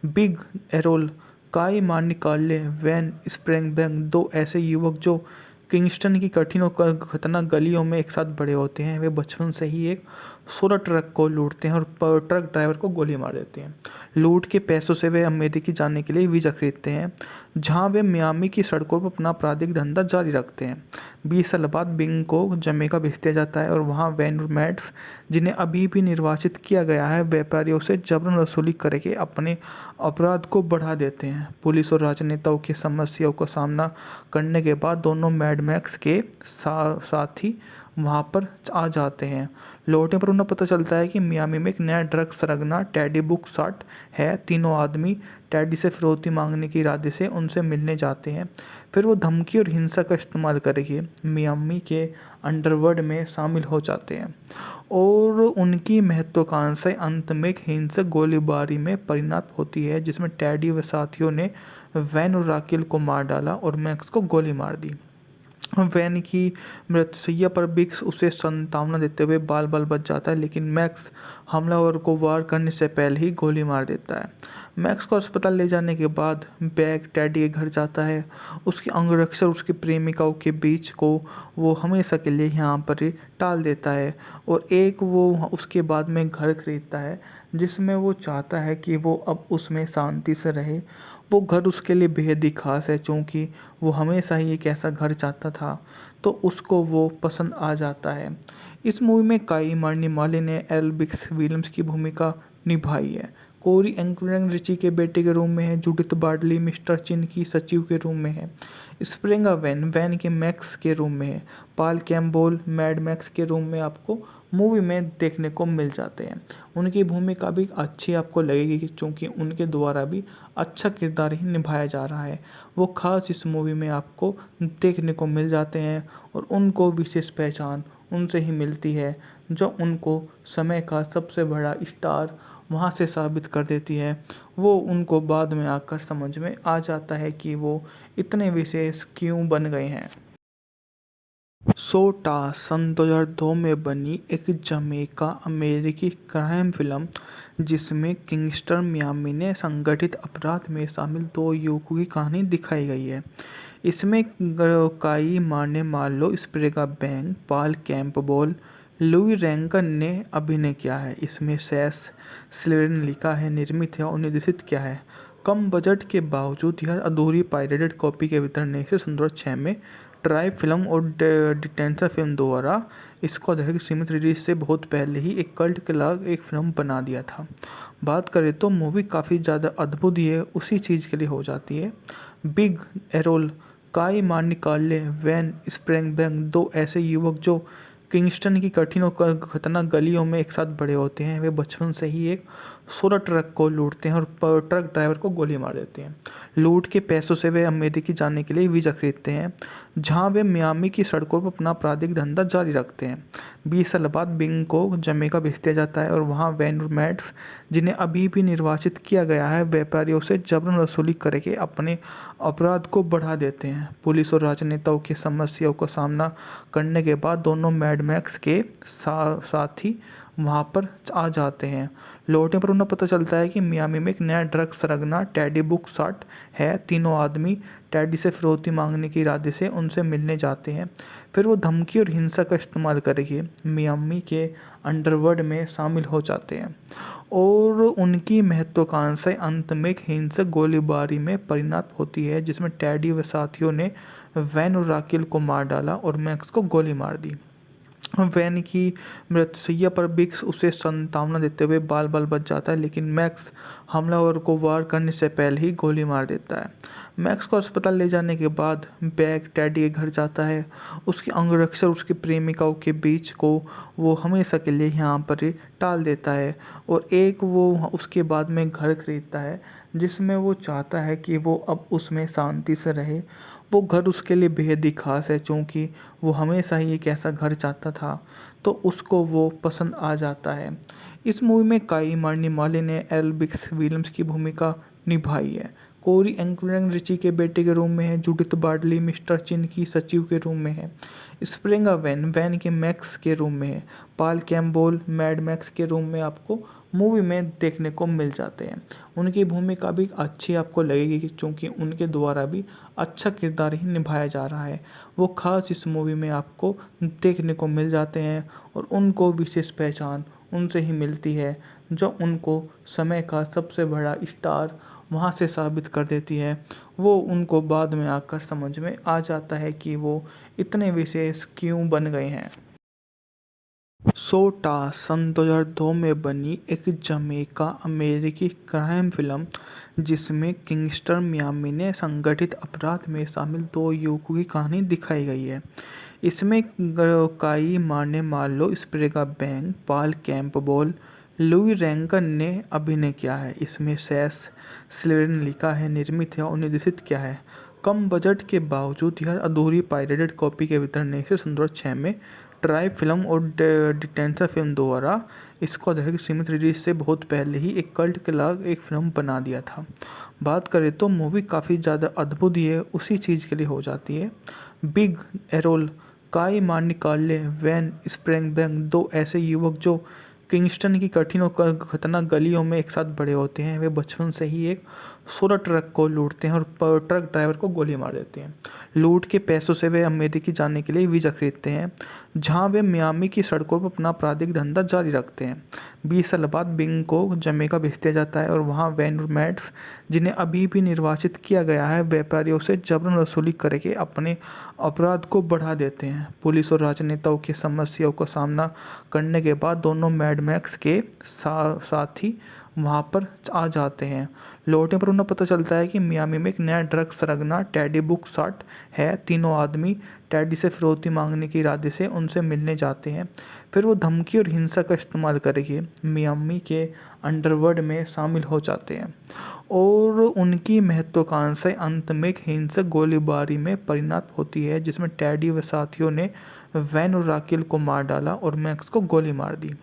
बिग एरोल, काई मार्नी कार्ले, वैन स्प्रेंगबैंग दो ऐसे युवक जो किंगस्टन की कठिन और खतरनाक गलियों में एक साथ बड़े होते हैं। वे बचपन से ही एक सोलर ट्रक को लूटते हैं और ट्रक ड्राइवर को गोली मार देते हैं। लूट के पैसों से वे अमेरिकी जाने के लिए वीज़ा खरीदते हैं, जहां वे मियामी की सड़कों पर अपना आपराधिक धंधा जारी रखते हैं। 20 साल बाद बिंग को जमैका भेज दिया जाता है और वहां वैन और मैट्स, जिन्हें अभी भी निर्वासित किया गया है, व्यापारियों से जबरन वसूली करके अपने अपराध को बढ़ा देते हैं। पुलिस और राजनेताओं की समस्याओं का सामना करने के बाद दोनों मैड मैक्स के साथी वहाँ पर आ जाते हैं। लौटने पर उन्हें पता चलता है कि मियामी में एक नया ड्रग सरगना टेडी बुकसाट है। तीनों आदमी टेडी से फिरौती मांगने के इरादे से उनसे मिलने जाते हैं। फिर वो धमकी और हिंसा का इस्तेमाल करके मियामी के अंडरवर्ल्ड में शामिल हो जाते हैं और उनकी महत्वाकांक्षाएं अंत में एक हिंसक गोलीबारी में परिणत होती है, जिसमें टेडी व साथियों ने वैन और राकेल को मार डाला और मैक्स को गोली मार दी। वैन की मृत्युशैया पर बिक्स उसे सांत्वना देते हुए बाल बाल बच जाता है, लेकिन मैक्स हमलावर को वार करने से पहले ही गोली मार देता है। मैक्स को अस्पताल ले जाने के बाद बैग टेडी के घर जाता है। उसके अंगरक्षक और उसकी प्रेमिकाओं के बीच को वो हमेशा के लिए यहाँ पर ही टाल देता है और एक वो उसके बाद में घर खरीदता है, जिसमें वो चाहता है कि वो अब उसमें शांति से रहे। वो घर उसके लिए बेहद ही खास है, क्योंकि वो हमेशा ही एक ऐसा घर चाहता था, तो उसको वो पसंद आ जाता है। इस मूवी में काई मार्नी माली ने एल बिक्स विलियम्स की भूमिका निभाई है। कोरी एंकुलर रिची के बेटे के रूप में है। जूडिथ बार्टली मिस्टर चिन की सचिव के रूप में है। स्प्रिंगा वैन वैन के मैक्स के रूप में है। पॉल कैम्पबेल मैड मैक्स के रूप में आपको मूवी में देखने को मिल जाते हैं। उनकी भूमिका भी अच्छी आपको लगेगी क्योंकि उनके द्वारा भी अच्छा किरदार ही निभाया जा रहा है। वो खास इस मूवी में आपको देखने को मिल जाते हैं और उनको विशेष पहचान उनसे ही मिलती है जो उनको समय का सबसे बड़ा स्टार वहाँ से साबित कर देती है। वो उनको बाद में आकर समझ में आ जाता है कि वो इतने विशेष क्यों बन गए हैं। सोटा सन 2002 में बनी एक जमैका अमेरिकी क्राइम फिल्म जिसमें किंगस्टर मियामी ने संगठित अपराध में शामिल दो युवकों की कहानी दिखाई गई है। इसमें Kai Marne Marlowe स्प्रेगा Bang Paul Campbell Louis Rankin ने अभिनय किया है। इसमें सैस स्लेडर ने लिखा है, निर्मित है और निर्देशित किया है। कम बजट के बावजूद यह अधूरी पायरेटेड कॉपी के वितरण ने इसे 2006 में ट्राई फिल्म और डिटेंशन फिल्म द्वारा इसको दर्शक सीमित रिलीज से बहुत पहले ही एक कल्ट के लाग एक फिल्म बना दिया था। बात करें तो मूवी काफ़ी ज़्यादा अद्भुत ही है, उसी चीज़ के लिए हो जाती है। बिग एरोल काई मार्नी कार्ले वैन स्प्रेंगबैंग दो ऐसे युवक जो किंगस्टन की कठिन और खतरनाक गलियों में एक साथ बड़े होते हैं। वे बचपन से ही एक सोलर ट्रक को लूटते हैं और ट्रक ड्राइवर को गोली मार देते हैं। लूट के पैसों से वे अमेरिकी जाने के लिए वीज़ा खरीदते हैं, जहां वे मियामी की सड़कों पर अपना आपराधिक धंधा जारी रखते हैं। 20 साल बाद बिंग को जमैका भेज दिया जाता है और वहां वैन और मैट्स, जिन्हें अभी भी निर्वाचित किया गया है, व्यापारियों से जबरन वसूली करके अपने अपराध को बढ़ा देते हैं। पुलिस और राजनेताओं की समस्याओं का सामना करने के बाद दोनों मैड मैक्स के साथी वहाँ पर आ जाते हैं। लौटने पर उन्हें पता चलता है कि मियामी में एक नया ड्रग सरगना टेडी बुकसाट है। तीनों आदमी टेडी से फिरौती मांगने के इरादे से उनसे मिलने जाते हैं। फिर वो धमकी और हिंसा का इस्तेमाल करके मियामी के अंडरवर्ल्ड में शामिल हो जाते हैं और उनकी महत्वाकांक्षाएं अंत में एक हिंसक गोलीबारी में परिणत होती है, जिसमें टेडी व साथियों ने वैन और राकेल को मार डाला और मैक्स को गोली मार दी। वैन की मृत्युशैया पर बिक्स उसे सांत्वना देते हुए बाल बाल बच जाता है, लेकिन मैक्स हमलावर को वार करने से पहले ही गोली मार देता है। मैक्स को अस्पताल ले जाने के बाद बैग टेडी के घर जाता है। उसके अंगरक्षक उसकी प्रेमिकाओं के बीच को वो हमेशा के लिए यहाँ पर टाल देता है और एक वो उसके बाद में घर खरीदता है जिसमें वो चाहता है कि वो अब उसमें शांति से रहे। वो घर उसके लिए बेहद ही खास है क्योंकि वो हमेशा ही एक ऐसा घर चाहता था, तो उसको वो पसंद आ जाता है। इस मूवी में काई मार्नी माली ने एल्बिक्स विलियम्स की भूमिका निभाई है। कोरी एंकुलर रिची के बेटे के रूप में है। जूडिथ बार्टली मिस्टर चिन की सचिव के रूप में है। स्प्रिंगा वैन वैन के मैक्स के रूप में है। पॉल कैम्पबेल मैड मैक्स के रूप में आपको मूवी में देखने को मिल जाते हैं। उनकी भूमिका भी अच्छी आपको लगेगी क्योंकि उनके द्वारा भी अच्छा किरदार ही निभाया जा रहा है। वो खास इस मूवी में आपको देखने को मिल जाते हैं और उनको विशेष पहचान उनसे ही मिलती है जो उनको समय का सबसे बड़ा स्टार वहाँ से साबित कर देती है। वो उनको बाद में आकर समझ में आ जाता है कि वो इतने विशेष क्यों बन गए हैं। सोटा सन 2002 में बनी एक जमैका अमेरिकी क्राइम फिल्म जिसमें किंगस्टर मियामी ने संगठित अपराध में शामिल दो युवकों की कहानी दिखाई गई है। इसमें Kai Marne Marlowe स्प्रेगा Bang Paul Campbell Louis Rankin ने अभिनय किया है। इसमें सैस स्लेडर ने लिखा है, निर्मित है और निर्देशित किया है। कम बजट के बावजूद यह अधूरी पायरेटेड कॉपी के वितरण ने इसे 2006 में ट्राई फिल्म और डिटेंशन फिल्म द्वारा इसको दर्शक सीमित रिलीज से बहुत पहले ही एक कल्ट के लाग एक फिल्म बना दिया था। बात करें तो मूवी काफ़ी ज़्यादा अद्भुत ही है, उसी चीज़ के लिए हो जाती है। बिग एरोल काई मार्नी कार्ले वैन स्प्रेंगबैंग दो ऐसे युवक जो किंगस्टन की कठिन और खतरनाक गलियों में एक साथ बड़े होते हैं। वे बचपन से ही एक सोलर ट्रक को लूटते हैं और ट्रक ड्राइवर को गोली मार देते हैं। लूट के पैसों से वे अमेरिकी जाने के लिए वीज़ा खरीदते हैं, जहां वे मियामी की सड़कों पर अपना आपराधिक धंधा जारी रखते हैं। 20 साल बाद बिंग को जमैका भेज दिया जाता है और वहां वैन और मैट्स, जिन्हें अभी भी निर्वाचित किया गया है, व्यापारियों से जबरन वसूली करके अपने अपराध को बढ़ा देते हैं। पुलिस और राजनेताओं की समस्याओं का सामना करने के बाद दोनों मैड मैड मैक्स के साथी वहाँ पर आ जाते हैं। लौटने पर उन्हें पता चलता है कि मियामी में एक नया ड्रग सरगना टेडी बुकसाट है। तीनों आदमी टेडी से फिरौती मांगने के इरादे से उनसे मिलने जाते हैं। फिर वो धमकी और हिंसा का इस्तेमाल करके मियामी के अंडरवर्ल्ड में शामिल हो जाते हैं और उनकी महत्वाकांक्षाएं अंत में एक हिंसक गोलीबारी में परिणत होती है, जिसमें टेडी व साथियों ने वैन और राकेल को मार डाला और मैक्स को गोली मार दी।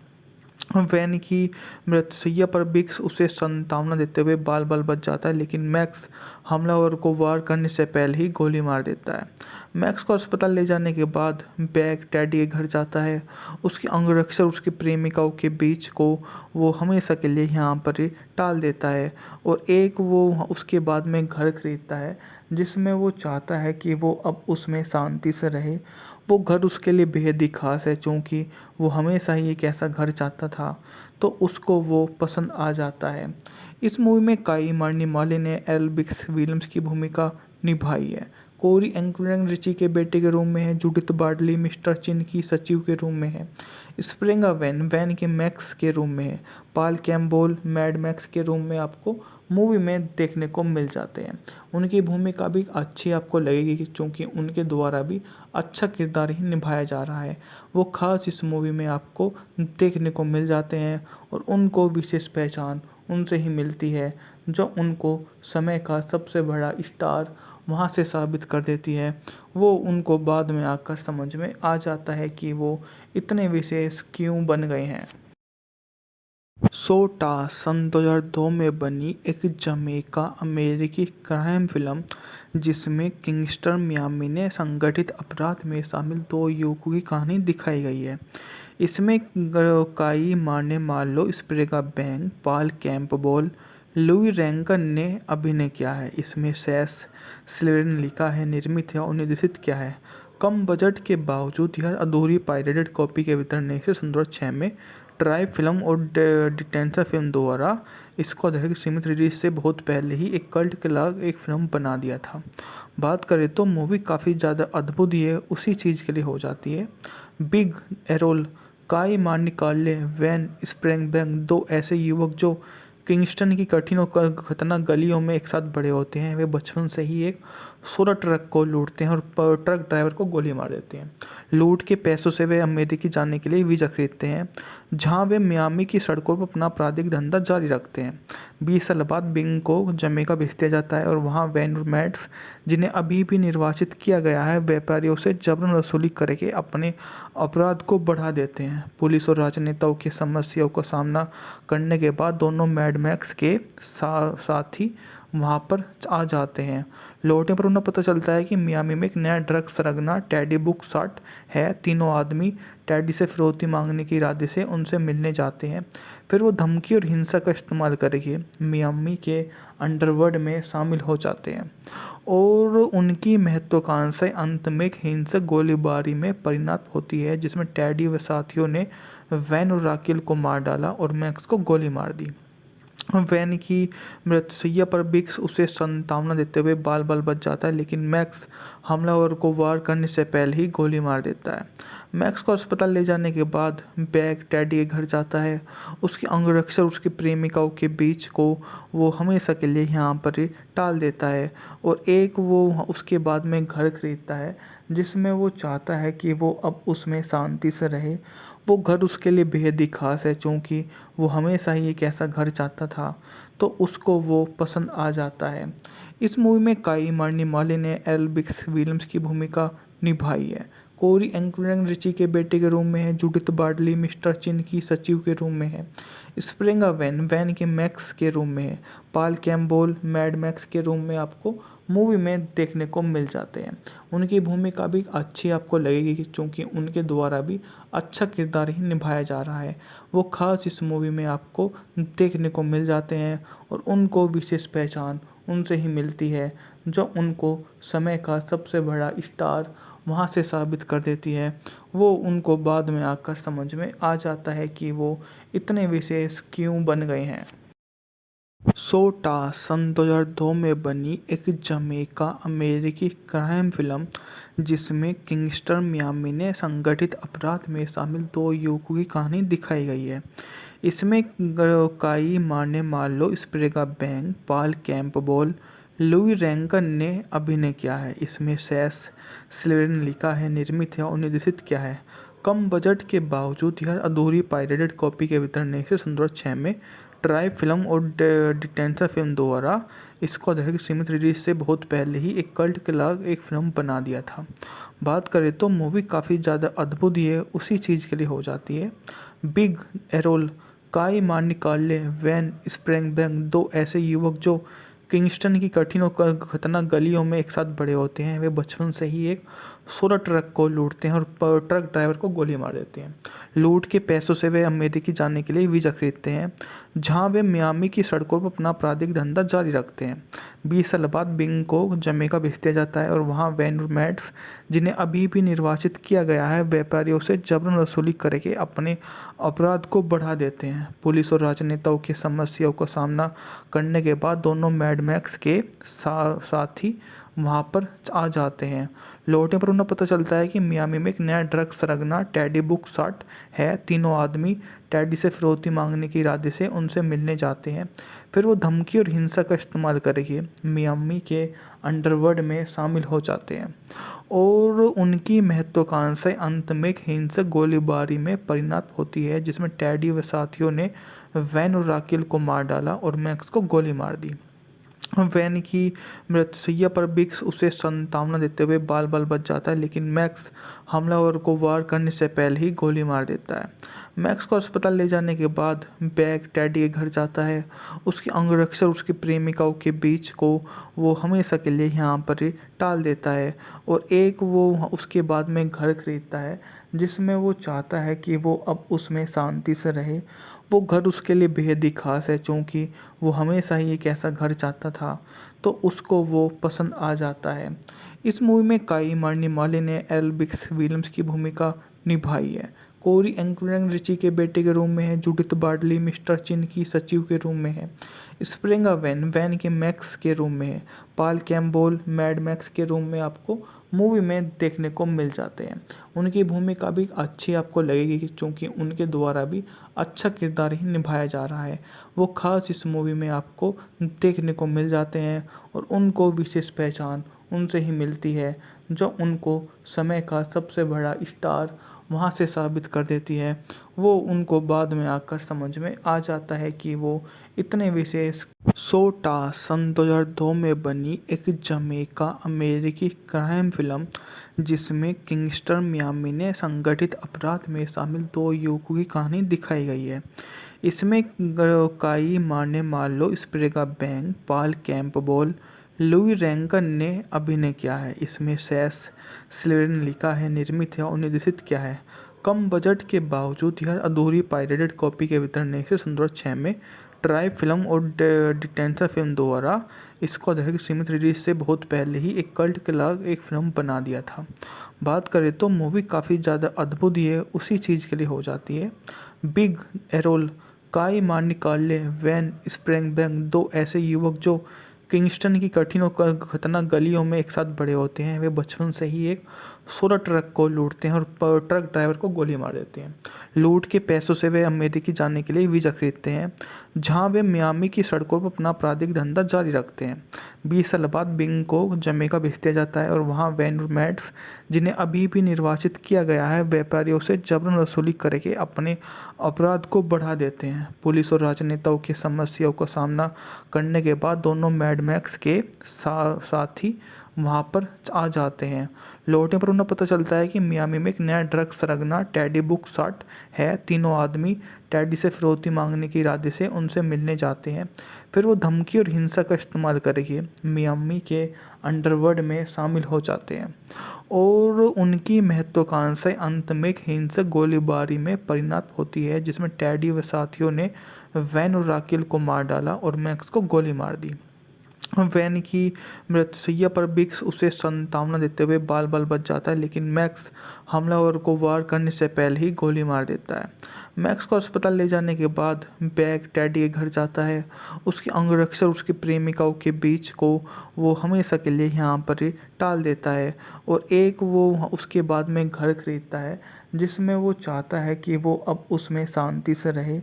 वैन की मृत्युशैया पर बिक्स उसे सांत्वना देते हुए बाल बाल बच जाता है, लेकिन मैक्स हमलावर को वार करने से पहले ही गोली मार देता है। मैक्स को अस्पताल ले जाने के बाद बैग टेडी के घर जाता है। उसकी अंगरक्षक उसकी प्रेमिकाओं के बीच को वो हमेशा के लिए यहाँ पर ही टाल देता है और एक वो उसके बाद में घर खरीदता है जिसमें वो चाहता है कि वो अब उसमें शांति से रहे। वो घर उसके लिए बेहद ही खास है, क्योंकि वो हमेशा ही एक ऐसा घर चाहता था, तो उसको वो पसंद आ जाता है। इस मूवी में काई मार्नी माली ने एल बिक्स विलियम्स की भूमिका निभाई है। कोरी एंकरैंग रिची के बेटे के रूम में है। जूडिथ बार्डली मिस्टर चिन की सचिव के रूम में है। स्प्रिंगा वैन वैन के मैक्स के रूम में है। पाल कैम्पबेल मैड मैक्स के रूम में आपको मूवी में देखने को मिल जाते हैं। उनकी भूमिका भी अच्छी आपको लगेगी क्योंकि उनके द्वारा भी अच्छा किरदार ही निभाया जा रहा है। वो खास इस मूवी में आपको देखने को मिल जाते हैं और उनको विशेष पहचान उनसे ही मिलती है, जो उनको समय का सबसे बड़ा स्टार वहाँ से साबित कर देती है। वो उनको बाद में आकर समझ में आ जाता है कि वो इतने विशेष क्यों बन गए हैं। सोटा सन 2002 में बनी एक जमैका अमेरिकी क्राइम फिल्म जिसमें किंगस्टर मियामी ने संगठित अपराध में शामिल दो युवकों की कहानी दिखाई गई है। इसमें Kai Marne Marlowe स्प्रेगा Bang, Paul Campbell, Louis Rankin ने अभिनय किया है। इसमें सेस स्लेडन लिखा है, निर्मित है और निर्देशित किया है। कम बजट के बावजूद यह अधूरी पायरेटेड कॉपी के वितरण ने इसे 2006 में ट्राई फिल्म और डिटेंशन फिल्म द्वारा इसको अधिक सीमित रिलीज से बहुत पहले ही एक कल्ट के लाग एक फिल्म बना दिया था। बात करें तो मूवी काफ़ी ज़्यादा अद्भुत ही है, उसी चीज़ के लिए हो जाती है। बिग एरोल, काई मार्नी कार्ले, वैन स्प्रेंगबैंग दो ऐसे युवक जो किंगस्टन की कठिन और खतरनाक गलियों में एक साथ बड़े होते हैं। वे बचपन से ही एक सोलर ट्रक को लूटते हैं और ट्रक ड्राइवर को गोली मार देते हैं। लूट के पैसों से वे अमेरिकी जाने के लिए वीज़ा खरीदते हैं, जहां वे मियामी की सड़कों पर अपना आपराधिक धंधा जारी रखते हैं। 20 साल बाद बिंग को जमैका भेज दिया जाता है और वहां वैन और मैड्स, जिन्हें अभी भी निर्वाचित किया गया है, व्यापारियों से जबरन वसूली करके अपने अपराध को बढ़ा देते हैं। पुलिस और राजनेताओं की समस्याओं का सामना करने के बाद दोनों मैड मैक्स के साथी वहाँ पर आ जाते हैं। लौटने पर उन्हें पता चलता है कि मियामी में एक नया ड्रग सरगना टेडी बुकसाट है। तीनों आदमी टेडी से फिरौती मांगने के इरादे से उनसे मिलने जाते हैं। फिर वो धमकी और हिंसा का इस्तेमाल करके मियामी के अंडरवर्ल्ड में शामिल हो जाते हैं और उनकी महत्वाकांक्षाएं अंत में एक हिंसक गोलीबारी में परिणत होती है, जिसमें टेडी व साथियों ने वैन और राकेल को मार डाला और मैक्स को गोली मार दी। वैन की मृत्युशैया पर बिक्स उसे सांत्वना देते हुए बाल बाल बच जाता है, लेकिन मैक्स हमलावर को वार करने से पहले ही गोली मार देता है। मैक्स को अस्पताल ले जाने के बाद बैग टेडी के घर जाता है। उसकी अंगरक्षक उसकी प्रेमिकाओं के बीच को वो हमेशा के लिए यहाँ पर ही टाल देता है और एक वो उसके बाद में घर खरीदता है जिसमें वो चाहता है कि वो अब उसमें शांति से रहे। वो घर उसके लिए बेहद ही खास है, क्योंकि वो हमेशा ही एक ऐसा घर चाहता था, तो उसको वो पसंद आ जाता है। इस मूवी में काई मार्नी माली ने एल बिक्स विलियम्स की भूमिका निभाई है। कोरी एंकरैंग रिची के बेटे के रूम में है। जूडिथ बार्डली मिस्टर चिन की सचिव के रूम में है। स्प्रिंगा वैन वैन के मैक्स के रूम में है। पाल कैम्पबेल मैड मैक्स के रूम में आपको मूवी में देखने को मिल जाते हैं। उनकी भूमिका भी अच्छी आपको लगेगी क्योंकि उनके द्वारा भी अच्छा किरदार ही निभाया जा रहा है। वो खास इस मूवी में आपको देखने को मिल जाते हैं और उनको विशेष पहचान उनसे ही मिलती है, जो उनको समय का सबसे बड़ा स्टार वहाँ से साबित कर देती है। वो उनको बाद में आकर समझ में आ जाता है कि वो इतने विशेष क्यों बन गए हैं। सोटा सन 2002 में बनी एक जमैका अमेरिकी क्राइम फिल्म जिसमें किंगस्टर मियामी ने संगठित अपराध में शामिल दो युवकों की कहानी दिखाई गई है। इसमें Kai Marne Marlowe स्प्रेगा Bang, Paul Campbell, Louis Rankin ने अभिनय किया है। इसमें सेस स्लेडन ने लिखा है, निर्मित है और निर्देशित किया है। कम बजट के बावजूद यह अधूरी पायरेटेड कॉपी के वितरण ने इसे 2006 में ट्राई फिल्म और डिटेंशन फिल्म द्वारा इसको दर्शक सीमित रिलीज से बहुत पहले ही एक कल्ट क्लास एक फिल्म बना दिया था। बात करें तो मूवी काफ़ी ज़्यादा अद्भुत ही है, उसी चीज़ के लिए हो जाती है। बिग एरोल, काई मार्निकाले, वैन स्प्रेंगबैंग दो ऐसे युवक जो किंगस्टन की कठिन और खतरनाक गलियों में एक साथ बड़े होते हैं। वे बचपन से ही एक सोलर ट्रक को लूटते हैं और ट्रक ड्राइवर को गोली मार देते हैं। लूट के पैसों से वे अमेरिकी जाने के लिए वीज़ा खरीदते हैं, जहां वे मियामी की सड़कों पर अपना आपराधिक धंधा जारी रखते हैं। 20 साल बाद बिंग को जमैका भेज दिया जाता है और वहां वैन मैट्स, जिन्हें अभी भी निर्वाचित किया गया है, व्यापारियों से जबरन वसूली करके अपने अपराध को बढ़ा देते हैं। पुलिस और राजनेताओं की समस्याओं का सामना करने के बाद दोनों मैड मैक्स के साथी वहाँ पर आ जाते हैं। लौटने पर उन्हें पता चलता है कि मियामी में एक नया ड्रग सरगना टेडी बुकसाट है। तीनों आदमी टेडी से फिरौती मांगने के इरादे से उनसे मिलने जाते हैं। फिर वो धमकी और हिंसा का इस्तेमाल करके मियामी के अंडरवर्ल्ड में शामिल हो जाते हैं और उनकी महत्वाकांक्षाएं अंत में एक हिंसक गोलीबारी में परिणत होती है, जिसमें टेडी व साथियों ने वैन और राकेल को मार डाला और मैक्स को गोली मार दी। वैन की मृत्युशैया पर बिक्स उसे सांत्वना देते हुए बाल बाल बच जाता है, लेकिन मैक्स हमलावर को वार करने से पहले ही गोली मार देता है। मैक्स को अस्पताल ले जाने के बाद बैग टेडी के घर जाता है। उसके अंगरक्षक उसकी प्रेमिकाओं के बीच को वो हमेशा के लिए यहाँ पर ही टाल देता है और एक वो उसके बाद में घर खरीदता है, जिसमें वो चाहता है कि वो अब उसमें शांति से रहे। वो घर उसके लिए बेहद ही खास है, क्योंकि वो हमेशा ही एक ऐसा घर चाहता था, तो उसको वो पसंद आ जाता है। इस मूवी में काई मार्नी माली ने एल्बिक्स विलियम्स की भूमिका निभाई है। कोरी एंकरैंग रिची के बेटे के रूम में है। जूडिथ बार्डली मिस्टर चिन की सचिव के रूम में है। स्प्रिंगा वैन वैन के मैक्स के रूम में है। पॉल कैम्पबेल मैड मैक्स के रूम में आपको मूवी में देखने को मिल जाते हैं। उनकी भूमिका भी अच्छी आपको लगेगी, क्योंकि उनके द्वारा भी अच्छा किरदार ही निभाया जा रहा है। वो खास इस मूवी में आपको देखने को मिल जाते हैं और उनको विशेष पहचान उनसे ही मिलती है, जो उनको समय का सबसे बड़ा स्टार वहाँ से साबित कर देती है। वो उनको बाद में आकर समझ में आ जाता है कि वो इतने विशेष। सोटा सन 2002 में बनी एक जमैका अमेरिकी क्राइम फिल्म जिसमें किंगस्टर मियामी ने संगठित अपराध में शामिल दो युवकों की कहानी दिखाई गई है। इसमें Kai Marne Marlowe स्प्रेगा Bang, Paul Campbell, Louis Rankin ने अभिनय किया है। इसमें सेस स्लेडन ने लिखा है, निर्मित है और निर्देशित किया है। कम बजट के बावजूद यह अधूरी पायरेटेड कॉपी के वितरण ने इसे 2006 में ट्राई फिल्म और डिटेंशन फिल्म द्वारा इसको दर्शक सीमित रिलीज से बहुत पहले ही एक कल्ट क्लास एक फिल्म बना दिया था। बात करें तो मूवी काफ़ी ज़्यादा अद्भुत ही है, उसी चीज़ के लिए हो जाती है। बिग एरोल, काई मार्निकाले, वैन स्प्रेंगबैंग दो ऐसे युवक जो किंगस्टन की कठिन और खतरनाक गलियों में एक साथ बड़े होते हैं। वे बचपन से ही एक सोलर ट्रक को लूटते हैं और ट्रक ड्राइवर को गोली मार देते हैं। लूट के पैसों से वे अमेरिकी जाने के लिए वीज़ा खरीदते हैं, जहां वे मियामी की सड़कों पर अपना आपराधिक धंधा जारी रखते हैं। 20 साल बाद बिंग को जमैका भेज दिया जाता है और वहां वैन मैट्स, जिन्हें अभी भी निर्वाचित किया गया है, व्यापारियों से जबरन वसूली करके अपने अपराध को बढ़ा देते हैं। पुलिस और राजनेताओं की समस्याओं का सामना करने के बाद दोनों मैड मैक्स के साथी वहाँ पर आ जाते हैं। लौटने पर उन्हें पता चलता है कि मियामी में एक नया ड्रग सरगना टेडी बुकसाट है। तीनों आदमी टेडी से फिरौती मांगने के इरादे से उनसे मिलने जाते हैं। फिर वो धमकी और हिंसा का इस्तेमाल करके मियामी के अंडरवर्ल्ड में शामिल हो जाते हैं और उनकी महत्वाकांक्षाएं अंत में एक हिंसक गोलीबारी में परिणत होती है, जिसमें टेडी व साथियों ने वैन और राकेल को मार डाला और मैक्स को गोली मार दी। वैन की मृत्युशैया पर बिक्स उसे सांत्वना देते हुए बाल बाल बच जाता है, लेकिन मैक्स हमलावर को वार करने से पहले ही गोली मार देता है। मैक्स को अस्पताल ले जाने के बाद बैग टेडी के घर जाता है। उसके अंगरक्षक उसकी प्रेमिकाओं के बीच को वो हमेशा के लिए यहाँ पर ही टाल देता है और एक वो उसके बाद में घर खरीदता है जिसमें वो चाहता है कि वो अब उसमें शांति से रहे।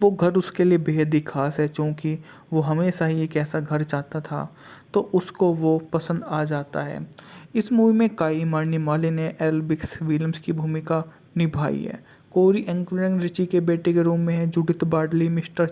वो घर उसके लिए बेहद ही खास है, चूँकि वो हमेशा ही एक ऐसा घर चाहता था, तो उसको वो पसंद आ जाता है। इस मूवी में काई मर्नी माली ने एल्बिक्स विलियम्स की भूमिका निभाई है। कोरी एंकरन रिची के बेटे के रूप में है, जूडिथ बार्टली मिस्टर